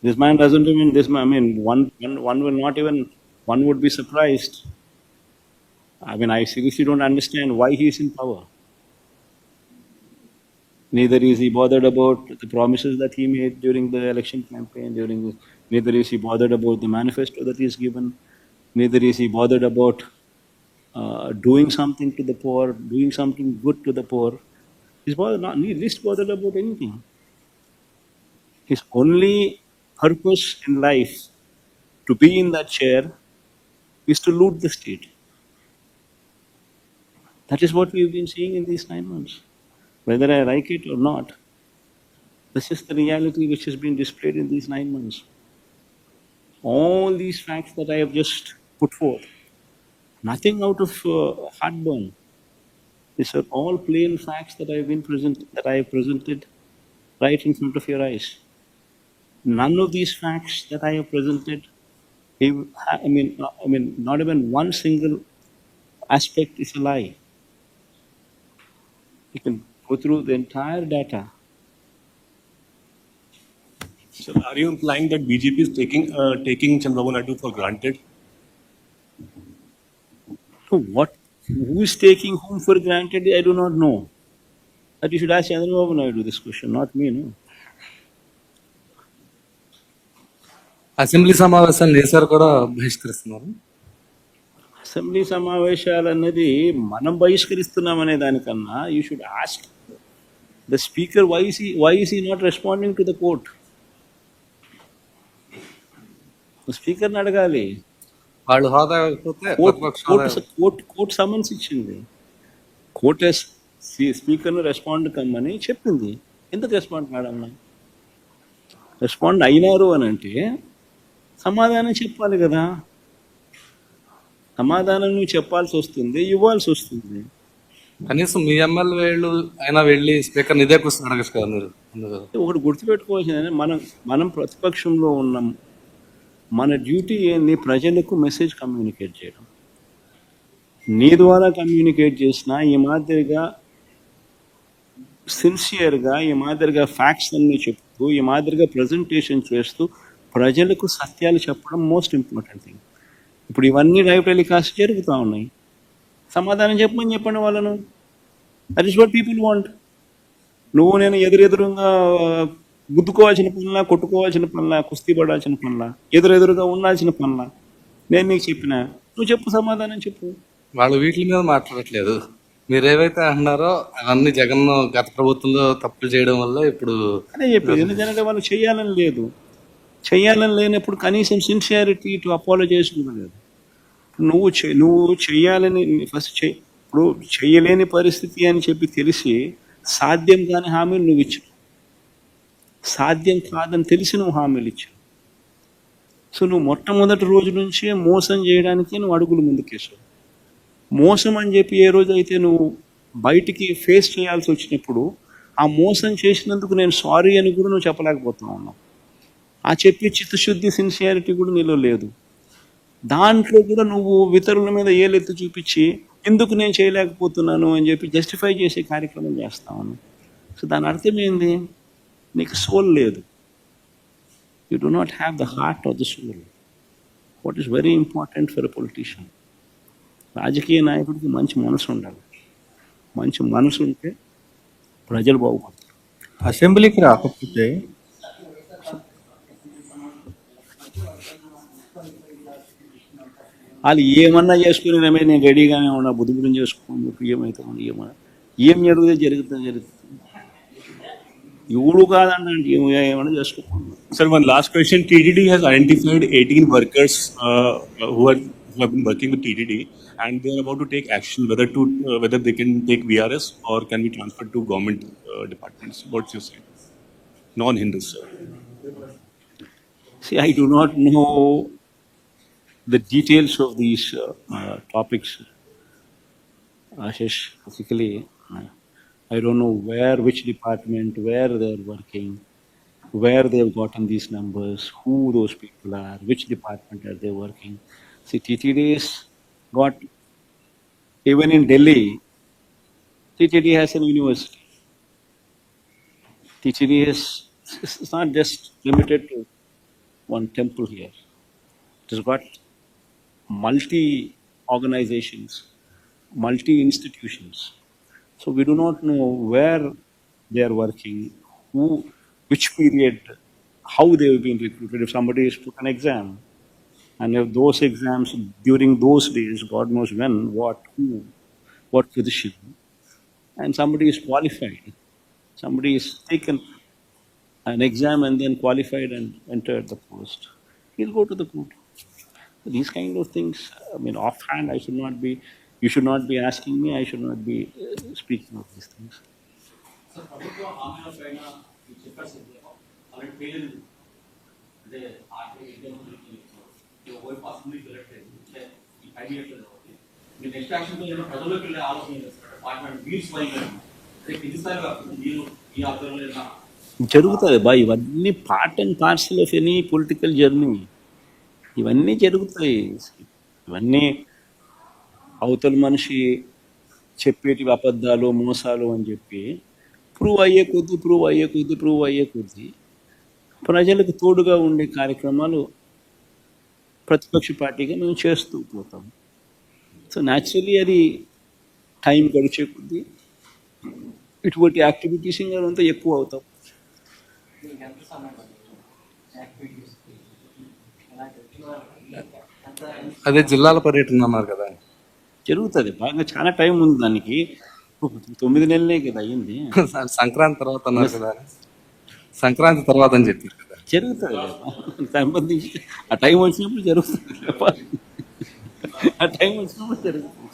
This man doesn't even, one will not even, one would be surprised. I seriously don't understand why he is in power. Neither is he bothered about the promises that he made during the election campaign, neither is he bothered about the manifesto that he has given, neither is he bothered about doing something to the poor, doing something good to the poor. He's least bothered about anything. His only purpose in life to be in that chair is to loot the state. That is what we've been seeing in these 9 months. Whether I like it or not, this is the reality which has been displayed in these 9 months. All these facts that I have just put forth, nothing out of heartburn. These are all plain facts that I have presented right in front of your eyes. None of these facts that I have presented, not even one single aspect is a lie. You can go through the entire data. So are you implying that BJP is taking Chandrababu Naidu for granted? So who is taking whom for granted, I do not know. But you should ask Chandrababu Naidu this question, not me, no. Assembly సమావేశాలు వేసారు కూడా బహిష్కరిస్తున్నారు. Assembly సమావేశాలు అన్నది మనం బహిష్కరిస్తున్నామనే దానికన్నా you should ask the speaker why is he not responding to the court. స్పీకర్ని అడగాలి. వాళ్ళు హోదా ఇవ్వకపోతే ప్రతిపక్ష హోదా కోర్టు సమన్స్ ఇచ్చింది. కోర్టు స్పీకర్ను రెస్పాండ్ కమ్మని చెప్పింది. ఎందుకు రెస్పాండ్ కాడమ్మా? రెస్పాండ్ అయినారు అని అంటే సమాధానం చెప్పాలి కదా. సమాధానం నువ్వు చెప్పాల్సి వస్తుంది, ఇవ్వాల్సి వస్తుంది. కనీసం మీ ఎమ్మెల్యేలు అయినా వెళ్ళి స్పీకర్ ఇదే క్వశ్చన్ అడగచ్చు కదా మీరు. ఒకటి గుర్తుపెట్టుకోవాల్సింది, మనం ప్రతిపక్షంలో ఉన్నాం. మన డ్యూటీ ఏంది? ప్రజలకు మెసేజ్ కమ్యూనికేట్ చేయడం. నీ ద్వారా కమ్యూనికేట్ చేసినా ఈ మాదిరిగా సిన్సియర్గా, ఈ మాదిరిగా ఫ్యాక్ట్స్ అన్నీ చెప్తూ, ఈ మాదిరిగా ప్రజెంటేషన్ చేస్తూ ప్రజలకు సత్యాలు చెప్పడం మోస్ట్ ఇంపార్టెంట్ థింగ్. ఇప్పుడు ఇవన్నీ లైవ్ టెలికాస్ట్ జరుగుతూ ఉన్నాయి. సమాధానం చెప్పండి వాళ్ళను. That is what people want. నువ్వు నేను ఎదురుగా గుద్దుకోవాల్సిన పనులా, కొట్టుకోవాల్సిన పనులా, కుస్తీ పడాల్సిన పనులా, ఎదురుగా ఉండాల్సిన పనులా నేను నీకు చెప్పినా, నువ్వు చెప్పు, సమాధానం చెప్పు. వాళ్ళు వీటి మీద మాట్లాడట్లేదు, మీరేవైతే అంటున్నారో అవన్నీ జగన్ గత ప్రభుత్వంలో తప్పులు చేయడం వల్ల ఇప్పుడు అదే చెప్పేది. ఎందుకంటే వాళ్ళు చేయాలని లేదు. చేయాలని లేనప్పుడు కనీసం సిన్సియారిటీ టు అపాలజైజ్ కూడా లేదు. నువ్వు చేయాలని ఫస్ట్ ఇప్పుడు చేయలేని పరిస్థితి అని చెప్పి తెలిసి సాధ్యం కాని హామీలు నువ్వు ఇచ్చావు. సాధ్యం కాదని తెలిసి నువ్వు హామీలు ఇచ్చావు. సో నువ్వు మొట్టమొదటి రోజు నుంచే మోసం చేయడానికి నువ్వు అడుగులు ముందుకేసావు. మోసం అని చెప్పి ఏ రోజు అయితే నువ్వు బయటికి ఫేస్ చేయాల్సి వచ్చినప్పుడు ఆ మోసం చేసినందుకు నేను సారీ అని కూడా నువ్వు చెప్పలేకపోతా ఉన్నావు. ఆ చెప్పి చిత్తశుద్ధి సిన్సియారిటీ కూడా నీలో లేదు. దాంట్లో కూడా నువ్వు ఇతరుల మీద ఏలెత్తి చూపించి ఎందుకు నేను చేయలేకపోతున్నాను అని చెప్పి జస్టిఫై చేసే కార్యక్రమం చేస్తా ఉన్నావు. సో దాని అర్థం ఏంది? నీకు సోల్ లేదు. You do not have the heart of the soul. What is very important for a politician. రాజకీయ నాయకుడికి మంచి మనసు ఉండాలి. మంచి మనసు ఉంటే ప్రజలు బాగుపడతారు. అసెంబ్లీకి రాకపోతే వాళ్ళు ఏమన్నా చేసుకుని రమేష్ నేను రెడీగానే ఉన్నా, బుద్ధిబుద్ధం చేసుకోండి, ఏమైతే ఏమన్నా ఏం జరుగుతుంది. ఎవడు కాదండి ఏమన్నా చేసుకోండి. Sir, one last question. TTD has identified 18 workers who have been working with TTD, and they are about to take action whether they can take VRS or can be transferred to government departments. What's your say? Non-Hindus, sir. See, I do not know the details of these topics, Ashish. Basically, I don't know which department, where they're working, where they've gotten these numbers, who those people are, which department are they working. See, TTD's got, even in Delhi, TTD has an university. TTD it's not just limited to one temple here. It has got multi-organizations, multi-institutions. So we do not know where they are working, which period, how they have been recruited. If somebody is took an exam, and if those exams during those days, God knows when, what position, and somebody is qualified, somebody is taken an exam and then qualified and entered the post, he'll go to the court. These kind of things, I mean, offhand, you should not be asking me, I should not be speaking of these things. Sir ప్రభుత్వ హామీల పైన చెప్పారు sir అలాంటి పేరు అంటే ఆర్థిక విద్యార్థులకి వైపు అసెంబ్లీకి వెళ్ళట్లేదు ఈ 5 years కాబట్టి మీరు నెక్స్ట్ యాక్షన్తో ఏదైనా ప్రజల్లోకి వెళ్ళే ఆలోచన చేస్తారు. పార్లమెంట్ వీల్స్ పైన కింది స్థాయిలో మీరు ఈ ఆధ్వర్యంలో జరుగుతుంది బా, ఇవన్నీ part and parcel of any political journey. ఇవన్నీ జరుగుతాయి. ఇవన్నీ అవతల మనిషి చెప్పేటి అబద్ధాలు మోసాలు అని చెప్పి ప్రూవ్ అయ్యే కొద్దీ ప్రజలకు తోడుగా ఉండే కార్యక్రమాలు ప్రతిపక్ష పార్టీగా మేము చేస్తూ పోతాం. సో న్యాచురలీ అది టైం గడిచే కొద్దీ ఇటువంటి యాక్టివిటీస్ ఇంకా అంతా ఎక్కువ అవుతాం. అదే జిల్లాల పర్యటన అన్నారు కదా, జరుగుతుంది. బాగా చాలా టైం ఉంది దానికి. 9 నెలలే కదా అయ్యింది. సంక్రాంతి తర్వాత అన్నారు కదా, సంక్రాంతి తర్వాత అని చెప్పారు కదా. జరుగుతుంది సంబంధించి ఆ టైం వచ్చినప్పుడు జరుగుతుంది. ఆ టైం వచ్చినప్పుడు జరుగుతుంది.